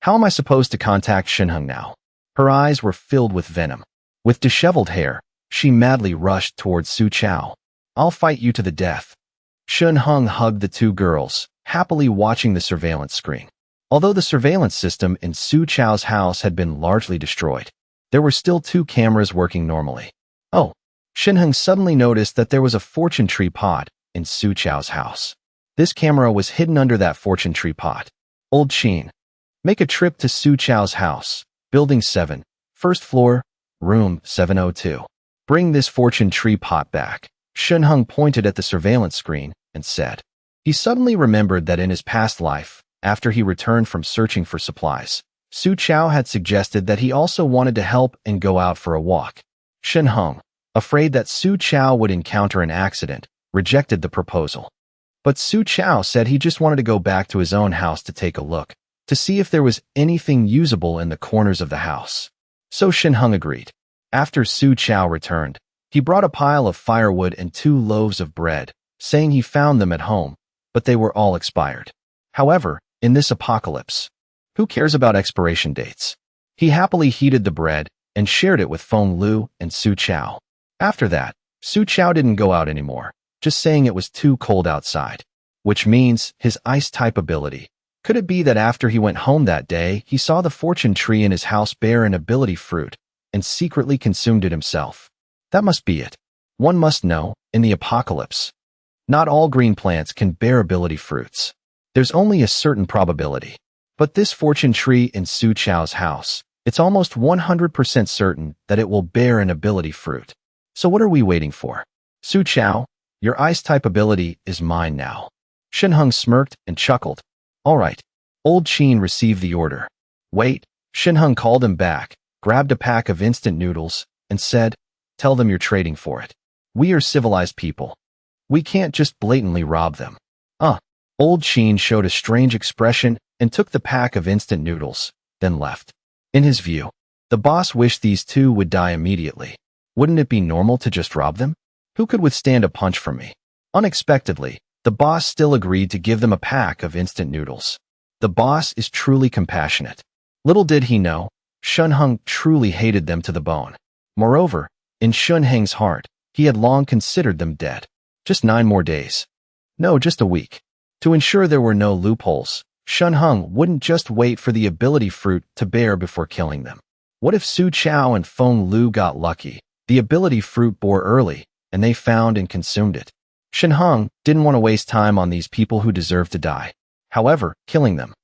A: How am I supposed to contact Shen Heng now? Her eyes were filled with venom. With disheveled hair, she madly rushed towards Su Chao. I'll fight you to the death. Shen Heng hugged the 2 girls, happily watching the surveillance screen. Although the surveillance system in Su Chao's house had been largely destroyed, there were still 2 cameras working normally. Oh, Shen Heng suddenly noticed that there was a fortune tree pot in Su Chao's house. This camera was hidden under that fortune tree pot. Old Sheen. Make a trip to Su Chao's house, Building 7, 1st floor, room 702. Bring this fortune tree pot back. Shen Heng pointed at the surveillance screen and said. He suddenly remembered that in his past life, after he returned from searching for supplies, Su Qiao had suggested that he also wanted to help and go out for a walk. Shen Heng, afraid that Su Qiao would encounter an accident, rejected the proposal. But Su Qiao said he just wanted to go back to his own house to take a look, to see if there was anything usable in the corners of the house. So Shen Heng agreed. After Su Qiao returned, he brought a pile of firewood and 2 loaves of bread, saying he found them at home, but they were all expired. However, in this apocalypse, who cares about expiration dates? He happily heated the bread and shared it with Fonglu and Su Qiao. After that, Su Qiao didn't go out anymore, just saying it was too cold outside, which means his ice-type ability. Could it be that after he went home that day, he saw the fortune tree in his house bear an ability fruit and secretly consumed it himself? That must be it. One must know, in the apocalypse, not all green plants can bear ability fruits. There's only a certain probability. But this fortune tree in Su Qiao's house, it's almost 100% certain that it will bear an ability fruit. So what are we waiting for? Su Qiao, your ice-type ability is mine now. Shen Heng smirked and chuckled. All right. Old Qin received the order. Wait, Shen Heng called him back, grabbed a pack of instant noodles, and said, tell them you're trading for it. We are civilized people. We can't just blatantly rob them. Old Qin showed a strange expression and took the pack of instant noodles, then left. In his view, the boss wished these 2 would die immediately. Wouldn't it be normal to just rob them? Who could withstand a punch from me? Unexpectedly, the boss still agreed to give them a pack of instant noodles. The boss is truly compassionate. Little did he know, Shen Heng truly hated them to the bone. Moreover, in Shen Heng's heart, he had long considered them dead. Just 9 more days. No, just a week. To ensure there were no loopholes, Shen Heng wouldn't just wait for the ability fruit to bear before killing them. What if Su Qiao and Fonglu got lucky? The ability fruit bore early, and they found and consumed it. Shen Heng didn't want to waste time on these people who deserved to die. However, killing them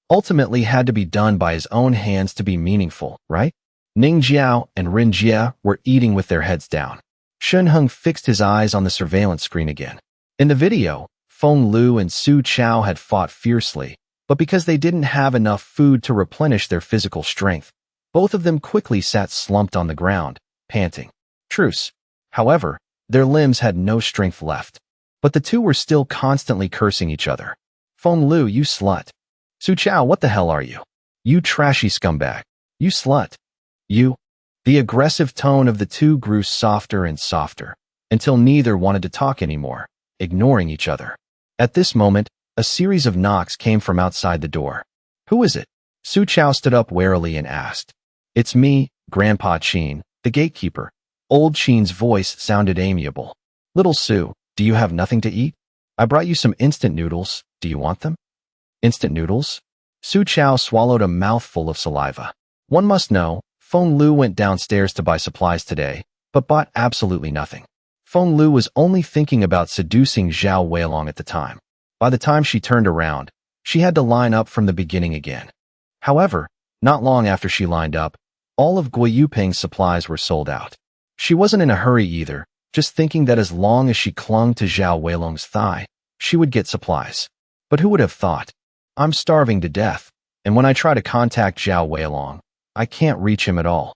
A: ultimately had to be done by his own hands to be meaningful, right? Ning Jiao and Rin Jia were eating with their heads down. Shen Heng fixed his eyes on the surveillance screen again. In the video, Fonglu and Su Qiao had fought fiercely, but because they didn't have enough food to replenish their physical strength, both of them quickly sat slumped on the ground, panting. Truce. However, their limbs had no strength left. But the 2 were still constantly cursing each other. Fonglu, you slut. Su Qiao, what the hell are you? You trashy scumbag. You slut. You. The aggressive tone of the 2 grew softer and softer, until neither wanted to talk anymore, ignoring each other. At this moment, a series of knocks came from outside the door. Who is it? Su Qiao stood up warily and asked. It's me, Grandpa Qin, the gatekeeper. Old Qin's voice sounded amiable. Little Su, do you have nothing to eat? I brought you some instant noodles. Do you want them? Instant noodles? Su Qiao swallowed a mouthful of saliva. One must know, Fonglu went downstairs to buy supplies today, but bought absolutely nothing. Fonglu was only thinking about seducing Xiao Weilong at the time. By the time she turned around, she had to line up from the beginning again. However, not long after she lined up, all of Gui Yuping's supplies were sold out. She wasn't in a hurry either, just thinking that as long as she clung to Xiao Weilong's thigh, she would get supplies. But who would have thought? I'm starving to death, and when I try to contact Xiao Weilong, I can't reach him at all.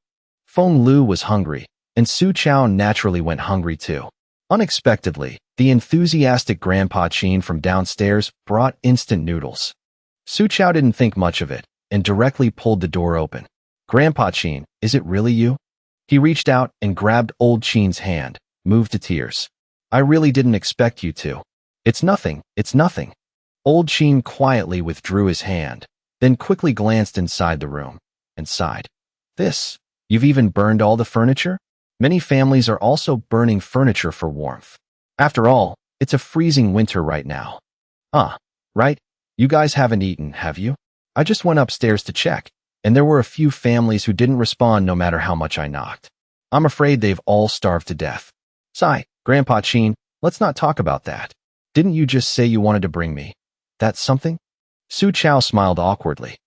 A: Fonglu was hungry, and Su Qiao naturally went hungry too. Unexpectedly, the enthusiastic Grandpa Qin from downstairs brought instant noodles. Su Qiao didn't think much of it, and directly pulled the door open. Grandpa Qin, is it really you? He reached out and grabbed old Qin's hand, moved to tears. I really didn't expect you to. It's nothing, it's nothing. Old Qin quietly withdrew his hand, then quickly glanced inside the room, and sighed. This, you've even burned all the furniture? Many families are also burning furniture for warmth. After all, it's a freezing winter right now. Right? You guys haven't eaten, have you? I just went upstairs to check, and there were a few families who didn't respond no matter how much I knocked. I'm afraid they've all starved to death. Sigh, Grandpa Qin, let's not talk about that. Didn't you just say you wanted to bring me that something? Su Qiao smiled awkwardly.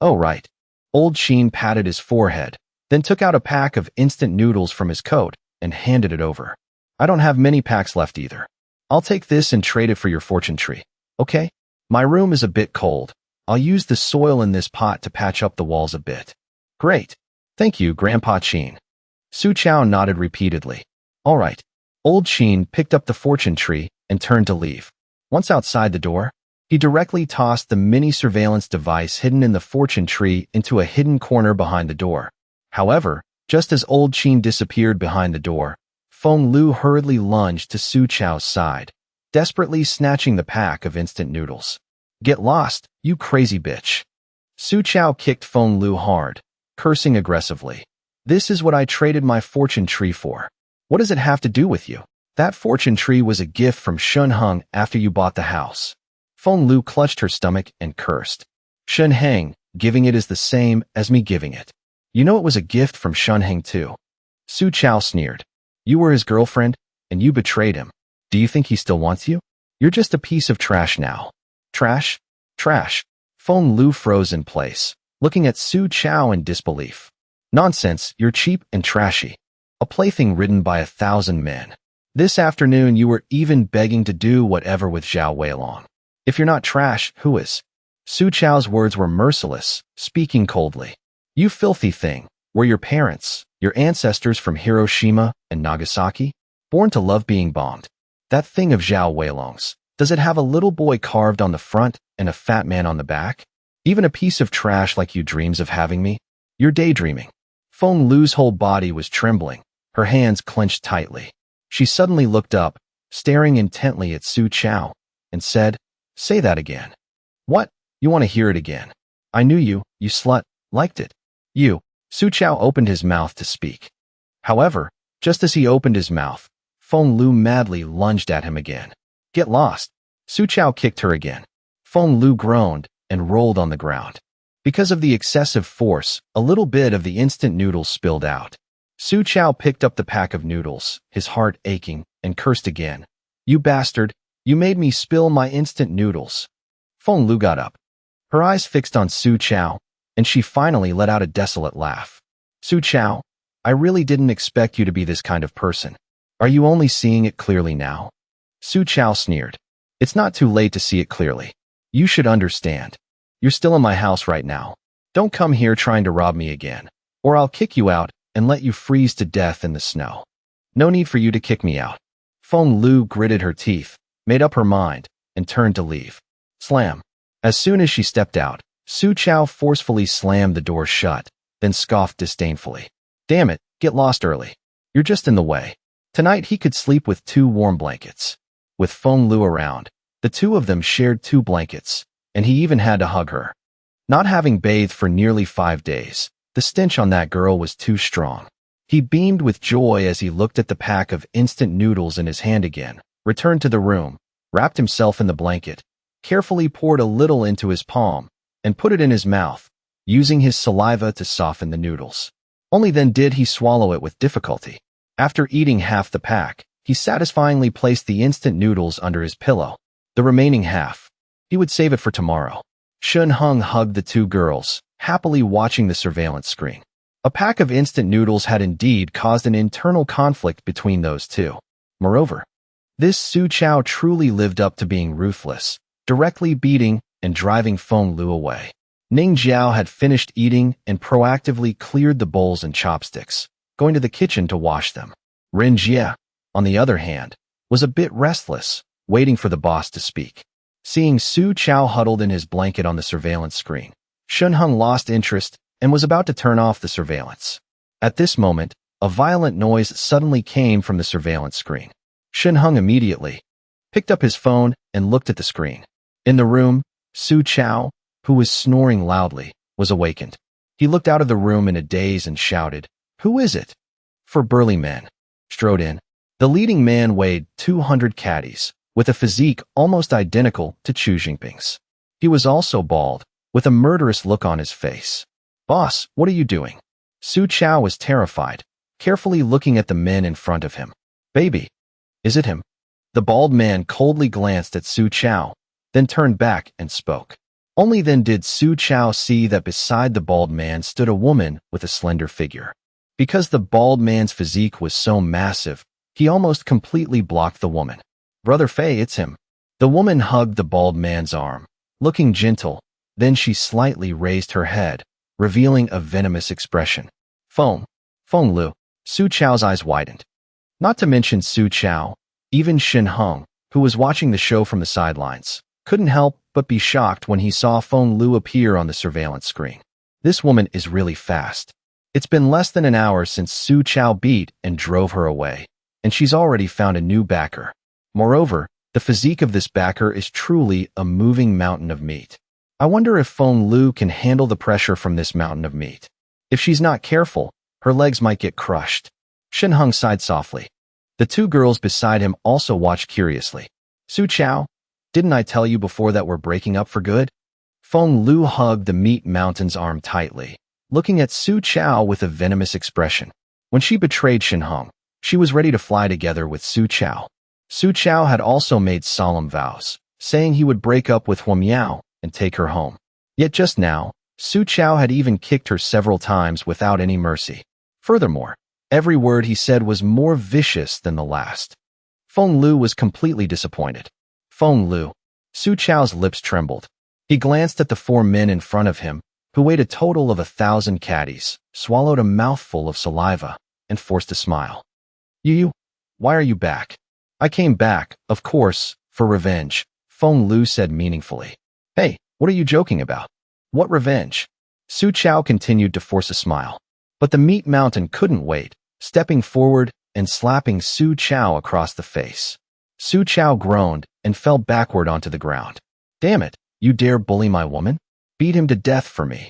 A: Oh, right. Old Qin patted his forehead, then took out a pack of instant noodles from his coat and handed it over. I don't have many packs left either. I'll take this and trade it for your fortune tree, okay? My room is a bit cold. I'll use the soil in this pot to patch up the walls a bit. Great. Thank you, Grandpa Qin. Su Qiao nodded repeatedly. All right. Old Qin picked up the fortune tree and turned to leave. Once outside the door, he directly tossed the mini surveillance device hidden in the fortune tree into a hidden corner behind the door. However, just as Old Qin disappeared behind the door, Fonglu hurriedly lunged to Su Qiao's side, desperately snatching the pack of instant noodles. Get lost, you crazy bitch. Su Qiao kicked Fonglu hard, cursing aggressively. This is what I traded my fortune tree for. What does it have to do with you? That fortune tree was a gift from Shunheng after you bought the house. Fonglu clutched her stomach and cursed. Shunheng, giving it is the same as me giving it. You know it was a gift from Shunheng too. Su Qiao sneered. You were his girlfriend, and you betrayed him. Do you think he still wants you? You're just a piece of trash now. Trash? Trash. Fonglu froze in place, looking at Su Qiao in disbelief. Nonsense, you're cheap and trashy. A plaything ridden by 1,000 men. This afternoon you were even begging to do whatever with Xiao Weilong. If you're not trash, who is? Su Qiao's words were merciless, speaking coldly. You filthy thing, were your parents, your ancestors from Hiroshima and Nagasaki, born to love being bombed? That thing of Xiao Weilong's, does it have a little boy carved on the front and a fat man on the back? Even a piece of trash like you dreams of having me? You're daydreaming. Fonglu's whole body was trembling, her hands clenched tightly. She suddenly looked up, staring intently at Su Qiao, and said, Say that again. What? You want to hear it again? I knew you slut, liked it. You. Su Qiao opened his mouth to speak. However, just as he opened his mouth, Fonglu madly lunged at him again. Get lost. Su Qiao kicked her again. Fonglu groaned and rolled on the ground. Because of the excessive force, a little bit of the instant noodles spilled out. Su Qiao picked up the pack of noodles, his heart aching, and cursed again. You bastard, you made me spill my instant noodles. Fonglu got up. Her eyes fixed on Su Qiao, and she finally let out a desolate laugh. Su Qiao, I really didn't expect you to be this kind of person. Are you only seeing it clearly now? Su Qiao sneered. It's not too late to see it clearly. You should understand. You're still in my house right now. Don't come here trying to rob me again, or I'll kick you out and let you freeze to death in the snow. No need for you to kick me out. Fonglu gritted her teeth, made up her mind, and turned to leave. Slam. As soon as she stepped out, Su Qiao forcefully slammed the door shut, then scoffed disdainfully. Damn it, get lost early. You're just in the way. Tonight he could sleep with 2 warm blankets. With Fonglu around, the two of them shared 2 blankets, and he even had to hug her. Not having bathed for nearly 5 days, the stench on that girl was too strong. He beamed with joy as he looked at the pack of instant noodles in his hand again, returned to the room, wrapped himself in the blanket, carefully poured a little into his palm, and put it in his mouth, using his saliva to soften the noodles. Only then did he swallow it with difficulty. After eating half the pack, he satisfyingly placed the instant noodles under his pillow. The remaining half, he would save it for tomorrow. Shunheng hugged the 2 girls, happily watching the surveillance screen. A pack of instant noodles had indeed caused an internal conflict between those two. Moreover, this Su Qiao truly lived up to being ruthless, directly beating and driving Fonglu away. Ning Jiao had finished eating and proactively cleared the bowls and chopsticks, going to the kitchen to wash them. Ren Jie, on the other hand, was a bit restless, waiting for the boss to speak. Seeing Su Qiao huddled in his blanket on the surveillance screen, Shunheng lost interest and was about to turn off the surveillance. At this moment, a violent noise suddenly came from the surveillance screen. Shunheng immediately picked up his phone and looked at the screen. In the room, Su Qiao, who was snoring loudly, was awakened. He looked out of the room in a daze and shouted, "Who is it?" 4 burly men strode in. The leading man weighed 200 caddies, with a physique almost identical to Xu Jinping's. He was also bald, with a murderous look on his face. "Boss, what are you doing?" Su Qiao was terrified, carefully looking at the men in front of him. "Baby, is it him?" The bald man coldly glanced at Su Qiao, then turned back and spoke. Only then did Su Qiao see that beside the bald man stood a woman with a slender figure. Because the bald man's physique was so massive, he almost completely blocked the woman. "Brother Fei, it's him." The woman hugged the bald man's arm, looking gentle, Then she slightly raised her head, revealing a venomous expression. Fonglu. Su Chao's eyes widened. Not to mention Su Chao, even Shin Hung, who was watching the show from the sidelines, couldn't help but be shocked when he saw Fonglu appear on the surveillance screen. This woman is really fast. It's been less than an hour since Su Chao beat and drove her away, and she's already found a new backer. Moreover, the physique of this backer is truly a moving mountain of meat. I wonder if Fonglu can handle the pressure from this mountain of meat. If she's not careful, her legs might get crushed. Shin Hung sighed softly. The two girls beside him also watched curiously. Su Chao, didn't I tell you before that we're breaking up for good? Fonglu hugged the meat mountain's arm tightly, looking at Su Chao with a venomous expression. When she betrayed Shin Hung, she was ready to fly together with Su Chao. Su Chao had also made solemn vows, saying he would break up with Hua Miao and take her home. Yet just now, Su Chao had even kicked her several times without any mercy. Furthermore, every word he said was more vicious than the last. Fonglu was completely disappointed. Fonglu. Su Chao's lips trembled. He glanced at the four men in front of him, who weighed a total of 1,000 caddies, swallowed a mouthful of saliva, and forced a smile. You, why are you back? I came back, of course, for revenge, Fonglu said meaningfully. Hey, what are you joking about? What revenge? Su Chao continued to force a smile. But the meat mountain couldn't wait, stepping forward and slapping Su Chao across the face. Su Chao groaned and fell backward onto the ground. Damn it, you dare bully my woman? Beat him to death for me.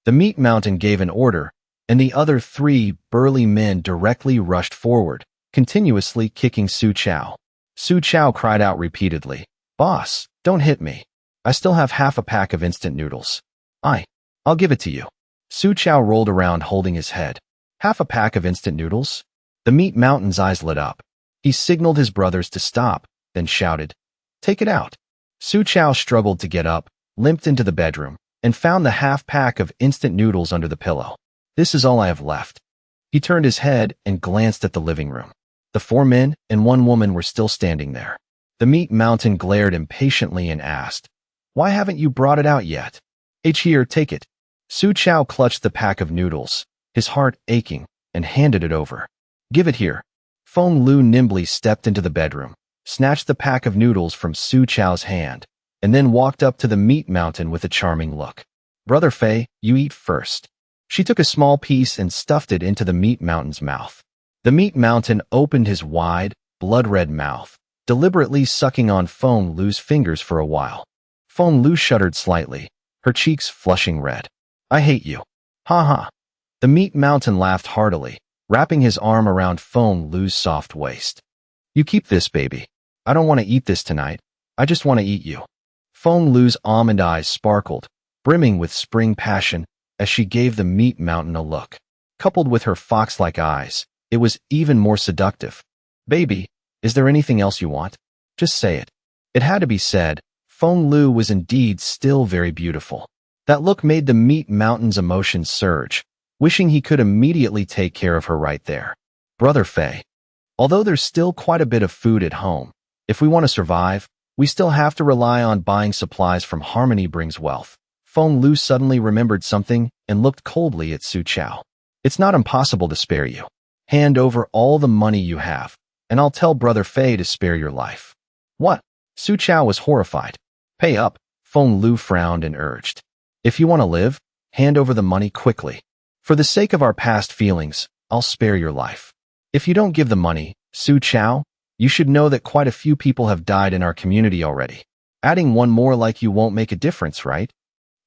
A: The meat mountain gave an order, and the other three burly men directly rushed forward, continuously kicking Su Chao. Su Chao cried out repeatedly, Boss, don't hit me. I still have half a pack of instant noodles. I'll give it to you. Su Chao rolled around holding his head. Half a pack of instant noodles? The meat mountain's eyes lit up. He signaled his brothers to stop, then shouted, Take it out. Su Chao struggled to get up, limped into the bedroom, and found the half pack of instant noodles under the pillow. This is all I have left. He turned his head and glanced at the living room. The four men and one woman were still standing there. The meat mountain glared impatiently and asked, Why haven't you brought it out yet? Here, take it. Su Chao clutched the pack of noodles, his heart aching, and handed it over. Give it here. Fonglu nimbly stepped into the bedroom, snatched the pack of noodles from Su Chao's hand, and then walked up to the meat mountain with a charming look. Brother Fei, you eat first. She took a small piece and stuffed it into the meat mountain's mouth. The meat mountain opened his wide, blood-red mouth, deliberately sucking on Fonglu's fingers for a while. Fonglu shuddered slightly, her cheeks flushing red. I hate you. Ha ha. The meat mountain laughed heartily, wrapping his arm around Fonglu's soft waist. You keep this, baby. I don't want to eat this tonight. I just want to eat you. Fonglu's almond eyes sparkled, brimming with spring passion, as she gave the meat mountain a look. Coupled with her fox-like eyes, it was even more seductive. Baby, is there anything else you want? Just say it. It had to be said, Fonglu was indeed still very beautiful. That look made the meat mountain's emotions surge, wishing he could immediately take care of her right there. Brother Fei. Although there's still quite a bit of food at home, if we want to survive, we still have to rely on buying supplies from Harmony Brings Wealth. Fonglu suddenly remembered something and looked coldly at Su Chao. It's not impossible to spare you. Hand over all the money you have, and I'll tell Brother Fei to spare your life. What? Su Chao was horrified. Pay up, Fonglu frowned and urged. If you want to live, hand over the money quickly. For the sake of our past feelings, I'll spare your life. If you don't give the money, Su Chao, you should know that quite a few people have died in our community already. Adding one more like you won't make a difference, right?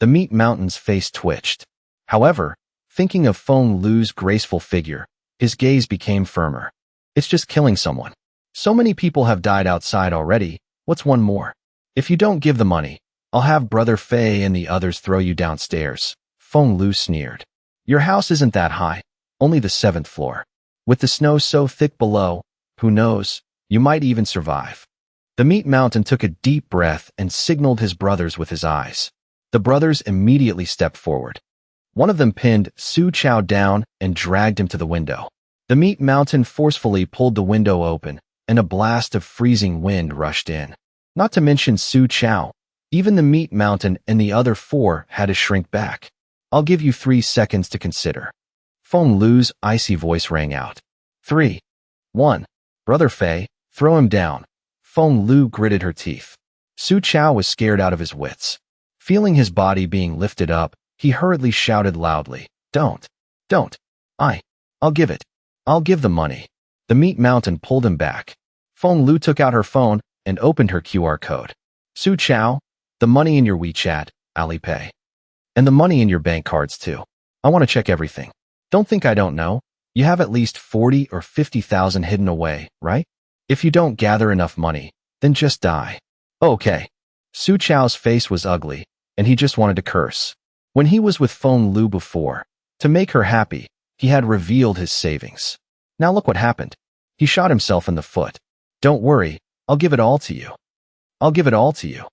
A: The meat mountain's face twitched. However, thinking of Fonglu's graceful figure, his gaze became firmer. It's just killing someone. So many people have died outside already, what's one more? If you don't give the money, I'll have Brother Fei and the others throw you downstairs, Fonglu sneered. Your house isn't that high, only the 7th floor. With the snow so thick below, who knows, you might even survive. The meat mountain took a deep breath and signaled his brothers with his eyes. The brothers immediately stepped forward. One of them pinned Su Chao down and dragged him to the window. The meat mountain forcefully pulled the window open, and a blast of freezing wind rushed in. Not to mention Su Chao, Even the meat mountain and the other 4 had to shrink back. I'll give you 3 seconds to consider. Fonglu's icy voice rang out. 3, 1. Brother Fei, throw him down. Fonglu gritted her teeth. Xiao was scared out of his wits. Feeling his body being lifted up, he hurriedly shouted loudly, Don't. I'll give it. I'll give the money. The meat mountain pulled him back. Fonglu took out her phone and opened her QR code. Xiao, the money in your WeChat, Alipay. And the money in your bank cards too. I want to check everything. Don't think I don't know. You have at least 40 or 50,000 hidden away, right? If you don't gather enough money, then just die. Okay. Xiao's face was ugly, and he just wanted to curse. When he was with Fonglu before, to make her happy, he had revealed his savings. Now look what happened. He shot himself in the foot. Don't worry, I'll give it all to you. I'll give it all to you.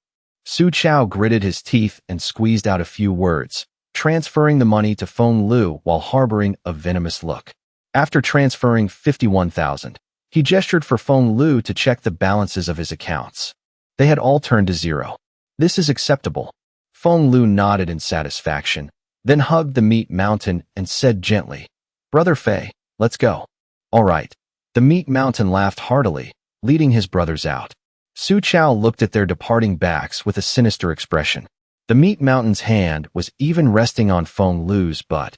A: Xiao gritted his teeth and squeezed out a few words, transferring the money to Fonglu while harboring a venomous look. After transferring 51,000, he gestured for Fonglu to check the balances of his accounts. They had all turned to 0. This is acceptable. Fonglu nodded in satisfaction, then hugged the meat mountain and said gently, Brother Fei, let's go. All right. The meat mountain laughed heartily, leading his brothers out. Xiao looked at their departing backs with a sinister expression. The meat mountain's hand was even resting on Fonglu's butt.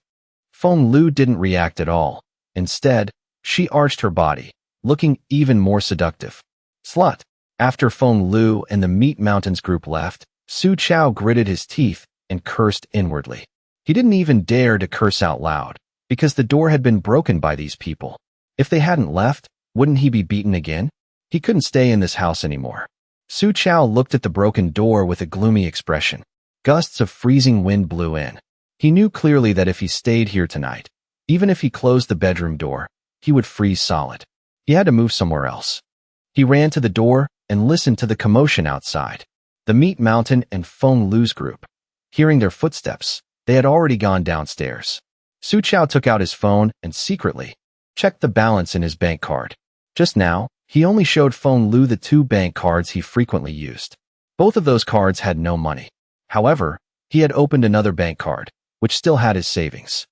A: Fonglu didn't react at all. Instead, she arched her body, looking even more seductive. Slut. After Fonglu and the meat mountain's group left, Xiao gritted his teeth and cursed inwardly. He didn't even dare to curse out loud, because the door had been broken by these people. If they hadn't left, wouldn't he be beaten again? He couldn't stay in this house anymore. Xiao looked at the broken door with a gloomy expression. Gusts of freezing wind blew in. He knew clearly that if he stayed here tonight, even if he closed the bedroom door, he would freeze solid. He had to move somewhere else. He ran to the door and listened to the commotion outside. The meat mountain and Fonglu's group. Hearing their footsteps, they had already gone downstairs. Xiao took out his phone and secretly checked the balance in his bank card. Just now, he only showed Fonglu the 2 bank cards he frequently used. Both of those cards had no money. However, he had opened another bank card, which still had his savings.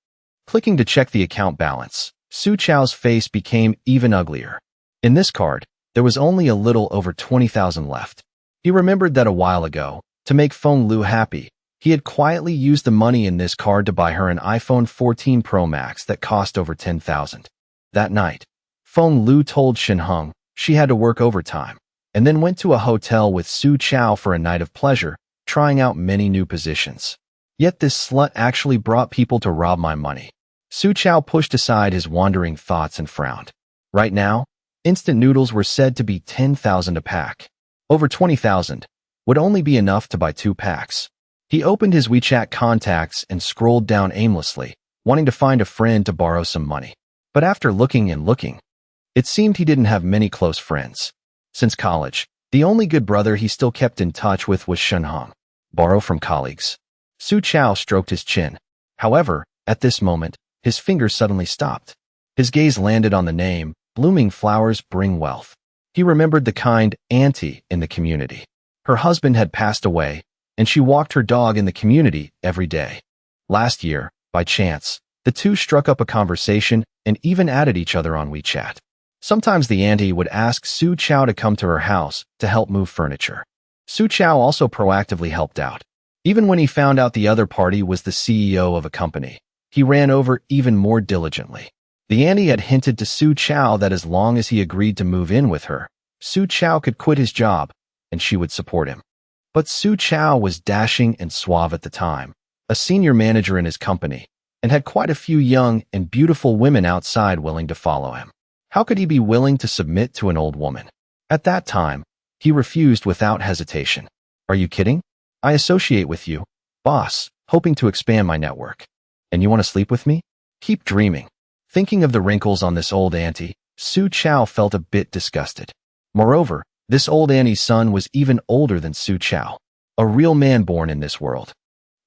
A: Clicking to check the account balance, Xiao's face became even uglier. In this card, there was only a little over 20,000 left. He remembered that a while ago, to make Fonglu happy, he had quietly used the money in this card to buy her an iPhone 14 Pro Max that cost over 10,000. That night, Fonglu told Shinheng she had to work overtime, and then went to a hotel with Xiao for a night of pleasure, trying out many new positions. Yet this slut actually brought people to rob my money. Xiao pushed aside his wandering thoughts and frowned. Right now, instant noodles were said to be 10,000 a pack. Over 20,000 would only be enough to buy 2 packs. He opened his WeChat contacts and scrolled down aimlessly, wanting to find a friend to borrow some money. But after looking and looking, it seemed he didn't have many close friends. Since college, the only good brother he still kept in touch with was Shinheng. Borrow from colleagues. Xiao stroked his chin. However, at this moment, his fingers suddenly stopped. His gaze landed on the name, Blooming Flowers Bring Wealth. He remembered the kind auntie in the community. Her husband had passed away, and she walked her dog in the community every day. Last year, by chance, the two struck up a conversation and even added each other on WeChat. Sometimes the auntie would ask Xiao to come to her house to help move furniture. Xiao also proactively helped out. Even when he found out the other party was the CEO of a company, he ran over even more diligently. The auntie had hinted to Xiao that as long as he agreed to move in with her, Xiao could quit his job, and she would support him. But Xiao was dashing and suave at the time, a senior manager in his company, and had quite a few young and beautiful women outside willing to follow him. How could he be willing to submit to an old woman? At that time, he refused without hesitation. Are you kidding? I associate with you, boss, hoping to expand my network. And you want to sleep with me? Keep dreaming. Thinking of the wrinkles on this old auntie, Xiao felt a bit disgusted. Moreover, this old auntie's son was even older than Xiao, a real man born in this world.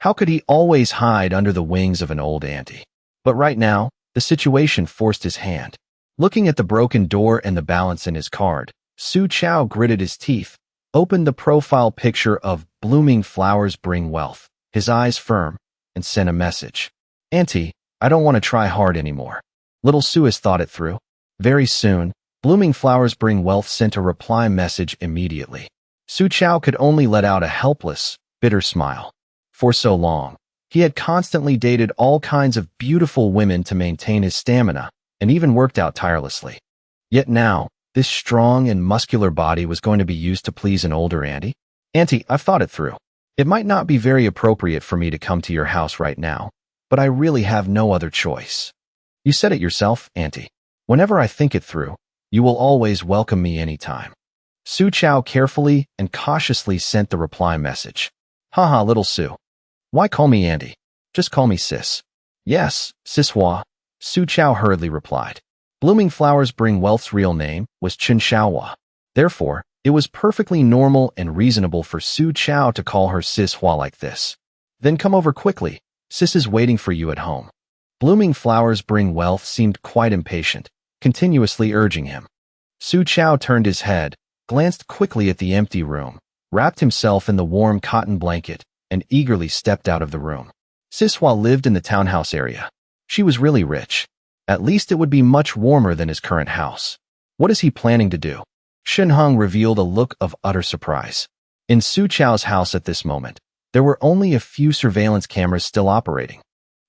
A: How could he always hide under the wings of an old auntie? But right now, the situation forced his hand. Looking at the broken door and the balance in his card, Xiao gritted his teeth opened the profile picture of "Blooming flowers bring wealth," his eyes firm, and sent a message. "Auntie, I don't want to try hard anymore." Little Suis thought it through. Very soon, "Blooming flowers bring wealth" sent a reply message immediately. Su Xiao could only let out a helpless, bitter smile. For so long, he had constantly dated all kinds of beautiful women to maintain his stamina, and even worked out tirelessly. Yet now, this strong and muscular body was going to be used to please an older auntie? "Auntie, I've thought it through. It might not be very appropriate for me to come to your house right now, but I really have no other choice." "You said it yourself, Auntie. Whenever I think it through, you will always welcome me anytime." Su Xiao carefully and cautiously sent the reply message. "Haha, little Su. Why call me Auntie? Just call me Sis." "Yes, Sis Hua," Su Xiao hurriedly replied. Blooming flowers bring wealth's real name was Chen Xiaohua. Therefore, it was perfectly normal and reasonable for Su Xiao to call her Sis Hua like this. "Then come over quickly. Sis is waiting for you at home." Blooming flowers bring wealth seemed quite impatient, continuously urging him. Su Xiao turned his head, glanced quickly at the empty room, wrapped himself in the warm cotton blanket, and eagerly stepped out of the room. Sis Hua lived in the townhouse area. She was really rich. At least it would be much warmer than his current house. What is he planning to do? Shen Heng revealed a look of utter surprise. In Su Xiao's house at this moment, there were only a few surveillance cameras still operating.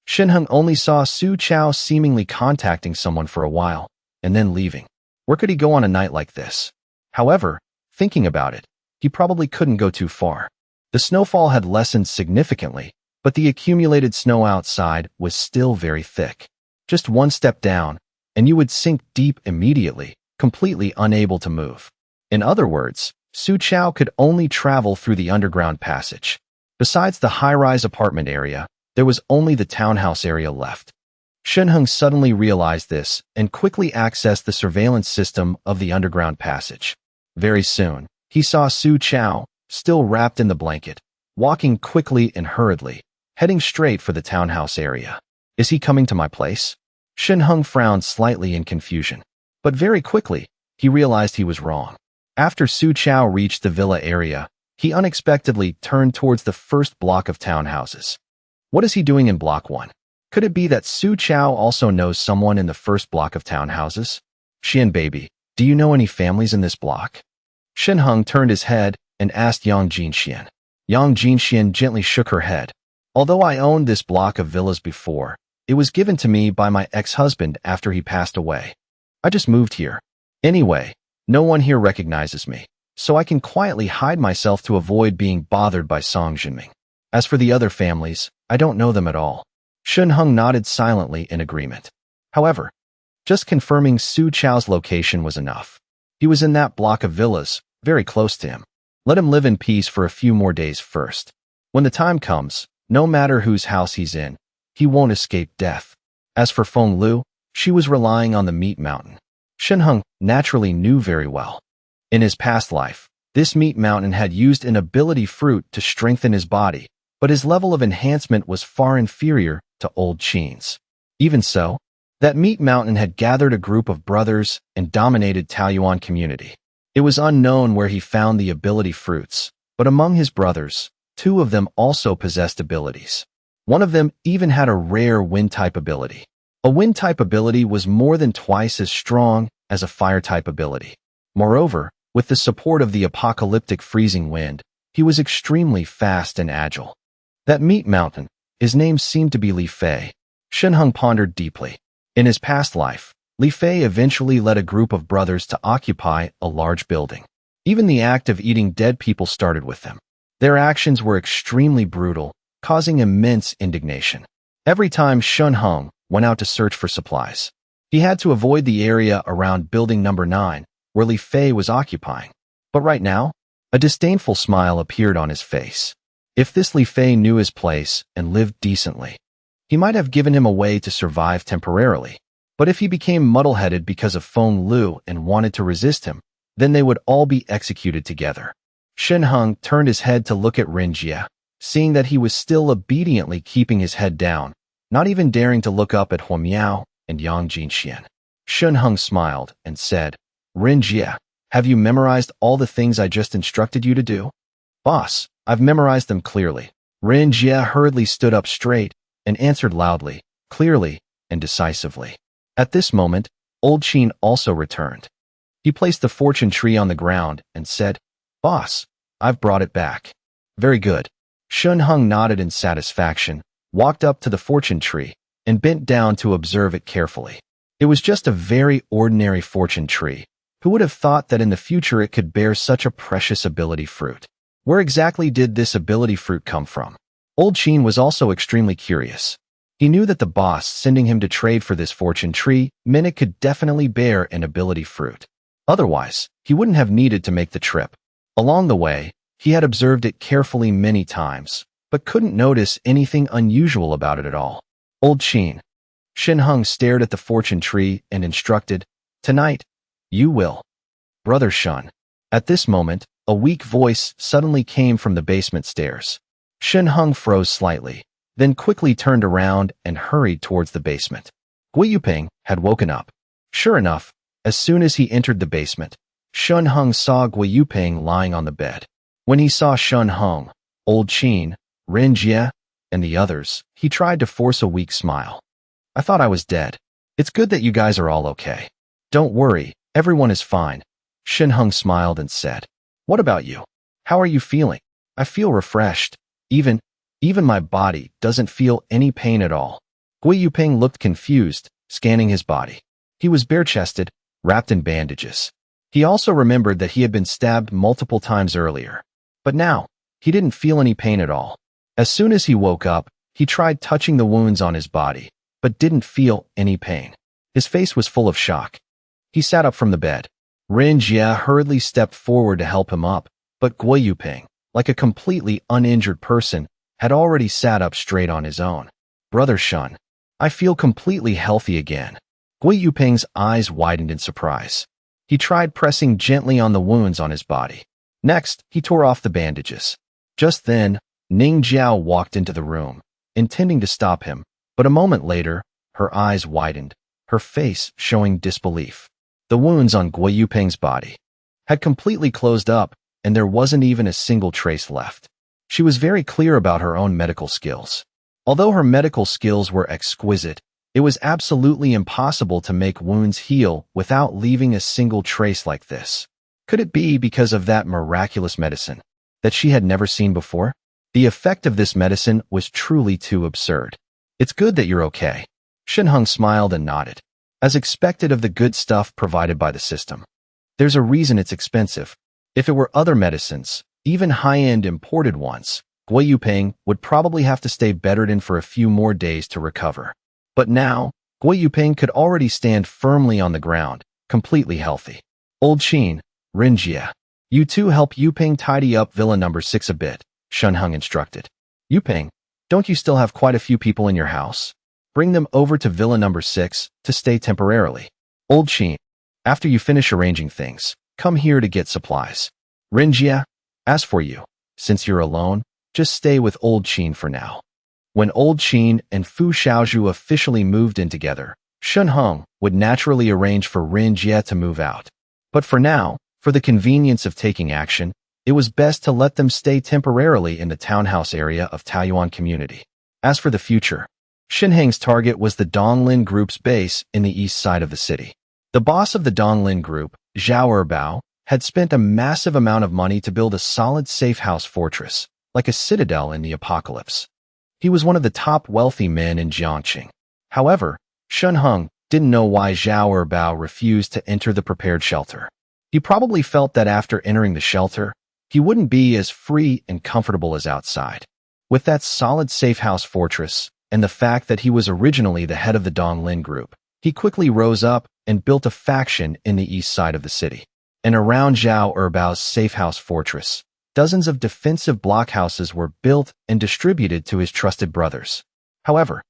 A: Shen Heng only saw Su Xiao seemingly contacting someone for a while, and then leaving. Where could he go on a night like this? However, thinking about it, he probably couldn't go too far. The snowfall had lessened significantly, but the accumulated snow outside was still very thick. Just one step down, and you would sink deep immediately, completely unable to move. In other words, Su Xiao could only travel through the underground passage. Besides the high-rise apartment area, there was only the townhouse area left. Shen Heng suddenly realized this and quickly accessed the surveillance system of the underground passage. Very soon, he saw Su Xiao, still wrapped in the blanket, walking quickly and hurriedly, heading straight for the townhouse area. "Is he coming to my place?" Shen Heng frowned slightly in confusion. But very quickly, he realized he was wrong. After Su Xiao reached the villa area, he unexpectedly turned towards the first block of townhouses. What is he doing in Block 1? Could it be that Su Xiao also knows someone in the first block of townhouses? "Xian baby, do you know any families in this block?" Shen Heng turned his head and asked Yang Jinxian. Yang Jinxian gently shook her head. "Although I owned this block of villas before, it was given to me by my ex-husband after he passed away. I just moved here. Anyway, no one here recognizes me, so I can quietly hide myself to avoid being bothered by Song Jinming. As for the other families, I don't know them at all." Shen Heng nodded silently in agreement. However, just confirming Su Xiao's location was enough. He was in that block of villas, very close to him. Let him live in peace for a few more days first. When the time comes, no matter whose house he's in, he won't escape death. As for Fonglu, she was relying on the meat mountain. Shen Heng naturally knew very well. In his past life, this meat mountain had used an ability fruit to strengthen his body, but his level of enhancement was far inferior to old Qin's. Even so, that meat mountain had gathered a group of brothers and dominated Taoyuan community. It was unknown where he found the ability fruits, but among his brothers, 2 of them also possessed abilities. One of them even had a rare wind-type ability. A wind-type ability was more than twice as strong as a fire-type ability. Moreover, with the support of the apocalyptic freezing wind, he was extremely fast and agile. That meat mountain, his name seemed to be Li Fei. Shen Heng pondered deeply. In his past life, Li Fei eventually led a group of brothers to occupy a large building. Even the act of eating dead people started with them. Their actions were extremely brutal, causing immense indignation. Every time Shen Heng went out to search for supplies, he had to avoid the area around building number 9, where Li Fei was occupying. But right now, a disdainful smile appeared on his face. If this Li Fei knew his place and lived decently, he might have given him a way to survive temporarily. But if he became muddle-headed because of Fonglu and wanted to resist him, then they would all be executed together. Shen Heng turned his head to look at Ren Jie, seeing that he was still obediently keeping his head down, not even daring to look up at Huo Miao and Yang Jinxian. Shen Heng smiled and said, "Ren Jie, Have you memorized all the things I just instructed you to do? Boss, I've memorized them clearly. Ren Jie hurriedly stood up straight and answered loudly, clearly, and decisively. At this moment, Old Qin also returned. He placed the fortune tree on the ground and said, Boss, I've brought it back. Very good. Shun Hung nodded in satisfaction, walked up to the fortune tree, and bent down to observe it carefully. It was just a very ordinary fortune tree. Who would have thought that in the future it could bear such a precious ability fruit? Where exactly did this ability fruit come from? Old Qin was also extremely curious. He knew that the boss sending him to trade for this fortune tree meant it could definitely bear an ability fruit. Otherwise, he wouldn't have needed to make the trip. Along the way, he had observed it carefully many times, but couldn't notice anything unusual about it at all. Old Qin. Shin Hung stared at the fortune tree and instructed, Tonight, you will. Brother Shun. At this moment, a weak voice suddenly came from the basement stairs. Shin Hung froze slightly, then quickly turned around and hurried towards the basement. Gui Yuping had woken up. Sure enough, as soon as he entered the basement, Shun Hung saw Gui Yuping lying on the bed. When he saw Shun Hung, Old Qin, Ren Jie, and the others, he tried to force a weak smile. I thought I was dead. It's good that you guys are all okay. Don't worry, everyone is fine. Shin Hung smiled and said, What about you? How are you feeling? I feel refreshed. Even my body doesn't feel any pain at all. Gui Yuping looked confused, scanning his body. He was bare-chested, wrapped in bandages. He also remembered that he had been stabbed multiple times earlier. But now, he didn't feel any pain at all. As soon as he woke up, he tried touching the wounds on his body, but didn't feel any pain. His face was full of shock. He sat up from the bed. Ren Jie hurriedly stepped forward to help him up, but Gui Yuping, like a completely uninjured person, had already sat up straight on his own. Brother Shun, I feel completely healthy again. Gui Yuping's eyes widened in surprise. He tried pressing gently on the wounds on his body. Next, he tore off the bandages. Just then, Ning Jiao walked into the room, intending to stop him, but a moment later, her eyes widened, her face showing disbelief. The wounds on Gui Yuping's body had completely closed up, and there wasn't even a single trace left. She was very clear about her own medical skills. Although her medical skills were exquisite, it was absolutely impossible to make wounds heal without leaving a single trace like this. Could it be because of that miraculous medicine that she had never seen before? The effect of this medicine was truly too absurd. It's good that you're okay. Shin Hung smiled and nodded. As expected of the good stuff provided by the system. There's a reason it's expensive. If it were other medicines, even high-end imported ones, Gui Yuping would probably have to stay bedridden for a few more days to recover. But now, Gui Yuping could already stand firmly on the ground, completely healthy. Old Qin, Ren Jie, you two help Yuping tidy up Villa number 6 a bit, Shun Hung instructed. Yuping, don't you still have quite a few people in your house? Bring them over to Villa number 6 to stay temporarily. Old Qin, after you finish arranging things, come here to get supplies. Ren Jie, as for you, since you're alone, just stay with Old Qin for now. When Old Qin and Fu Xiaozhu officially moved in together, Shun Hung would naturally arrange for Ren Jie to move out. But for now, for the convenience of taking action, it was best to let them stay temporarily in the townhouse area of Taoyuan community. As for the future, Shin Heng's target was the Donglin Group's base in the east side of the city. The boss of the Donglin Group, Xiao Erbao, had spent a massive amount of money to build a solid safe house fortress, like a citadel in the apocalypse. He was one of the top wealthy men in Jiangqing. However, Shun Hung didn't know why Xiao Erbao refused to enter the prepared shelter. He probably felt that after entering the shelter, he wouldn't be as free and comfortable as outside. With that solid safe house fortress, and the fact that he was originally the head of the Donglin Group, he quickly rose up and built a faction in the east side of the city. And around Xiao Erbao's safe house fortress, dozens of defensive blockhouses were built and distributed to his trusted brothers. However,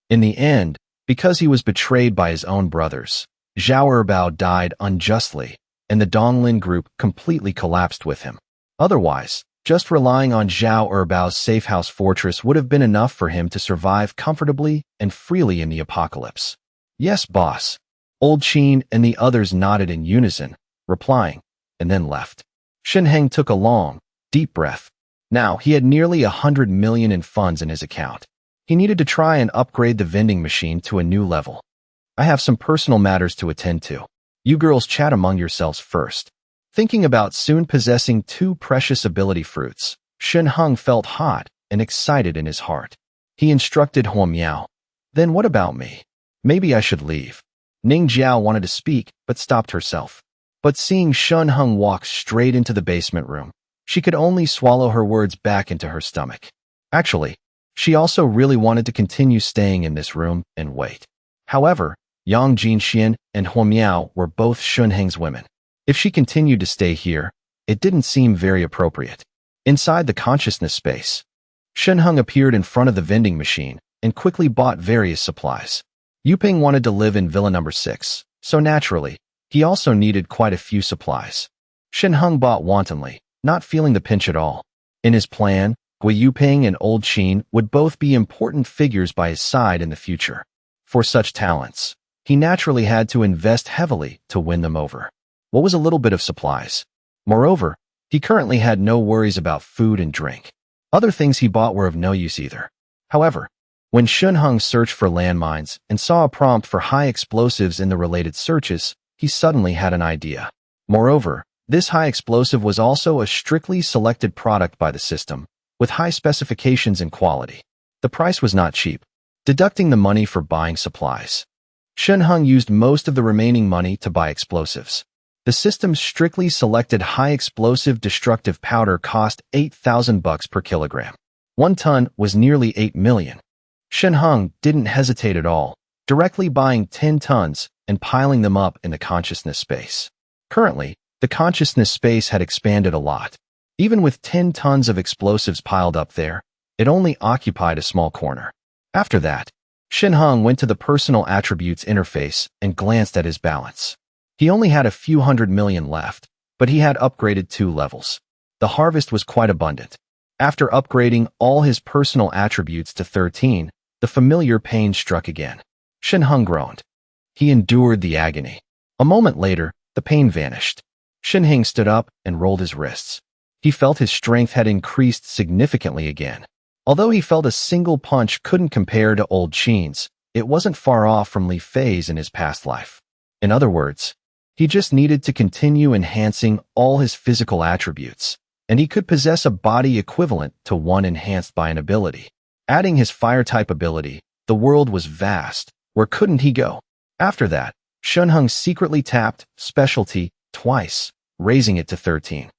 A: in the end, because he was betrayed by his own brothers, Xiao Erbao died unjustly, and the Donglin Group completely collapsed with him. Otherwise, just relying on Xiao Erbao's safe house fortress would have been enough for him to survive comfortably and freely in the apocalypse. Yes, boss. Old Qin and the others nodded in unison, replying, and then left. Shenheng took a long, deep breath. Now, he had nearly 100 million in funds in his account. He needed to try and upgrade the vending machine to a new level. I have some personal matters to attend to. You girls chat among yourselves first. Thinking about soon possessing 2 precious ability fruits, Shenheng felt hot and excited in his heart. He instructed Huo Miao. Then what about me? Maybe I should leave. Ning Jiao wanted to speak, but stopped herself. But seeing Shenheng walk straight into the basement room, she could only swallow her words back into her stomach. Actually, she also really wanted to continue staying in this room and wait. However, Yang Jinxian and Huo Miao were both Shenheng's women. If she continued to stay here, it didn't seem very appropriate. Inside the consciousness space, Shenheng appeared in front of the vending machine and quickly bought various supplies. Yuping wanted to live in Villa number 6, so naturally, he also needed quite a few supplies. Shenheng bought wantonly, not feeling the pinch at all. In his plan, Gui Yuping and Old Qin would both be important figures by his side in the future. For such talents, he naturally had to invest heavily to win them over. What was a little bit of supplies? Moreover, he currently had no worries about food and drink. Other things he bought were of no use either. However, when Shenheng searched for landmines and saw a prompt for high explosives in the related searches, he suddenly had an idea. Moreover, this high explosive was also a strictly selected product by the system, with high specifications and quality. The price was not cheap. Deducting the money for buying supplies, Shenheng used most of the remaining money to buy explosives. The system's strictly selected high explosive destructive powder cost 8,000 bucks per kilogram. 1 ton was nearly 8 million. Shenheng didn't hesitate at all, directly buying 10 tons and piling them up in the consciousness space. Currently, the consciousness space had expanded a lot. Even with 10 tons of explosives piled up there, it only occupied a small corner. After that, Shenheng went to the personal attributes interface and glanced at his balance. He only had a few 100 million left, but he had upgraded 2 levels. The harvest was quite abundant. After upgrading all his personal attributes to 13, the familiar pain struck again. Shenheng groaned. He endured the agony. A moment later, the pain vanished. Shenheng stood up and rolled his wrists. He felt his strength had increased significantly again. Although he felt a single punch couldn't compare to Old Qin's, it wasn't far off from Li Fei's in his past life. In other words, he just needed to continue enhancing all his physical attributes, and he could possess a body equivalent to one enhanced by an ability. Adding his fire-type ability, the world was vast. Where couldn't he go? After that, Shenheng secretly tapped specialty twice, raising it to 13.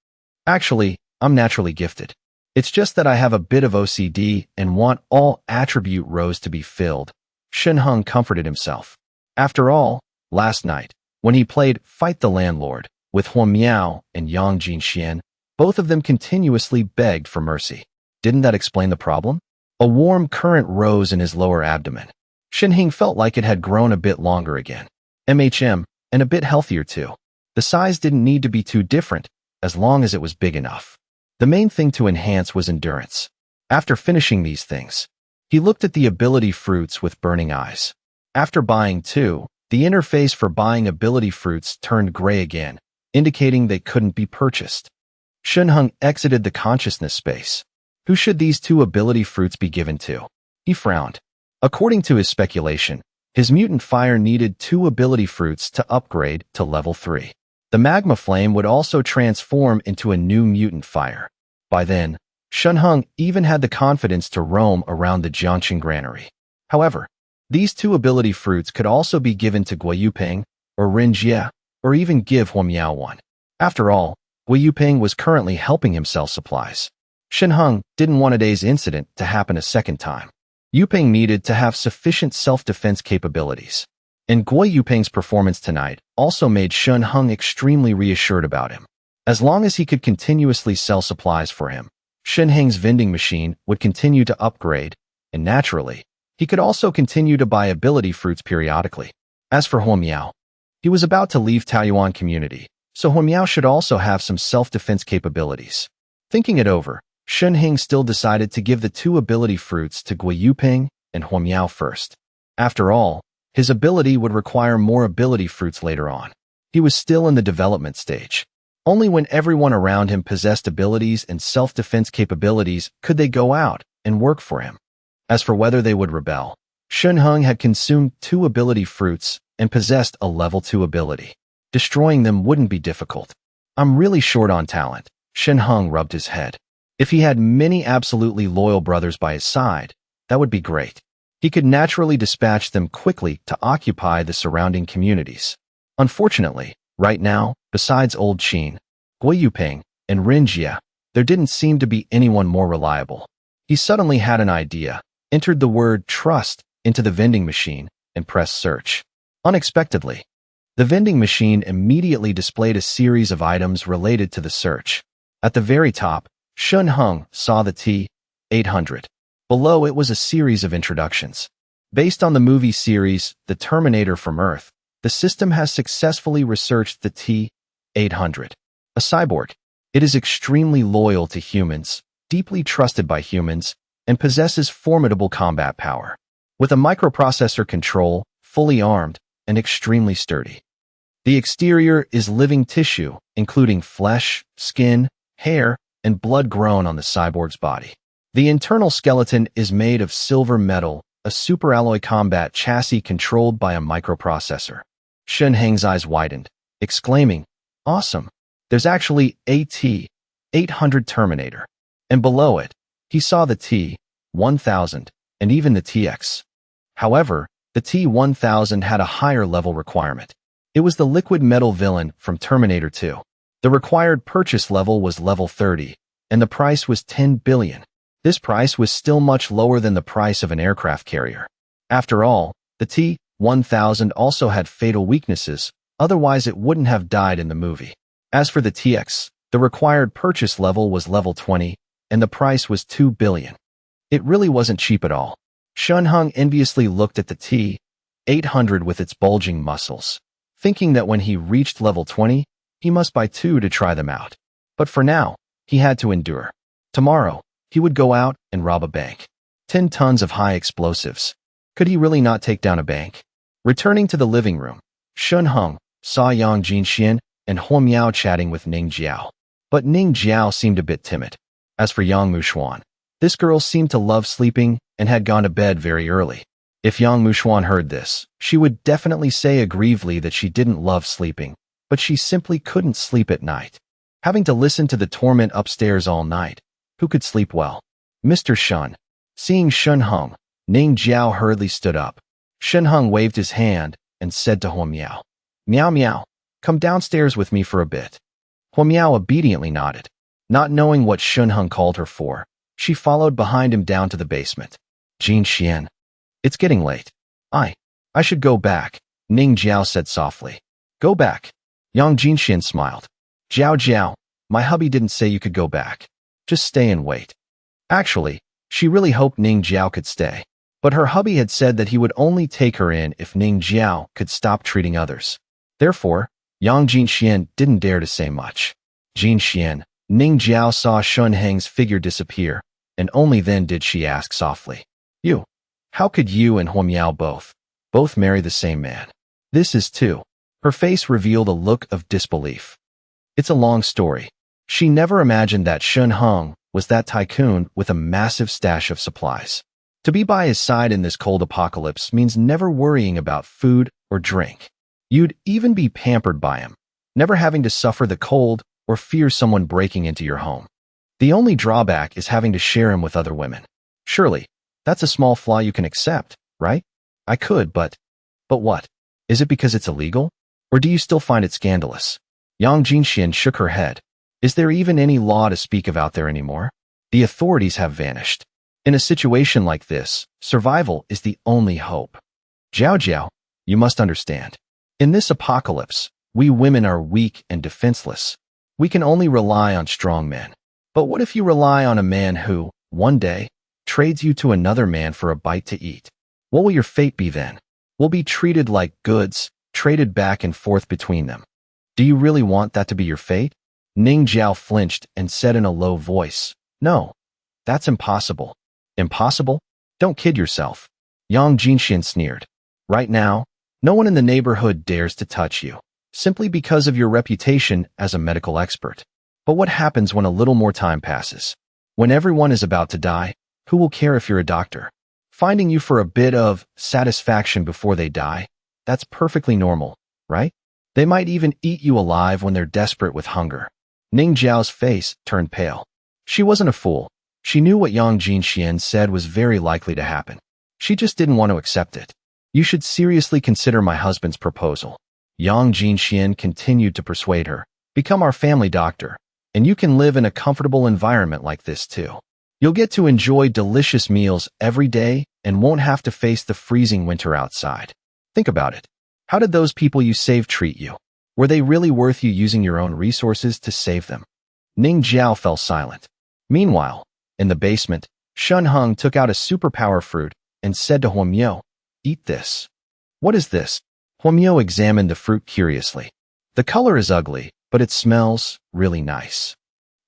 A: Actually, I'm naturally gifted. It's just that I have a bit of OCD and want all attribute rows to be filled. Shenheng comforted himself. After all, last night, when he played Fight the Landlord with Huo Miao and Yang Jinxian, both of them continuously begged for mercy. Didn't that explain the problem? A warm current rose in his lower abdomen. Shenheng felt like it had grown a bit longer again. And a bit healthier too. The size didn't need to be too different, as long as it was big enough. The main thing to enhance was endurance. After finishing these things, he looked at the ability fruits with burning eyes. After buying 2, the interface for buying ability fruits turned gray again, indicating they couldn't be purchased. Shenheng exited the consciousness space. Who should these 2 ability fruits be given to? He frowned. According to his speculation, his mutant fire needed 2 ability fruits to upgrade to level 3. The magma flame would also transform into a new mutant fire. By then, Shenheng even had the confidence to roam around the Jiangqing granary. However, these 2 ability fruits could also be given to Gui Yuping or Rin Jie, or even give Huo Miao one. After all, Gui Yuping was currently helping him sell supplies. Shenheng didn't want today's incident to happen a second time. Yuping needed to have sufficient self-defense capabilities. And Gui Yuping's performance tonight also made Shenheng extremely reassured about him. As long as he could continuously sell supplies for him, Shenheng's vending machine would continue to upgrade, and naturally, he could also continue to buy ability fruits periodically. As for Huo Miao, he was about to leave Taoyuan community, so Huo Miao should also have some self-defense capabilities. Thinking it over, Shenheng still decided to give the 2 ability fruits to Gui Yuping and Huo Miao first. After all, his ability would require more ability fruits later on. He was still in the development stage. Only when everyone around him possessed abilities and self-defense capabilities could they go out and work for him. As for whether they would rebel, Shun Hung had consumed 2 ability fruits and possessed a level 2 ability. Destroying them wouldn't be difficult. I'm really short on talent. Shun Hung rubbed his head. If he had many absolutely loyal brothers by his side, that would be great. He could naturally dispatch them quickly to occupy the surrounding communities. Unfortunately, right now, besides Old Qin, Gui Yuping, and Rin Jia, there didn't seem to be anyone more reliable. He suddenly had an idea, entered the word trust into the vending machine, and pressed search. Unexpectedly, the vending machine immediately displayed a series of items related to the search. At the very top, Shun Hung saw the T-800. Below it was a series of introductions. Based on the movie series The Terminator from Earth, the system has successfully researched the T-800. A cyborg, it is extremely loyal to humans, deeply trusted by humans, and possesses formidable combat power. With a microprocessor control, fully armed, and extremely sturdy. The exterior is living tissue, including flesh, skin, hair, and blood grown on the cyborg's body. The internal skeleton is made of silver metal, a superalloy combat chassis controlled by a microprocessor. Shun Heng's eyes widened, exclaiming, "Awesome! There's actually a T-800 Terminator." And below it, he saw the T-1000 and even the TX. However, the T-1000 had a higher level requirement. It was the liquid metal villain from Terminator 2. The required purchase level was level 30, and the price was 10 billion. This price was still much lower than the price of an aircraft carrier. After all, the T-1000 also had fatal weaknesses, otherwise it wouldn't have died in the movie. As for the TX, the required purchase level was level 20, and the price was 2 billion. It really wasn't cheap at all. Shun Hung enviously looked at the T-800 with its bulging muscles, thinking that when he reached level 20, he must buy 2 to try them out. But for now, he had to endure. Tomorrow, he would go out and rob a bank. 10 tons of high explosives. Could he really not take down a bank? Returning to the living room, Shun Hung saw Yang Jinxian and Huo Miao chatting with Ning Jiao. But Ning Jiao seemed a bit timid. As for Yang Mushuan, this girl seemed to love sleeping and had gone to bed very early. If Yang Mushuan heard this, she would definitely say aggrievedly that she didn't love sleeping, but she simply couldn't sleep at night. Having to listen to the torment upstairs all night, who could sleep well? Mr. Shun. Seeing Shun Hung, Ning Jiao hurriedly stood up. Shun Hung waved his hand and said to Huo Miao, "Miao Miao, come downstairs with me for a bit." Huo Miao obediently nodded. Not knowing what Shun Hung called her for, she followed behind him down to the basement. "Jin Xian, it's getting late. I should go back," Ning Jiao said softly. "Go back?" Yang Jinxian smiled. "Jiao Jiao, my hubby didn't say you could go back. Just stay and wait." Actually, she really hoped Ning Jiao could stay. But her hubby had said that he would only take her in if Ning Jiao could stop treating others. Therefore, Yang Jinxian didn't dare to say much. "Jin Xian," Ning Jiao saw Shun Heng's figure disappear, and only then did she ask softly, How could you and Huo Miao both marry the same man?" "This is too." Her face revealed a look of disbelief. It's a long story. She never imagined that Shun Hung was that tycoon with a massive stash of supplies. To be by his side in this cold apocalypse means never worrying about food or drink. You'd even be pampered by him, never having to suffer the cold or fear someone breaking into your home. The only drawback is having to share him with other women. Surely, that's a small flaw you can accept, right? I could, but what? Is it because it's illegal? Or do you still find it scandalous? Yang Jinxian shook her head. Is there even any law to speak of out there anymore? The authorities have vanished. In a situation like this, survival is the only hope. Jiao Jiao, you must understand. In this apocalypse, we women are weak and defenseless. We can only rely on strong men. But what if you rely on a man who, one day, trades you to another man for a bite to eat? What will your fate be then? We'll be treated like goods, traded back and forth between them. Do you really want that to be your fate? Ning Jiao flinched and said in a low voice, "No, that's impossible." "Impossible? Don't kid yourself." Yang Jinxian sneered. "Right now, no one in the neighborhood dares to touch you. simply because of your reputation as a medical expert. But what happens when a little more time passes? When everyone is about to die, who will care if you're a doctor? Finding you for a bit of satisfaction before they die, that's perfectly normal, right? They might even eat you alive when they're desperate with hunger. Ning Jiao's face turned pale. She wasn't a fool. She knew what Yang Jinxian said was very likely to happen. She just didn't want to accept it. You should seriously consider my husband's proposal. Yang Jinxian continued to persuade her. Become our family doctor, and you can live in a comfortable environment like this too. You'll get to enjoy delicious meals every day and won't have to face the freezing winter outside. Think about it. How did those people you saved treat you? Were they really worth you using your own resources to save them? Ning Jiao fell silent. Meanwhile, in the basement, Shun Heng took out a superpower fruit and said to Huomyo, "Eat this." "What is this?" Huomyo examined the fruit curiously. "The color is ugly, but it smells really nice."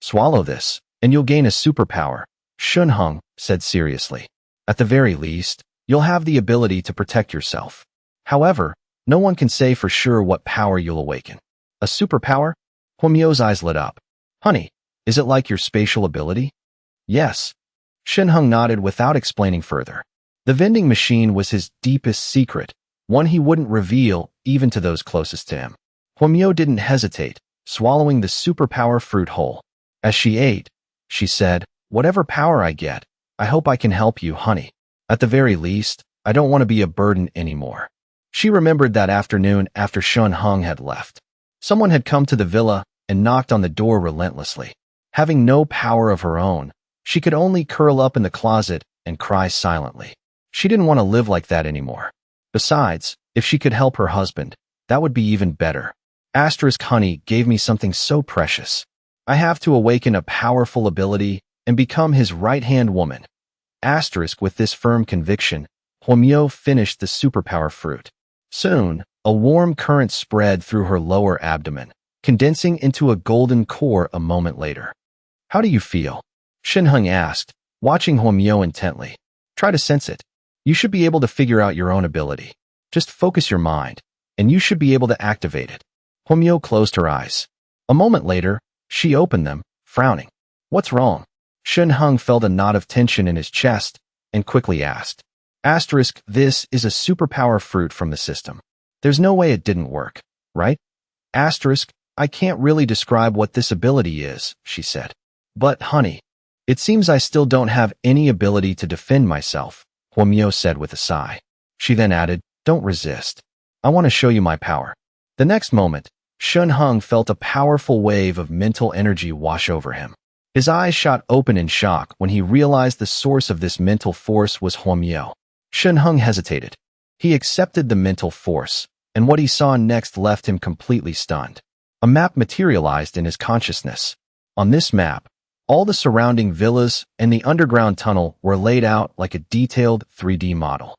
A: "Swallow this, and you'll gain a superpower," Shun Heng said seriously. "At the very least, you'll have the ability to protect yourself. However, no one can say for sure what power you'll awaken." "A superpower?" Huomyo's eyes lit up. "Honey, is it like your spatial ability?" "Yes." Shin Heng nodded without explaining further. The vending machine was his deepest secret, one he wouldn't reveal even to those closest to him. Huomyo didn't hesitate, swallowing the superpower fruit whole. As she ate, she said, "Whatever power I get, I hope I can help you, honey. At the very least, I don't want to be a burden anymore." She remembered that afternoon after Shun Heng had left. Someone had come to the villa and knocked on the door relentlessly. Having no power of her own, she could only curl up in the closet and cry silently. She didn't want to live like that anymore. Besides, if she could help her husband, that would be even better. Honey gave me something so precious. I have to awaken a powerful ability and become his right-hand woman. With this firm conviction, Huomyo finished the superpower fruit. Soon, a warm current spread through her lower abdomen, condensing into a golden core a moment later. "How do you feel?" Shin Heng asked, watching Huomyo intently. "Try to sense it. You should be able to figure out your own ability. Just focus your mind, and you should be able to activate it." Huomyo closed her eyes. A moment later, she opened them, frowning. "What's wrong?" Shin Heng felt a knot of tension in his chest and quickly asked. This is a superpower fruit from the system. There's no way it didn't work, right? I can't really describe what this ability is," she said. "But, honey, it seems I still don't have any ability to defend myself," Huomyo said with a sigh. She then added, "Don't resist. I want to show you my power." The next moment, Shun Heng felt a powerful wave of mental energy wash over him. His eyes shot open in shock when he realized the source of this mental force was Huomyo. Shun Heng hesitated. He accepted the mental force, and what he saw next left him completely stunned. A map materialized in his consciousness. On this map, all the surrounding villas and the underground tunnel were laid out like a detailed 3D model.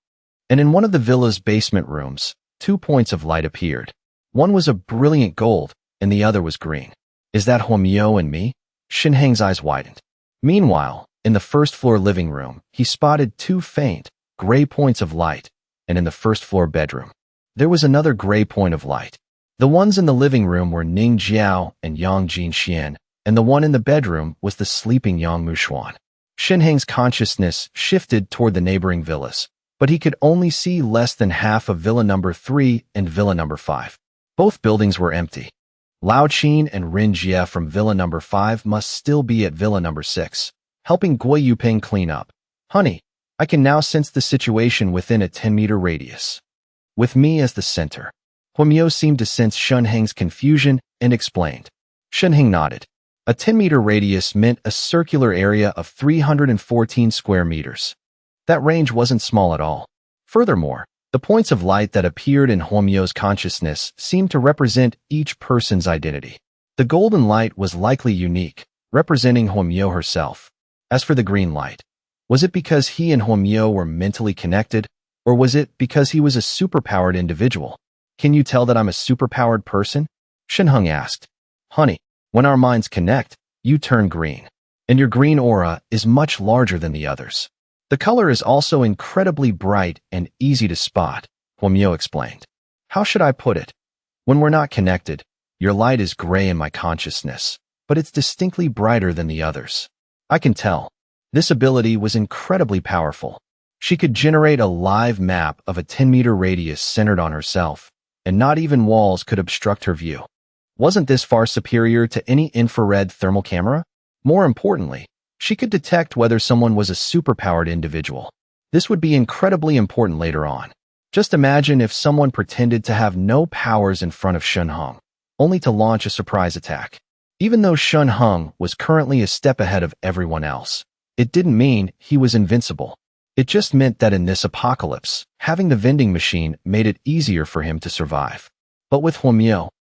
A: And in one of the villa's basement rooms, 2 points of light appeared. One was a brilliant gold, and the other was green. "Is that Huomyo and me?" Shin Heng's eyes widened. Meanwhile, in the first-floor living room, he spotted 2 faint, gray points of light, and in the first-floor bedroom, there was another gray point of light. The ones in the living room were Ning Jiao and Yang Jinxian, and the one in the bedroom was the sleeping Yang Mushuan. Shin Heng's consciousness shifted toward the neighboring villas, but he could only see less than half of Villa number 3 and Villa number 5. Both buildings were empty. Lao Qin and Rin Jie from Villa number 5 must still be at Villa number 6, helping Gui Yuping clean up. "Honey, I can now sense the situation within a 10-meter radius. With me as the center." Huomyo seemed to sense Shun Heng's confusion and explained. Shun Heng nodded. A 10-meter radius meant a circular area of 314 square meters. That range wasn't small at all. Furthermore, the points of light that appeared in Huomyo's consciousness seemed to represent each person's identity. The golden light was likely unique, representing Huomyo herself. As for the green light, was it because he and Huomyo were mentally connected, or was it because he was a superpowered individual? "Can you tell that I'm a superpowered person?" Shin Heng asked. "Honey, when our minds connect, you turn green, and your green aura is much larger than the others. The color is also incredibly bright and easy to spot," Huomyo explained. "How should I put it? When we're not connected, your light is gray in my consciousness, but it's distinctly brighter than the others. I can tell. This ability was incredibly powerful. She could generate a live map of a 10-meter radius centered on herself, and not even walls could obstruct her view. Wasn't this far superior to any infrared thermal camera? More importantly, she could detect whether someone was a superpowered individual. This would be incredibly important later on. Just imagine if someone pretended to have no powers in front of Shun Hong, only to launch a surprise attack. Even though Shun Hong was currently a step ahead of everyone else, it didn't mean he was invincible. It just meant that in this apocalypse, having the vending machine made it easier for him to survive. But with Huomyo,